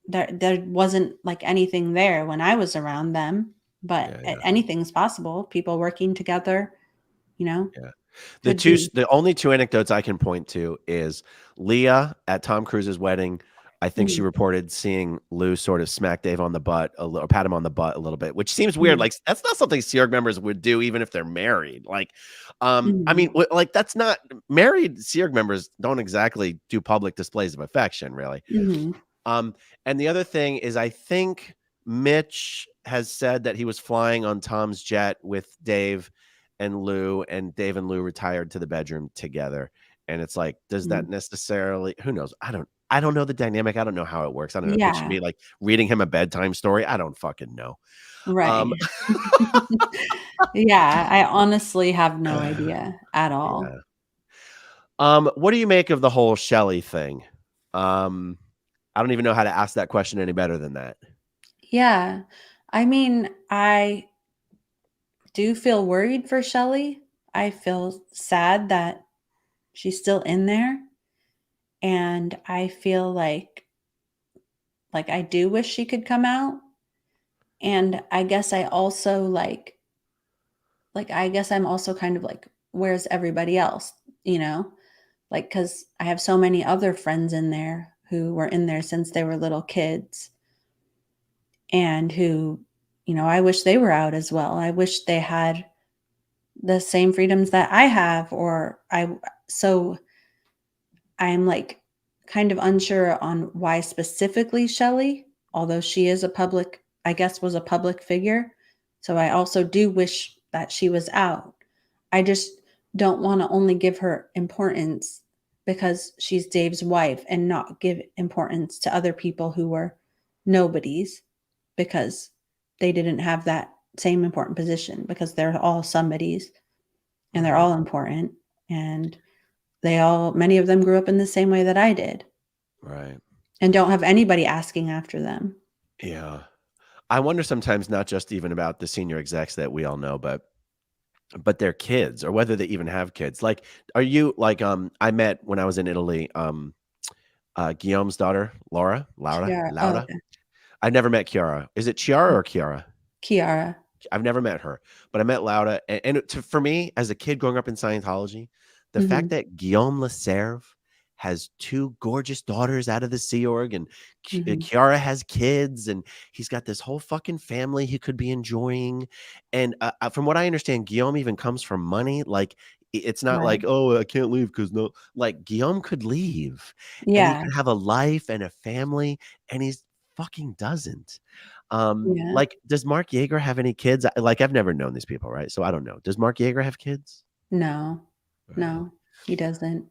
there wasn't like anything there when I was around them, but Yeah, yeah, anything's possible. People working together, you know, yeah. could be. The only two anecdotes I can point to is Leah at Tom Cruise's wedding. I think she Mhm, reported seeing Lou sort of smack Dave on the butt or pat him on the butt a little bit, which seems weird. mhm, Like that's not something Sea Org members would do, even if they're married. Like, I mhm, mean, like that's not married Sea Org members don't exactly do public displays of affection, really. mhm, Um, and the other thing is, I think Mitch has said that he was flying on Tom's jet with Dave and Lou, and Dave and Lou retired to the bedroom together. And it's like, does that mhm. necessarily? Who knows? I don't know the dynamic. I don't know how it works. I don't know. Picture Yeah, me like reading him a bedtime story. I don't fucking know. right. Um, Yeah, I honestly have no idea at all. yeah. What do you make of the whole Shelley thing? Um, I don't even know how to ask that question any better than that. Yeah. I mean, I do feel worried for Shelly. I feel sad that she's still in there, and I feel like I do wish she could come out. And I guess I also I guess I'm also kind of like, where's everybody else, you know? Like, cuz I have so many other friends in there who were in there since they were little kids, and who, I wish they were out as well. I wish they had the same freedoms that I have, or so I'm like kind of unsure on why specifically Shelley, although she is I guess was a public figure. So I also do wish that she was out. I just don't want to only give her importance because she's Dave's wife and not give importance to other people who were nobodies because they didn't have that same important position, because they're all somebodies and they're Right. all important, and many of them grew up in the same way that I did Right. and don't have anybody asking after them. Yeah. I wonder sometimes not just even about the senior execs that we all know, but their kids or whether they even have kids. Like, are you like I met when I was in Italy, Guillaume's daughter, Kiara. Oh, Laura. okay. I never met Chiara. Is it Chiara or Chiara? Kiara. I've never met her, but I met Laura. For me, as a kid growing up in Scientology, the fact Mhm, that Guillaume Leserve has two gorgeous daughters out of the Sea Org, and mhm. Kiara has kids, and he's got this whole fucking family he could be enjoying. And from what I understand, Guillaume even comes from money. Like, it's not like, Right. oh, I can't leave because no, like Guillaume could leave and he Yeah, could have a life and a family, and he's fucking doesn't. yeah. Like, does Mark Yeager have any kids? Like, I've never known these people, right? So I don't know. Does Mark Yeager have kids? No, Right. no, he doesn't.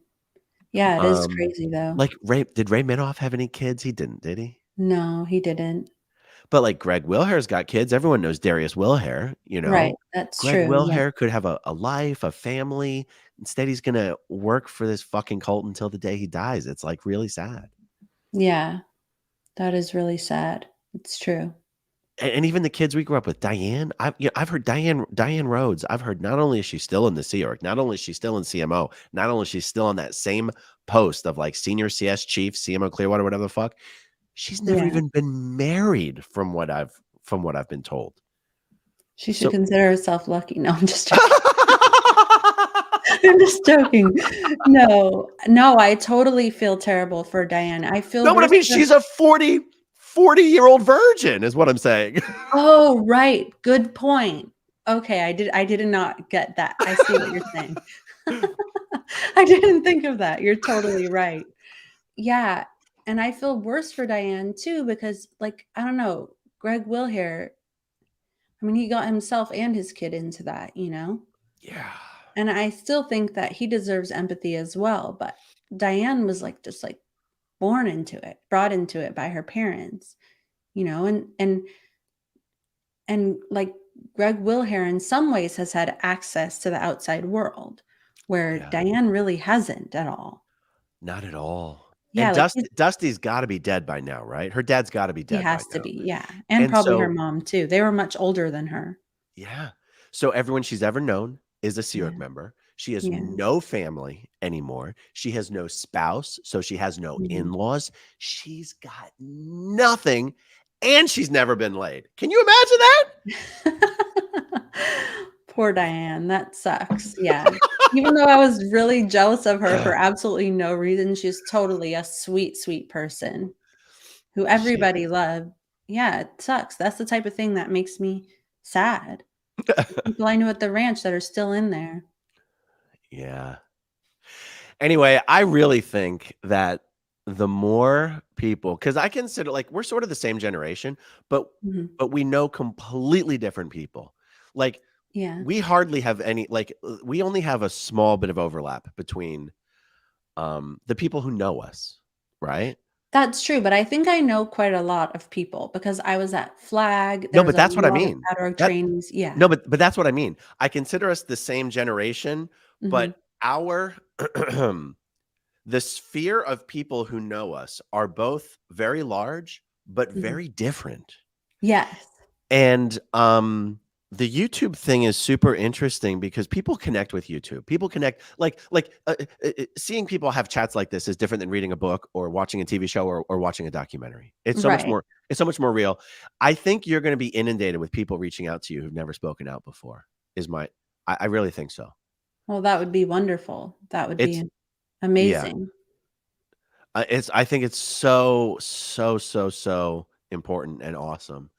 Yeah, it is Um, crazy though. like did Ray Minoff have any kids? He didn't, did he? No, he didn't. But like Greg Wilhair's got kids. Everyone knows Darius Wilhair, you Right, know? that's Greg true, yeah. Wilhair could have a life, a family. Instead, he's gonna work for this fucking cult until the day he dies. It's like really sad. Yeah, that is really sad. It's true. And even the kids we grew up with, Diane, I've heard Diane Rhodes. I've heard not only is she still in the Sea Org, not only is she still in CMO, not only is she still on that same post of like senior CS chief, CMO Clearwater, whatever the fuck. She's never Yeah, even been married from what I've been told. She should So consider herself lucky. No, I'm just joking. I'm just joking. No, no, I totally feel terrible for Diane. I feel no, but I worse mean, for. she's a 40-year-old virgin is what I'm saying. Oh, right. Good point. Okay, I did not get that. I see what you're saying. I didn't think of that. You're totally right. Yeah, and I feel worse for Diane too because, like, I don't know, Greg Wilhare, I mean, he got himself and his kid into that, you know? Yeah. And I still think that he deserves empathy as well, but Diane was like just like born into it, brought into it by her parents, you know, and like Greg Wilhare in some ways has had access to the outside world where Yeah. Diane really hasn't at all. Not at all. Yeah, And like Dusty's got to be dead by now, right? Her dad's got to be he dead by has to now. be, yeah. And And probably her so, mom too. They were much older than her. yeah. So everyone she's ever known is a Sea Yeah. Org member. She has Yeah. no family anymore. She has no spouse, so she has no Mhm. in-laws. She's got nothing, and she's never been laid. Can you imagine that? Poor Diane, that sucks. Yeah. Even though I was really jealous of her for absolutely no reason, she's totally a sweet, sweet person who She everybody loved. Yeah, it sucks. That's the type of thing that makes me sad. People I knew at the ranch that are still in there. Yeah. Anyway, I really think that the more people, because I consider like we're sort of the same generation, but Mhm. we know completely different people. Like Yeah. we hardly have any we only have a small bit of overlap between the people who know us, right? That's true, but I think I know quite a lot of people because I was at Flag. No, There but was a that's what I lot of mean. Adderall That trainees. no, Yeah. but that's what I mean. I consider us the same generation, Mhm. but our the sphere of people who know us are both very large, but Mhm. very different. Yes. And the YouTube thing is super interesting because people connect with YouTube. People connect seeing people have chats like this is different than reading a book or watching a TV show or watching a documentary. It's so much Right. more. It's so much more real. I think you're going to be inundated with people reaching out to you who've never spoken out before. I really think so. Well, that would be wonderful. That would It's be yeah. amazing. I think it's so important and awesome.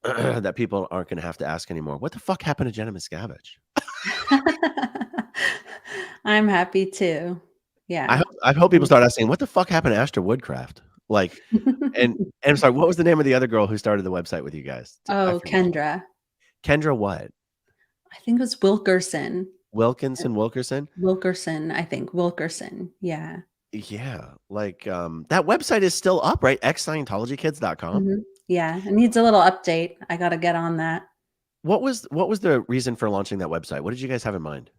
That people aren't going to have to ask anymore. What the fuck happened to Jenna Miscavige? I'm happy too. Yeah. I hope people start asking, what the fuck happened to Astra Woodcraft? Like, and I'm sorry, what was the name of the other girl who started the website with you guys? I Oh, forget. Kendra. Kendra what? I think it was Wilkerson. Wilkerson? Wilkerson, I think. Wilkerson. Yeah. Yeah. Like that website is still up, right? Scientologykids.com. Yeah. It needs a little update. I got to get on that. What was the reason for launching that website? What did you guys have in mind?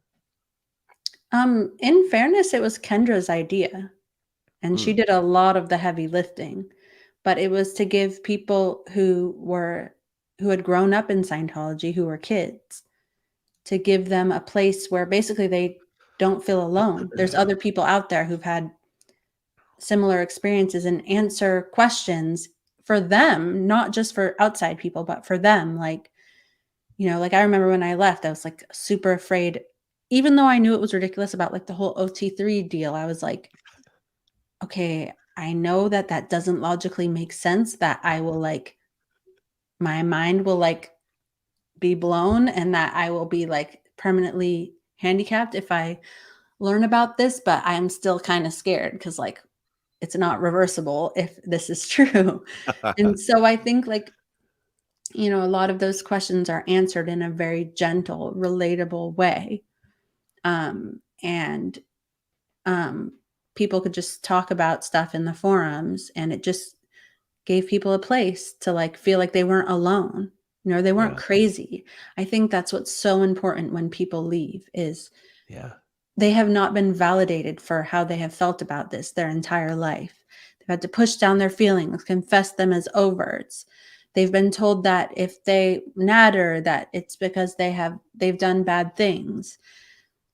In fairness, it was Kendra's idea, and she Mm, did a lot of the heavy lifting. But it was to give people who had grown up in Scientology, who were kids, to give them a place where basically they don't feel alone. There's other people out there who've had similar experiences and answer questions for them, not just for outside people, but for them. Like, you know, like I remember when I left, I was like super afraid, even though I knew it was ridiculous about like the whole OT3 deal. I was like, okay, I know that that doesn't logically make sense, that I will like, my mind will like be blown and that I will be like permanently handicapped if I learn about this, but I'm still kind of scared because like it's not reversible if this is true. And so I think like, you know, a lot of those questions are answered in a very gentle, relatable way. And um, people could just talk about stuff in the forums, and it just gave people a place to like feel like they weren't alone. You know, they weren't yeah. crazy. I think that's what's so important when people leave is Yeah. they have not been validated for how they have felt about this their entire life. They've had to push down their feelings, confess them as overts. They've been told that if they natter, that it's because they've done bad things.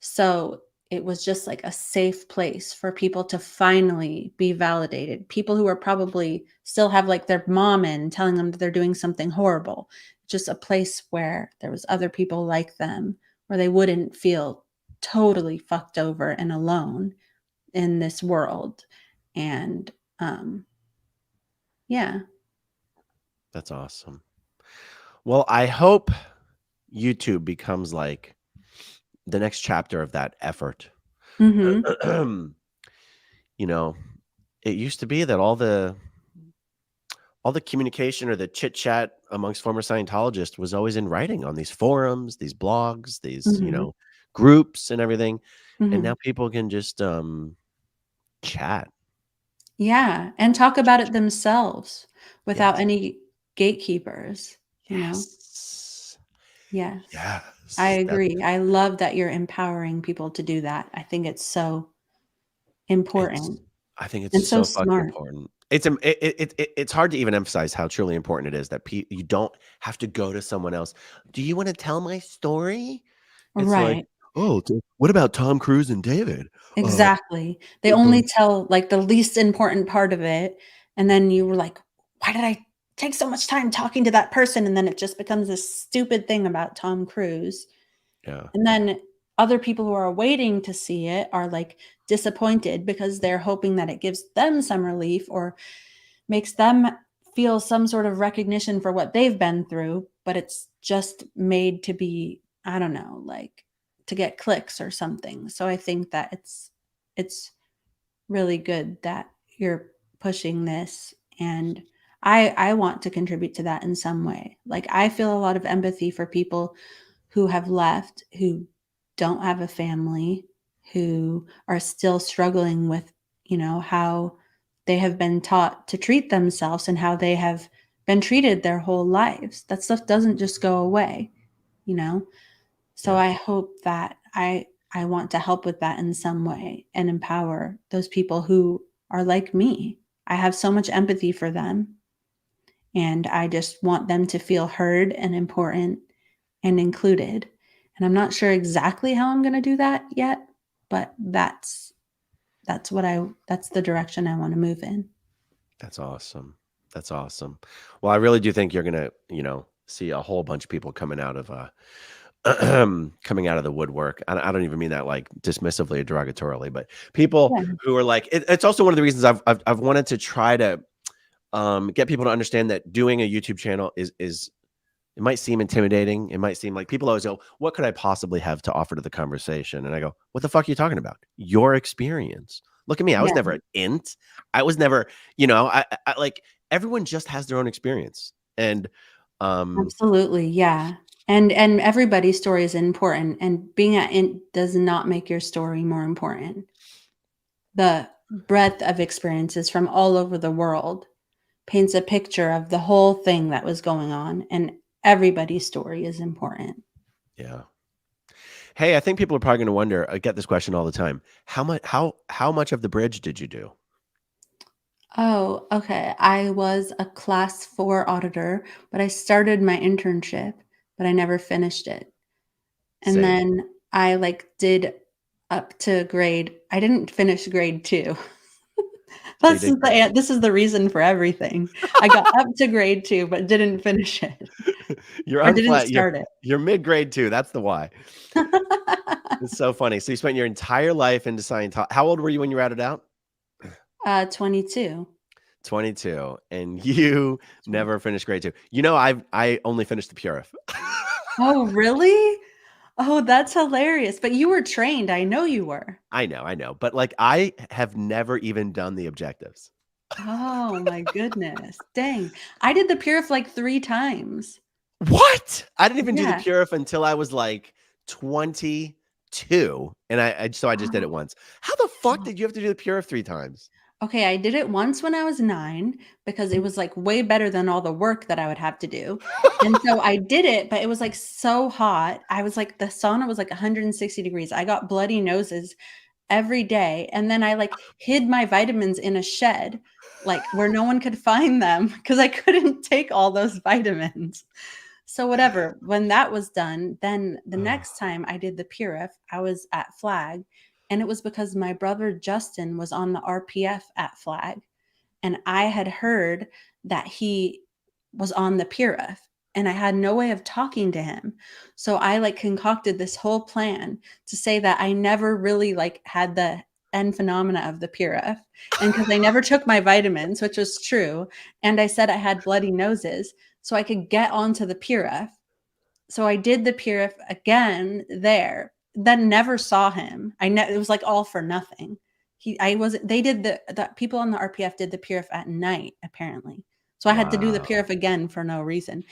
So it was just like a safe place for people to finally be validated. People who are probably still have like their mom in telling them that they're doing something horrible. just a place where there was other people like them, where they wouldn't feel totally fucked over and alone in this world. And yeah. That's awesome. Well, I hope YouTube becomes like the next chapter of that effort. Mm-hmm. You know, it used to be that all the communication or the chit chat amongst former Scientologists was always in writing on these forums, these blogs, these, Mm-hmm. groups and everything. And Mm-hmm. now people can just chat. Yeah, and talk about it themselves without Yes. any gatekeepers, you know? Yes. Yes. I Yes. agree. I love that you're empowering people to do that. I think it's so important I think it's and so so fucking smart. important. It's hard to even emphasize how truly important it is that you don't have to go to someone else. Do you want to tell my story? It's like, Right. oh, what about Tom Cruise and David? Exactly. They only tell, like, the least important part of it, and then you were like, "Why did I take so much time talking to that person?" And then it just becomes this stupid thing about Tom Cruise. Yeah, And then other people who are waiting to see it are, like, disappointed because they're hoping that it gives them some relief or makes them feel some sort of recognition for what they've been through, but it's just made to be, I don't know, like, to get clicks or something. So I think that it's really good that you're pushing this, and I want to contribute to that in some way. Like, I feel a lot of empathy for people who have left, who don't have a family, who are still struggling with, how they have been taught to treat themselves and how they have been treated their whole lives. That stuff doesn't just go away, you know? So yeah, I hope that I want to help with that in some way and empower those people who are like me. I have so much empathy for them, and I just want them to feel heard and important and included. And I'm not sure exactly how I'm going to do that yet, but that's the direction I want to move in. that's awesome. That's awesome. Well, I really do think you're gonna, see a whole bunch of people coming out of coming out of the woodwork. I don't even mean that like dismissively or derogatorily, but people Yeah. who are like, it's also one of the reasons I've wanted to try to get people to understand that doing a YouTube channel is it might seem intimidating. It might seem like people always go, "What could I possibly have to offer to the conversation?" And I go, "What the fuck are you talking about? Your experience. Look at me. I was Yeah, never an int. I was never, I like everyone just has their own experience." And um, absolutely. Yeah. And everybody's story is important, and being at int does not make your story more important. The breadth of experiences from all over the world paints a picture of the whole thing that was going on, and everybody's story is important. yeah. Hey, I think people are probably going to wonder. I get this question all the time. How much of the bridge did you do? Oh, okay. I was a class 4 auditor, but I started my internship, but I never finished it. And Same. then I, like, did up to grade I didn't finish grade 2. So you did great. This is the reason for everything. I got up to grade 2, but didn't finish it You're or didn't unflat. You're start it. you're mid grade too. That's the why. It's so funny. So you spent your entire life into Scientology. How old were you when you ratted out? 22. 22, and you never finished grade 2. I only finished the Purif. Oh, really? Oh, that's hilarious. But you were trained. I know you were. I know, but, like, I have never even done the objectives. Oh my goodness. Dang. I did the Purif like 3 times. What? I didn't even do the Yeah. Purif until I was, like, 22, and I just did it once. How the fuck Oh. did you have to do the Purif 3 times? Okay, I did it once when I was 9 because it was, like, way better than all the work that I would have to do, and so I did it, but it was, like, so hot. I was, like, the sauna was, like, 160 degrees. I got bloody noses every day, and then I, like, hid my vitamins in a shed, like, where no one could find them because I couldn't take all those vitamins. So whatever, when that was done, then the next time I did the Purif, I was at Flag, and it was because my brother Justin was on the RPF at Flag, and I had heard that he was on the Purif. and I had no way of talking to him. So I like concocted this whole plan to say that I never really like had the end phenomena of the PRF, and because I never took my vitamins, which was true, and I said I had bloody noses, so I could get onto the PRF. So I did the PRF again there, then never saw him. It was like all for nothing. They did the people on the RPF did the PRF at night, apparently. So I had to do the Wow. PRF again for no reason.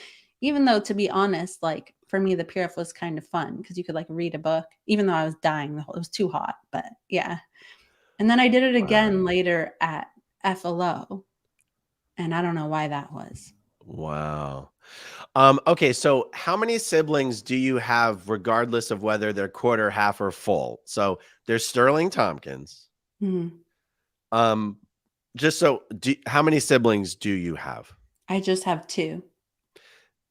Even though, to be honest, like for me, the PRF was kind of fun because you could like read a book, even though I was dying. It was too hot, but yeah. And then I did it again later at FLO, and I don't know why that was. Wow. Okay, so how many siblings do you have, regardless of whether they're quarter, half, or full? So there's Sterling Tompkins. Mhm. Just so, how many siblings do you have? I just have 2,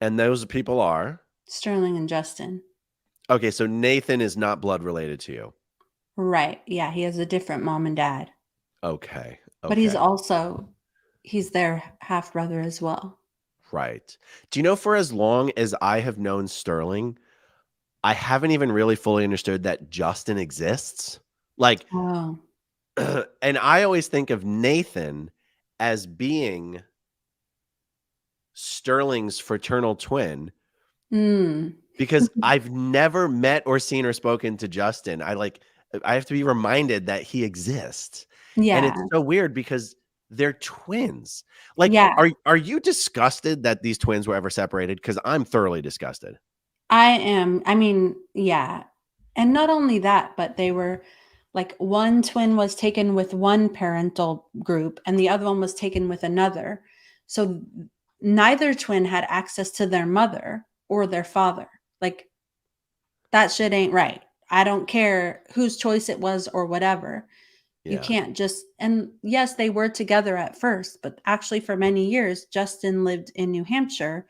And those people are? Sterling and Justin. Okay, so Nathan is not blood related to you. Right. Yeah, he has a different mom and dad. Okay. But he's their half brother as well. Right. Do you know, for as long as I have known Sterling, I haven't even really fully understood that Justin exists. Like, Oh. and I always think of Nathan as being Sterling's fraternal twin, because I've never met or seen or spoken to Justin. I have to be reminded that he exists. And it's Yeah. so weird because they're twins. Like, Yeah. are you disgusted that these twins were ever separated? Because I'm thoroughly disgusted. I am. I mean, yeah. And not only that, but they were like one twin was taken with one parental group and the other one was taken with another. So neither twin had access to their mother or their father. Like that shit ain't right. I don't care whose choice it was or whatever. You Yeah. can't just, and yes, they were together at first, but actually for many years, Justin lived in New Hampshire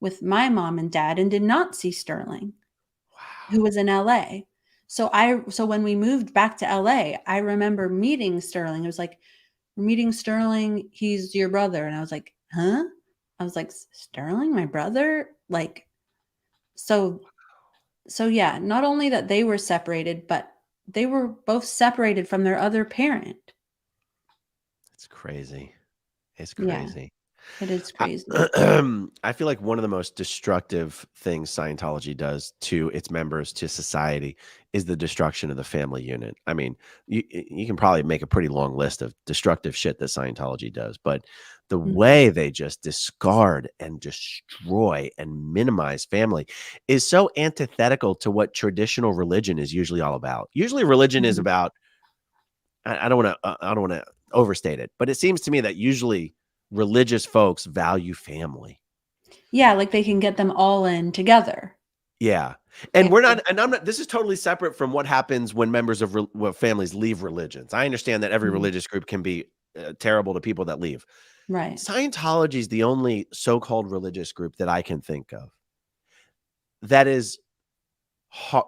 with my mom and dad and did not see Sterling, who Wow. was in LA. So when we moved back to LA, I remember meeting Sterling. It was like, we're meeting Sterling, he's your brother. And I was like, huh? I was like, Sterling, my brother? Like, so yeah, not only that they were separated, but they were both separated from their other parent. It's crazy. It's Yeah, crazy. it is I crazy. I feel like one of the most destructive things Scientology does to its members, to society, is the destruction of the family unit. I mean, you can probably make a pretty long list of destructive shit that Scientology does, but the Mhm. way they just discard and destroy and minimize family is so antithetical to what traditional religion is usually all about. Usually religion is Mhm. about, I don't want to overstate it, but it seems to me that usually religious folks value family. Yeah, like they can get them all in together. Yeah. And If we're they not, and I'm not, this is totally separate from what happens when members of families leave religions. I understand that every Mhm. religious group can be terrible to people that leave. Right. Scientology is the only so-called religious group that I can think of that is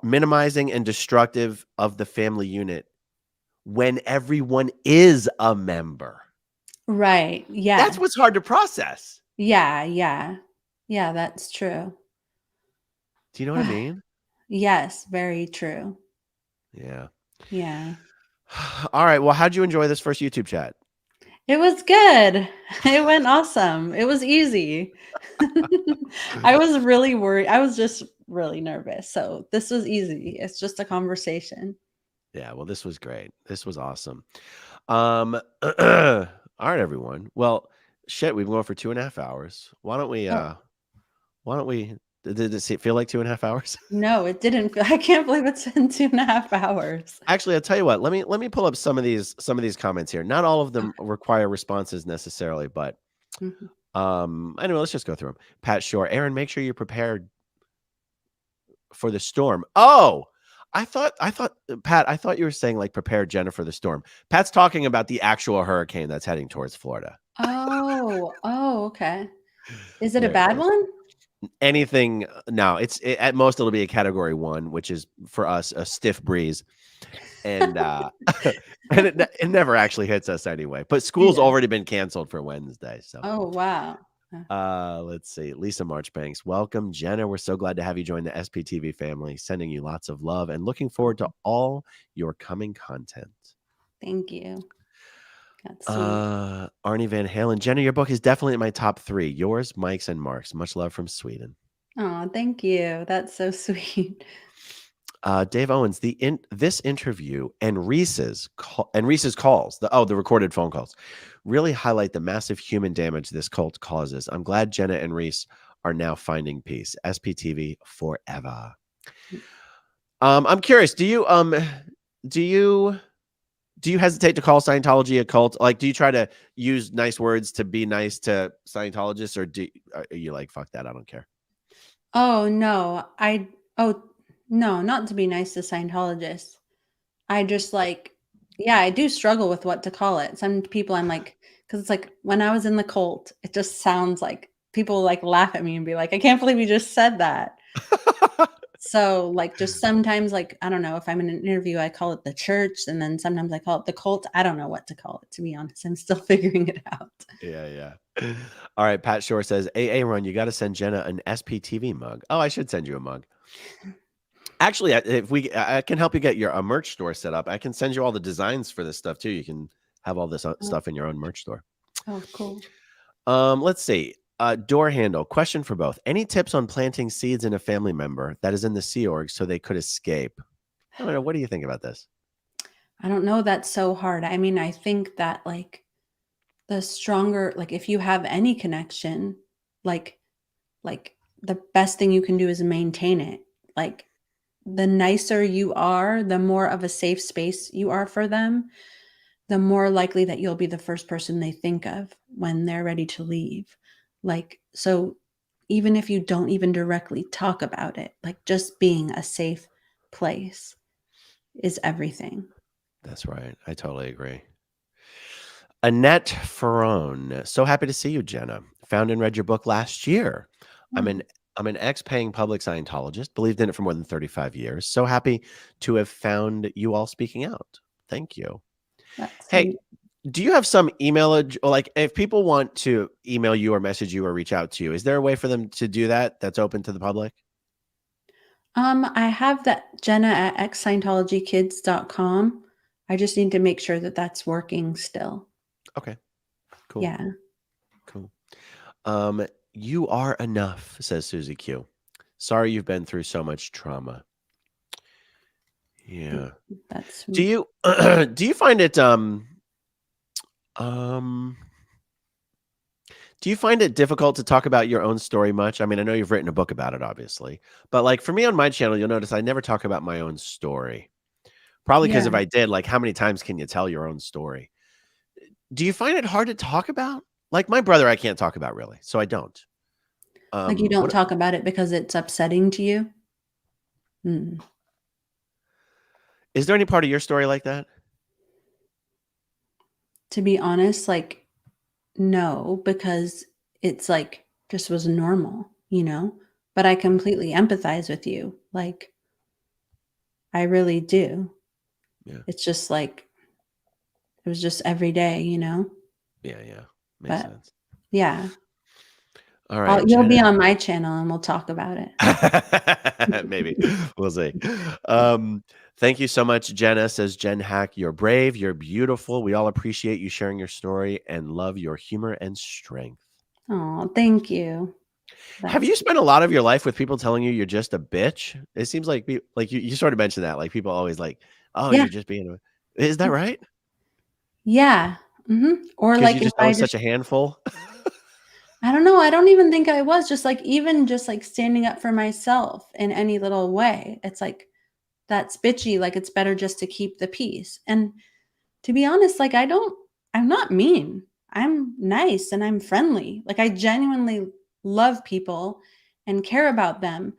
minimizing and destructive of the family unit when everyone is a member. Right. That's Yeah. what's hard to process. Yeah, yeah. Yeah, that's true. Do you know what I mean? Yes, very true. Yeah. Yeah. All right. Well, how'd you enjoy this first YouTube chat? It was good. It went awesome. It was easy. I was really worried. I was just really nervous. So this was easy. It's just a conversation. Yeah. Well, this was great. This was awesome. All right, everyone. Well, shit, we've been going for 2.5 hours. Oh, Why don't we, did it feel like 2.5 hours? no, it didn't feel, I can't believe it's been 2.5 hours. Actually, I'll tell you what, let me pull up some of these comments here. Not all of them require responses necessarily, but Mhm. anyway, let's just go through them. Pat Shore, Aaron, make sure you're prepared for the storm. Oh, I thought Pat, I thought you were saying like prepare Jenna for the storm. Pat's talking about the actual hurricane that's heading towards Florida. Oh, okay. Is it a There it bad is. one? Anything, no, at most it'll be a category 1, which is for us a stiff breeze. And and it never actually hits us anyway. But school's Yeah. already been canceled for Wednesday. So Oh, wow. Let's see. Lisa Marchbanks. Welcome, Jenna. We're so glad to have you join the SPTV family. Sending you lots of love and looking forward to all your coming content. Thank you. That's sweet. Arnie Van Halen. Jenna, your book is definitely in my top 3. Yours, Mike's, and Mark's. Much love from Sweden. Oh, thank you. That's so sweet. Dave Owens, this interview and Reese's calls, the recorded phone calls, really highlight the massive human damage this cult causes. I'm glad Jenna and Reese are now finding peace. SPTV forever. I'm curious. Do you hesitate to call Scientology a cult? Like, do you try to use nice words to be nice to Scientologists, or are you like, fuck that, I don't care? Oh no, no, not to be nice to Scientologists. I just I do struggle with what to call it. Some people I'm like, because it's like when I was in the cult, it just sounds like people like laugh at me and be like, I can't believe you just said that. So like just sometimes like, I don't know, if I'm in an interview, I call it the church, and then sometimes I call it the cult. I don't know what to call it, to be honest. I'm still figuring it out. Yeah. All right. Pat Shore says, AA Run, you got to send Jenna an SPTV mug. Oh, I should send you a mug. Actually, I can help you get a merch store set up. I can send you all the designs for this stuff too. You can have all this stuff in your own merch store. Oh, cool. Let's see. Door handle. Question for both. Any tips on planting seeds in a family member that is in the Sea Org so they could escape? I don't know. What do you think about this? I don't know. That's so hard. I mean, I think that like the stronger, like if you have any connection, like the best thing you can do is maintain it. Like the nicer you are, the more of a safe space you are for them, the more likely that you'll be the first person they think of when they're ready to leave. Like, so even if you don't even directly talk about it, like just being a safe place is everything. That's right. I totally agree. Annette Ferrone. So happy to see you, Jenna. Found and read your book last year. I'm an ex-paying public Scientologist, believed in it for more than 35 years. So happy to have found you all speaking out. Thank you. That's Hey, sweet. do you have some email, like if people want to email you or message you or reach out to you, is there a way for them to do that that's open to the public? I have that Jenna at ex-Scientologykids.com. I just need to make sure that that's working still. Okay, cool. Yeah. Cool. You are enough, says Susie Q. Sorry you've been through so much trauma. Yeah. That's Do you find it do you find it difficult to talk about your own story much? I mean, I know you've written a book about it, obviously, but like for me on my channel, you'll notice I never talk about my own story. Probably because if Yeah. I did, like, how many times can you tell your own story? Do you find it hard to talk about? Like my brother, I can't talk about really, so I don't. Like you don't talk about it because it's upsetting to you? Mm. Is there any part of your story like that? To be honest, like, no, because it's like just was normal, you know? But I completely empathize with you. Like, I really do. Yeah. It's just like, it was just every day, you know? Yeah. Makes But sense. yeah. All right. You'll be Jenna. on my channel and we'll talk about it. Maybe. We'll see. Thank you so much, Jenna, says Jen Hack. You're brave. You're beautiful. We all appreciate you sharing your story and love your humor and strength. Oh, thank you. Have you spent a lot of your life with people telling you you're just a bitch? It seems like you sort of mentioned that. Like people always like, oh, Yeah. you're just being Is that right? Yeah. Or Because like you if just I always such a handful. I don't know. I don't even think I was just like, even just like standing up for myself in any little way. It's like, that's bitchy. Like it's better just to keep the peace. And to be honest, like I'm not mean. I'm nice and I'm friendly. Like I genuinely love people and care about them.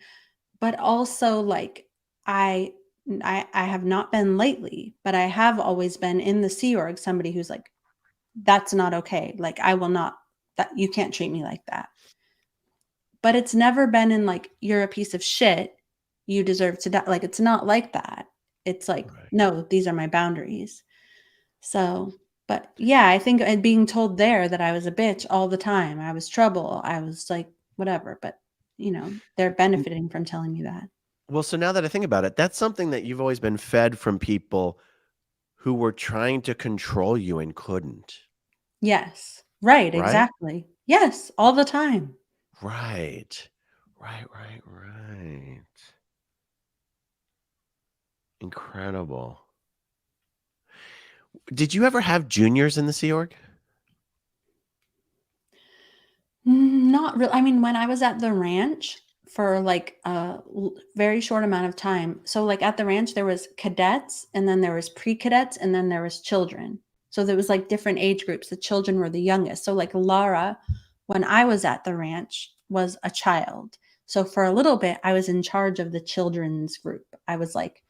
But also like I have not been lately, but I have always been in the Sea Org, somebody who's like, that's not okay. Like I will not, that you can't treat me like that. But it's never been in like, you're a piece of shit, you deserve to die. Like it's not like that. It's like, Right. no, these are my boundaries. So But yeah, I think being told there that I was a bitch all the time, I was trouble, I was like whatever, but they're benefiting from telling me that. Well, so now that I think about it, that's something that you've always been fed from people who were trying to control you and couldn't, Yes. Right, right? exactly. Yes, all the time. Right. Right. Incredible. Did you ever have juniors in the Sea Org? Not really. I mean, when I was at the ranch for like a very short amount of time. So like at the ranch there was cadets and then there was pre-cadets and then there was children. So there was like different age groups. The children were the youngest. So like Laura, when I was at the ranch, was a child. So for a little bit I was in charge of the children's group. I was like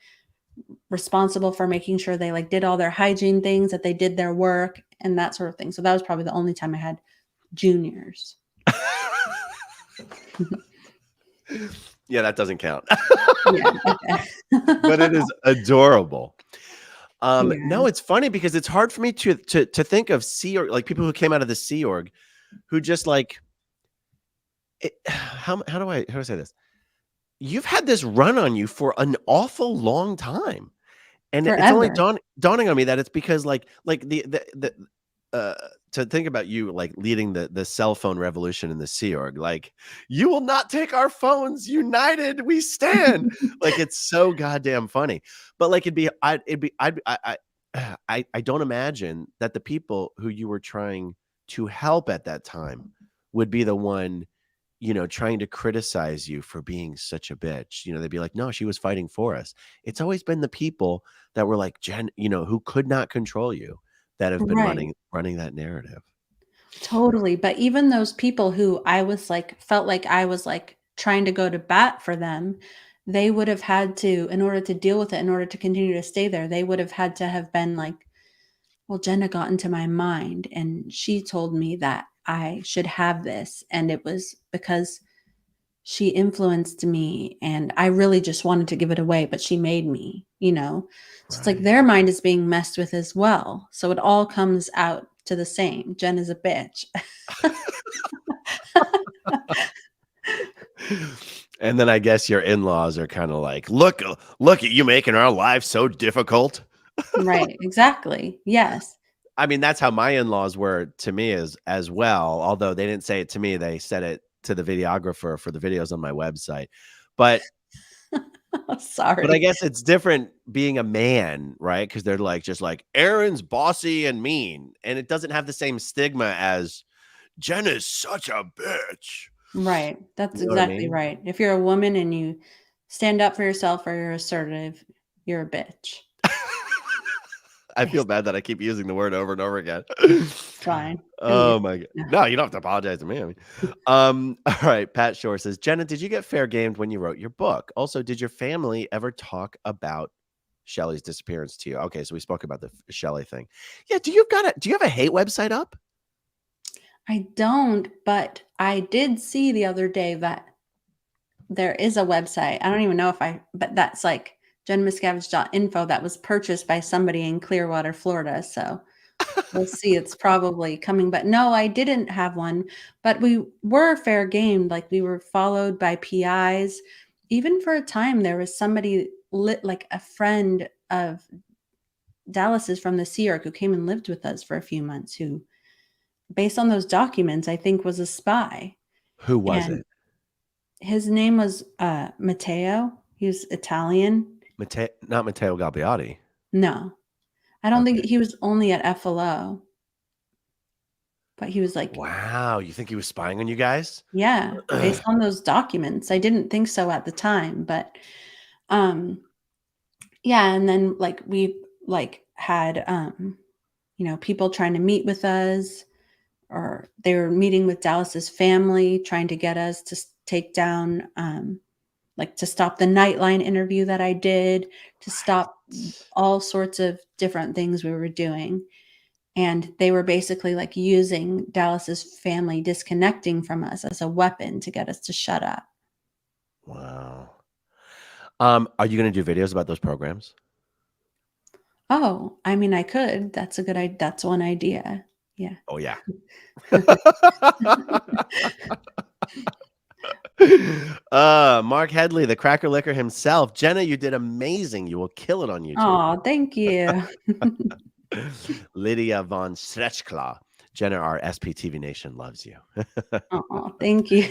responsible for making sure they like did all their hygiene things, that they did their work and that sort of thing. So that was probably the only time I had juniors. Yeah, that doesn't count. Yeah, okay. But it is adorable. Yeah, No, it's funny because it's hard for me to think of Sea Org, like people who came out of the Sea Org who just like how do I say this? You've had this run on you for an awful long time. And it's only forever. dawning on me that it's because like the uh to think about you like leading the cell phone revolution in the Sea Org, like you will not take our phones, united we stand. Like it's so goddamn funny. But like I don't imagine that the people who you were trying to help at that time would be the one, trying to criticize you for being such a bitch. They'd be like, no, she was fighting for us. It's always been the people that were like Jen, who could not control you, that have been Right, running that narrative. totally, but even those people who I was like felt like I was like trying to go to bat for them, they would have had to, in order to deal with it, in order to continue to stay there, they would have had to have been like, "Well, Jenna got into my mind and she told me that I should have this, and it was because she influenced me and I really just wanted to give it away, but she made me. So it's like Right. their mind is being messed with as well. So it all comes out to the same. Jen is a bitch. And then I guess your in-laws are kind of like, look at you making our life so difficult. Right. Exactly. Yes. I mean, that's how my in-laws were to me as well. Although they didn't say it to me, they said it to the videographer for the videos on my website. But I Sorry. guess it's different being a man, right? Because they're like just like Aaron's bossy and mean, and it doesn't have the same stigma as Jenna's such a bitch. Right. You That's know what I exactly mean? right. If you're a woman and you stand up for yourself or you're assertive, you're a bitch. I feel Basically. bad that I keep using the word over and over again. It's fine. Who Oh my god. yeah. No, you don't have to apologize to me. I mean, all right. Pat Shore says, Jenna, did you get fair gamed when you wrote your book? Also, did your family ever talk about Shelley's disappearance to you? Okay, so we spoke about the Shelley thing. Yeah, do you have a hate website up? I don't, but I did see the other day that there is a website. I don't even know but that's like jenmiscavige.info that was purchased by somebody in Clearwater, Florida. So we'll see. It's probably coming. But no, I didn't have one. But we were fair game. Like we were followed by PIs. Even for a time, there was somebody like a friend of Dallas's from the Sea Org who came and lived with us for a few months who, based on those documents, I think was a spy. Who was And it? his name was, Matteo. He was Italian. Not Matteo Gabbiati. No, I don't Okay. think he was only at FLO, but he was like, Wow, you think he was spying on you guys? yeah, based on those documents. I didn't think so at the time, but, um, yeah, and then, like, we, like, had, people trying to meet with us, or they were meeting with Dallas's family, trying to get us to take down, like to stop the Nightline interview that I did, to stop Right. all sorts of different things we were doing. And they were basically like using Dallas's family disconnecting from us as a weapon to get us to shut up. Wow. Are you gonna do videos about those programs? Oh, I mean, I could. That's a good idea. That's one idea. Yeah. Oh yeah. Mark Headley, the cracker licker himself. Jenna, you did amazing. You will kill it on YouTube. Oh, thank you. Lydia von Stretchklaw. Jenna, our SPTV Nation loves you. Oh, thank you.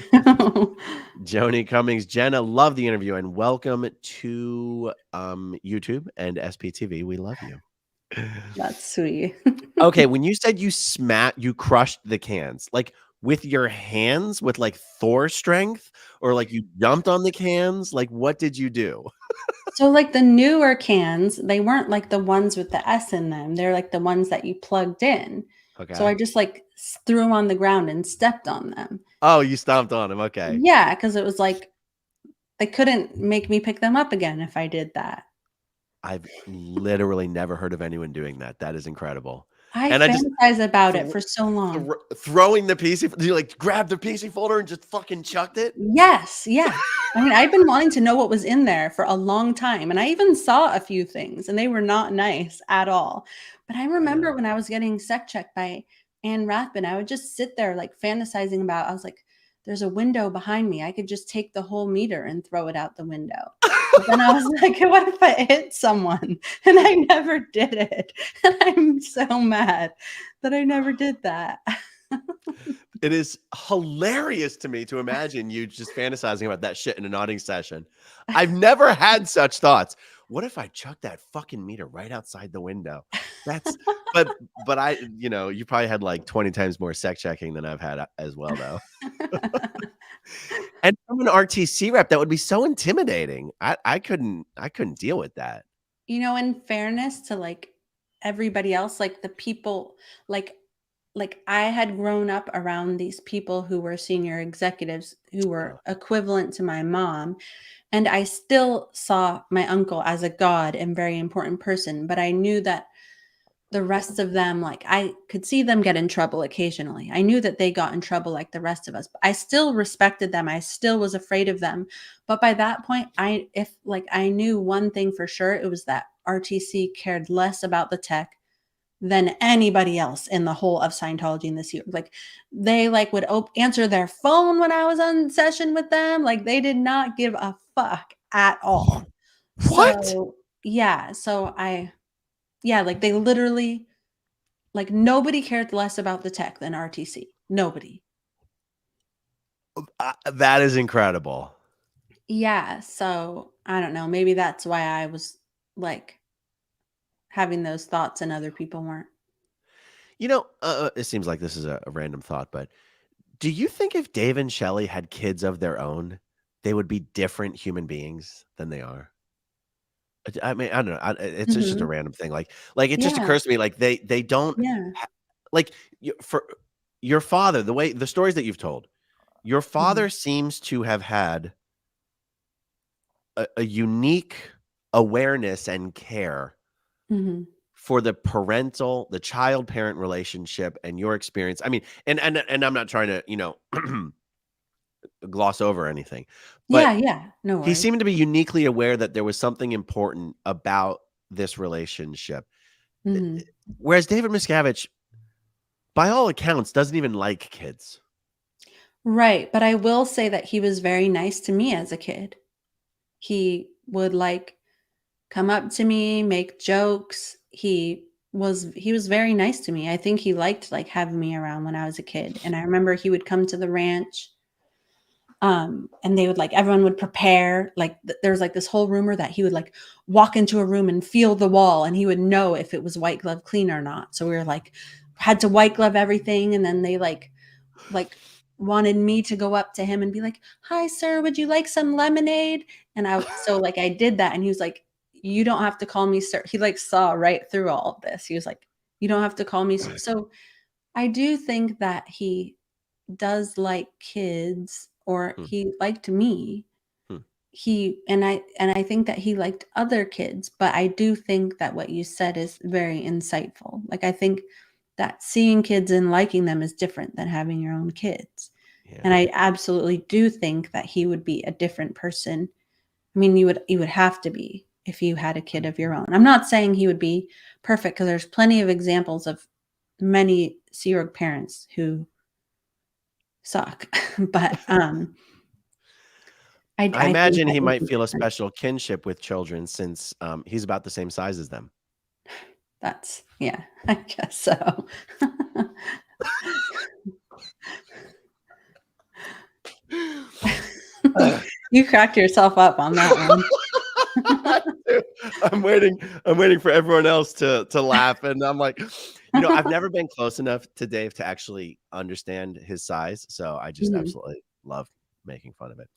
Joni Cummings, Jenna, love the interview and welcome to YouTube and SPTV. We love you. That's sweet. Okay, when you said you crushed the cans, like with your hands, with like Thor strength, or like you jumped on the cans, like what did you do? So, like the newer cans, they weren't like the ones with the S in them. They're like the ones that you plugged in. So I Okay. just like threw them on the ground and stepped on them. Oh, you stomped on them. Okay. Yeah, because it was like they couldn't make me pick them up again if I did that. I've literally never heard of anyone doing that. That is incredible. I And I just fantasize about it thro- for so long. throwing the PC, you like grabbed the PC folder and just fucking chucked it. Yes, yeah. I mean, I've been wanting to know what was in there for a long time, and I even saw a few things, and they were not nice at all. But I I know. remember when I was getting sec checked by Anne Rathbun, I would just sit there like fantasizing about. I was like, "There's a window behind me. I could just take the whole meter and throw it out the window." But then I was like, "What if I hit someone?" And I never did it, and I'm so mad that I never did that. It is hilarious to me to imagine you just fantasizing about that shit in a nodding session. I've never had such thoughts. What if I chucked that fucking meter right outside the window? That's but I, you probably had like 20 times more sex checking than I've had as well though. And from an RTC rep, that would be so intimidating. I couldn't deal with that. In fairness to like everybody else, like the people, like I had grown up around these people who were senior executives who were equivalent to my mom, and I still saw my uncle as a god and very important person, but I knew that the rest of them, like I could see them get in trouble occasionally. I knew that they got in trouble like the rest of us, but I still respected them. I still was afraid of them. But by that point, I knew one thing for sure, it was that RTC cared less about the tech than anybody else in the whole of Scientology in this year. Like they like would answer their phone when I was on session with them. Like they did not give a fuck at all. What? So yeah, like they literally, like nobody cared less about the tech than RTC. Nobody. That is incredible. Yeah, so I don't know. Maybe that's why I was like having those thoughts and other people weren't. It seems like this is a random thought, but do you think if Dave and Shelley had kids of their own, they would be different human beings than they are? I mean, I don't know. It's just a Mhm. random thing. Like it just Yeah, occurs to me, like they don't yeah. like for your father. The stories that you've told, your Mhm, father seems to have had a unique awareness and care mhm. for the child parent relationship and your experience. I mean, and I'm not trying to, gloss over anything, Yeah, but yeah. No he worries. seemed to be uniquely aware that there was something important about this relationship. Mhm. Whereas David Miscavige, by all accounts, doesn't even like kids. Right, but I will say that he was very nice to me as a kid. He would like come up to me, make jokes. He was very nice to me. I think he liked like having me around when I was a kid. And I remember he would come to the ranch, and they would like everyone would prepare. Like there was like this whole rumor that he would like walk into a room and feel the wall and he would know if it was white glove clean or not. So we were like had to white glove everything, and then they like wanted me to go up to him and be like, "Hi, sir, would you like some lemonade?" And I did that, and he was like, "You don't have to call me sir." He like saw right through all of this. He was like, "You don't have to call me sir." So I do think that he does like kids, or Hmm, he liked me. hmm, I think that he liked other kids, but I do think that what you said is very insightful. Like I think that seeing kids and liking them is different than having your own kids. And yeah. I absolutely do think that he would be a different person. I mean, you would have to be. if you had a kid of your own. I'm not saying he would be perfect because there's plenty of examples of many Sea Org parents who suck. But I I think imagine that he would might be feel a different. special kinship with children since he's about the same size as them. That's, yeah, I guess so. You cracked yourself up on that one. I'm waiting for everyone else to laugh, and I'm like, I've never been close enough to Dave to actually understand his size, so I just Mhm. absolutely love making fun of it.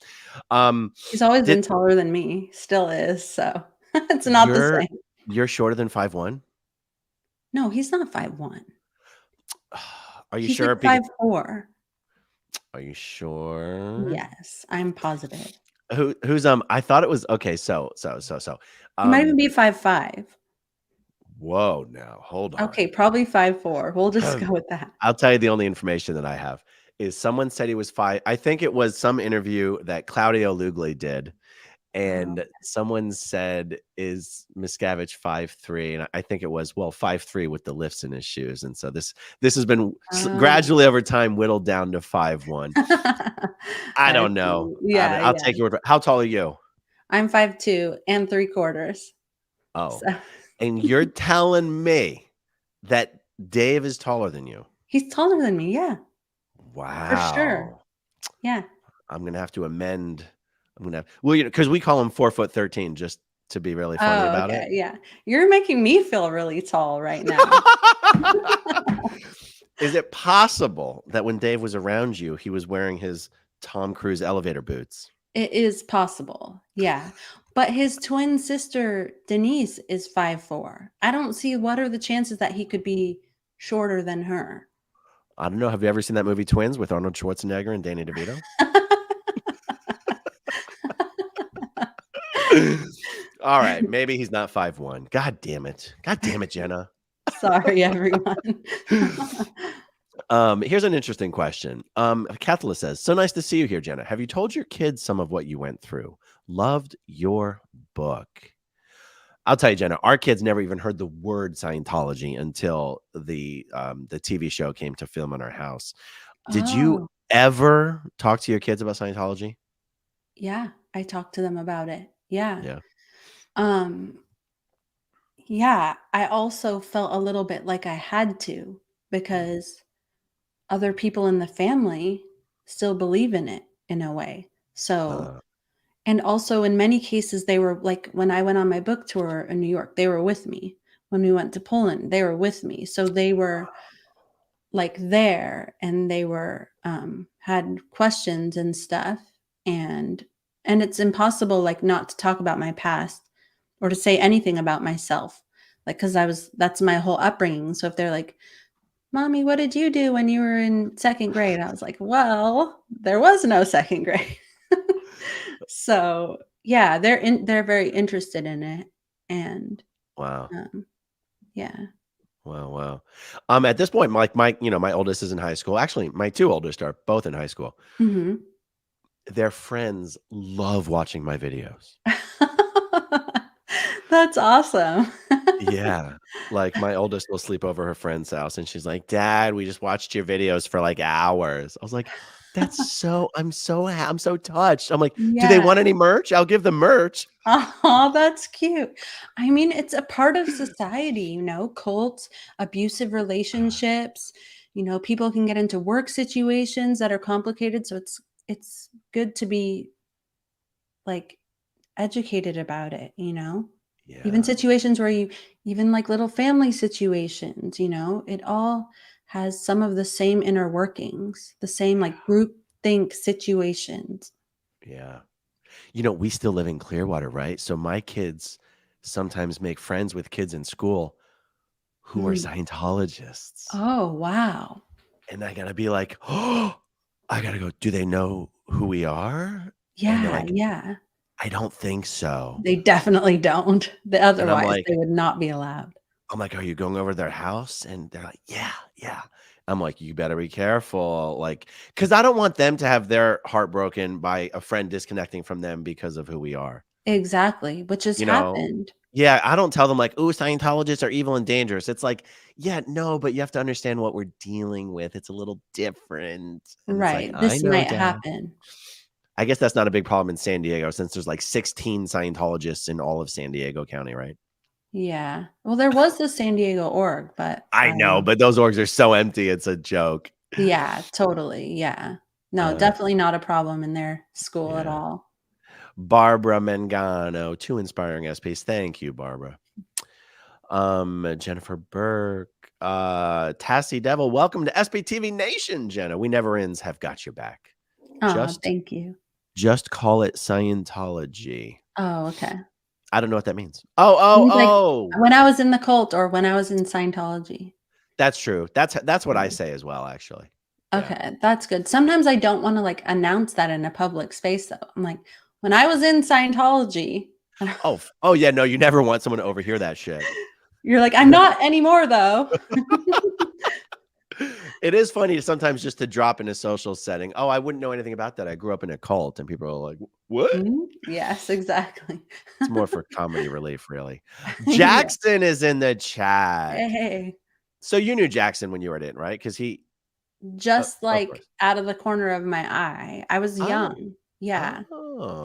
He's always Did been taller than me, still is, so it's not the you're same. you're shorter than 5'1"? No, he's not 5'1". Are you He's like sure? Because 5'4". are you sure? Yes, I'm positive. Who's I thought it was okay. So He might even um be 5'5". whoa, now hold Okay, on. probably 5'4". We'll just go with that. I'll tell you the only information that I have is someone said he was five. I think it was some interview that Claudio Lugli did, Oh, and someone said, "Is Miscavige 5'3"? And I think it was 5'3" with the lifts in his shoes. And so this has been oh. gradually over time whittled down to 5'1". I I don't know. see. Yeah, I'll yeah. take your word for it. How tall are you? I'm 5'2" and 3/4. Oh, So and you're telling me that Dave is taller than you? he's taller than me, yeah, for sure. Wow. Yeah. I'm gonna have to amend. I'm gonna well, because we call him 4'13" just to be really funny Oh, about it. okay, yeah. You're making me feel really tall right now. Is it possible that when Dave was around you, he was wearing his Tom Cruise elevator boots? It is possible, yeah. But his twin sister, Denise, is 5'4". I don't see what are the chances that he could be shorter than her. I don't know. Have you ever seen that movie Twins with Arnold Schwarzenegger and Danny DeVito? All right, maybe he's not 5'1". God damn it. God damn it, Jenna. Sorry, everyone. Here's an interesting question. Cathla says, "So nice to see you here, Jenna. Have you told your kids some of what you went through? Loved your book." I'll tell you, Jenna, our kids never even heard the word Scientology until the TV show came to film in our house. Did you Oh, ever talk to your kids about Scientology? yeah, I talked to them about it. Yeah. Yeah. Um, yeah, I also felt a little bit like I had to Mm. because other people in the family still believe in it in a way. So, Uh, and also in many cases, they were like when I went on my book tour in New York, they were with me. When we went to Poland, they were with me. So they were like there and they were had questions and stuff and it's impossible like not to talk about my past or to say anything about myself like because that's my whole upbringing. So if they're like, "Mommy, what did you do when you were in second grade?" I was like, "Well, there was no second grade." So yeah, they're very interested in it. And wow. um yeah. Wow, wow. At this point, my oldest is in high school. Actually, my two oldest are both in high school. Hmm. Their friends love watching my videos. That's awesome. Yeah. Like, my oldest will sleep over her friend's house, and she's like, "Dad, we just watched your videos for, like, hours." I was like, "That's so I'm so touched." I'm like, "Do they Yeah. want any merch? I'll give them merch." Oh, that's cute. I mean, it's a part of society, cults, abusive relationships, people can get into work situations that are complicated, so it's good to be like educated about it. Even Yeah, situations where even like little family situations, it all has some of the same inner workings, the same like group think situations. yeah. We still live in Clearwater, right? So my kids sometimes make friends with kids in school who are Mm. Scientologists, Oh, wow. and I gotta be like, "Oh," I gotta go, "Do they know who we are?" And they're Yeah, like, yeah. "I don't think so." They definitely don't. And I'm Otherwise, like they would not be allowed. I'm like, "Are you going over to their house?" And they're like, "Yeah, yeah." I'm like, "You better be careful," like, because I don't want them to have their heart broken by a friend disconnecting from them because of who we are. Exactly, which has You know? happened. Yeah, I don't tell them like, "Ooh, Scientologists are evil and dangerous." It's like, "Yeah, no, but you have to understand what we're dealing with. It's a little different." And it's like, Right. "I This know, might Dad." happen. I guess that's not a big problem in San Diego since there's like 16 Scientologists in all of San Diego County, right? Yeah. Well, there was the San Diego org, but I know, but those orgs are so empty, it's a joke. yeah, totally. Yeah. No, Uh, definitely not a problem in their school at yeah. all. Barbara Mangano, 2 inspiring SPs. Thank you, Barbara. Jennifer Burke, Tassie Devil, welcome to SBTV Nation, Jenna. We Never Ends have got your back. Oh, Just thank you. just call it Scientology. Oh, okay. I don't know what that means. It means like Oh. when I was in the cult or when I was in Scientology. That's true. That's what I Yeah. say as well, actually. Yeah. Okay, that's good. Sometimes I don't wanna, like, announce that in a public space, though. I'm like, "When I was in Scientology." Oh, yeah, no, you never want someone to overhear that shit. You're like, "I'm not anymore, though." It is funny sometimes just to drop in a social setting. "Oh, I wouldn't know anything about that. I grew up in a cult." And people are like, "What?" Mhm. Yes, exactly. It's more for comedy relief, really. Yeah. Jackson is in the chat. Hey. So you knew Jackson when you were in, right? Because he Just, of like, course. out of the corner of my eye. I was Oh, young. Yeah.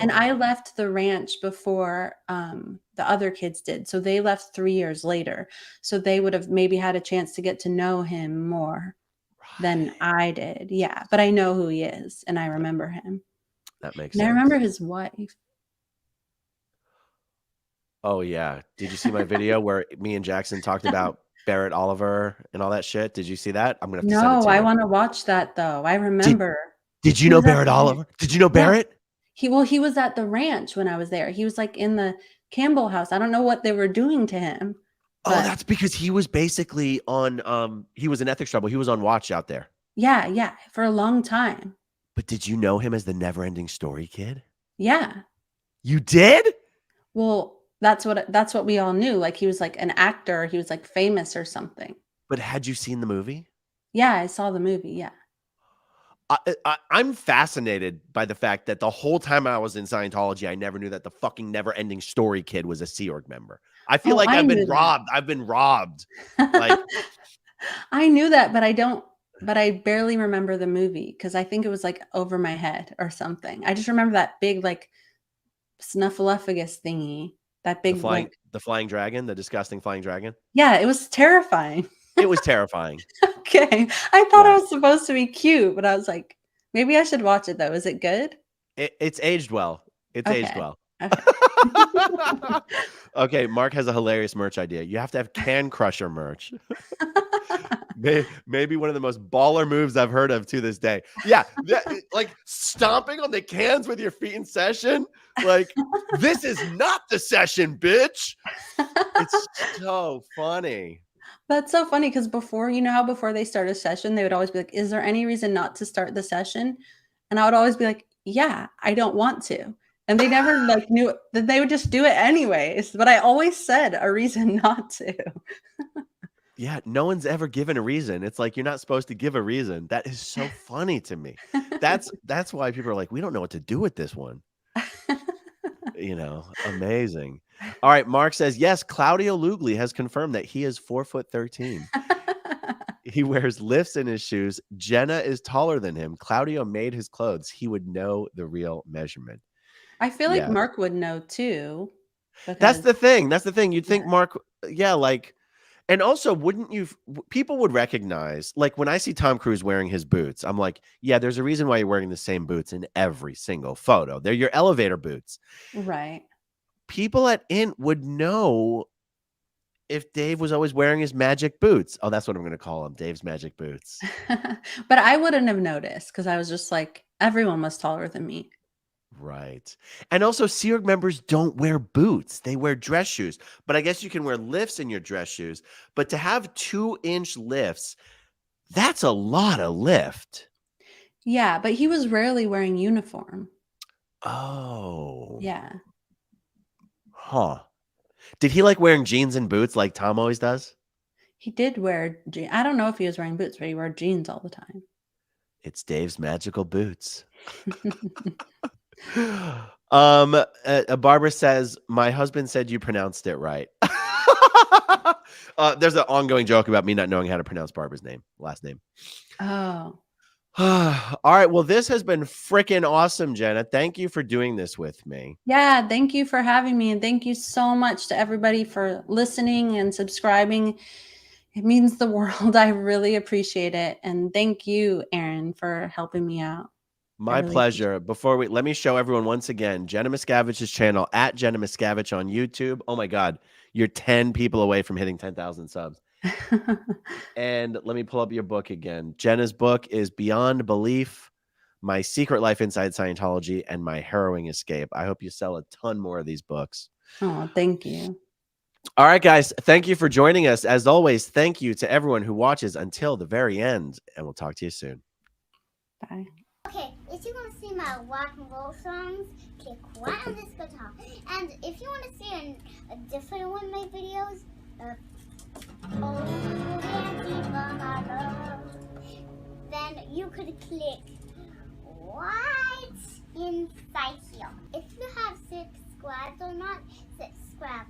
And I oh. left the ranch before, the other kids did, so they left 3 years later. So they would have maybe had a chance to get to know him more than Right. I did. Yeah, but I know who he is, and I remember him. That makes And I remember sense. his wife. Oh, yeah. Did you see my video where me and Jackson talked about Barrett Oliver and all that shit? Did you see that? I'm gonna have to send it No, to I you. wanna watch that, though. I Did remember. did you He know was at Barrett the ranch. Oliver? Did you know Yeah. Barrett? He was at the ranch when I was there. He was, like, in the Campbell house. I don't know what they were doing to him, Oh, but that's because he was basically on, he was in ethics trouble. He was on watch out there. yeah, yeah, for a long time. But did you know him as the Never Ending Story Kid? Yeah. You did? Well, that's what we all knew, like, he was, like, an actor, he was, like, famous or something. But had you seen the movie? Yeah, I saw the movie, yeah. I'm fascinated by the fact that the whole time I was in Scientology, I never knew that the fucking Never Ending Story Kid was a Sea Org member. I feel Oh, like I I've been knew that. robbed. I've been robbed. Like, I knew that, but I barely remember the movie because I think it was, like, over my head or something. I just remember that big, like, snuffleupagus thingy, that the big, flying like the flying dragon, the disgusting flying dragon. yeah, it was terrifying. It was terrifying. Okay. I thought it Yeah. was supposed to be cute, but I was like, "Maybe I should watch it, though." Is it good? It's aged well. It's aged Okay. well. Okay. Okay, Mark has a hilarious merch idea. You have to have Can Crusher merch. Maybe one of the most baller moves I've heard of to this day. Yeah, like stomping on the cans with your feet in session. Like, this is not the session, bitch. It's so funny. That's so funny because before you know how before they start a session, they would always be like, "Is there any reason not to start the session?" And I would always be like, "Yeah, I don't want to." And they never, like, knew that they would just do it anyways, but I always said a reason not to. Yeah, no one's ever given a reason. It's like you're not supposed to give a reason. That is so funny to me. That's why people are like, we don't know what to do with this one. Amazing. All right, Mark says, yes, Claudio Lugli has confirmed that he is 4'13". He wears lifts in his shoes. Jenna is taller than him. Claudio made his clothes. He would know the real measurement. I feel like Yes. Mark would know too That's because the thing. That's the thing. You'd think yeah. Mark, yeah, like, and also wouldn't you, people would recognize, like when I see Tom Cruise wearing his boots, I'm like, yeah, there's a reason why you're wearing the same boots in every single photo. They're your elevator boots. Right. People at Int would know if Dave was always wearing his magic boots. Oh, that's what I'm going to call him. Dave's magic boots. But I wouldn't have noticed because I was just like, everyone was taller than me. Right. And also, Sea Org members don't wear boots. They wear dress shoes. But I guess you can wear lifts in your dress shoes. But to have 2-inch lifts, that's a lot of lift. Yeah, but he was rarely wearing uniform. Oh. Yeah. Huh. Did he like wearing jeans and boots like Tom always does? He did wear I don't know if he was wearing boots, but he wore jeans all the time. It's Dave's magical boots. Barbara says, my husband said you pronounced it right. There's an ongoing joke about me not knowing how to pronounce Barbara's last name. Oh, All right. Well, this has been freaking awesome, Jenna. Thank you for doing this with me. yeah. Thank you for having me. And thank you so much to everybody for listening and subscribing. It means the world. I really appreciate it. And thank you, Aaron, for helping me out. My really appreciate pleasure. Let me show everyone once again, Jenna Miscavige's channel at Jenna Miscavige on YouTube. Oh my God. You're 10 people away from hitting 10,000 subs. And let me pull up your book again. Jenna's book is Beyond Belief, My Secret Life Inside Scientology, and My Harrowing Escape. I hope you sell a ton more of these books. Oh, thank you. All right, guys. Thank you for joining us. As always, thank you to everyone who watches until the very end, and we'll talk to you soon. Bye. Okay, if you want to see my rock and roll songs, click right on this guitar. And if you want to see a different one of my videos, then you could click right inside here. If you have subscribed or not, subscribe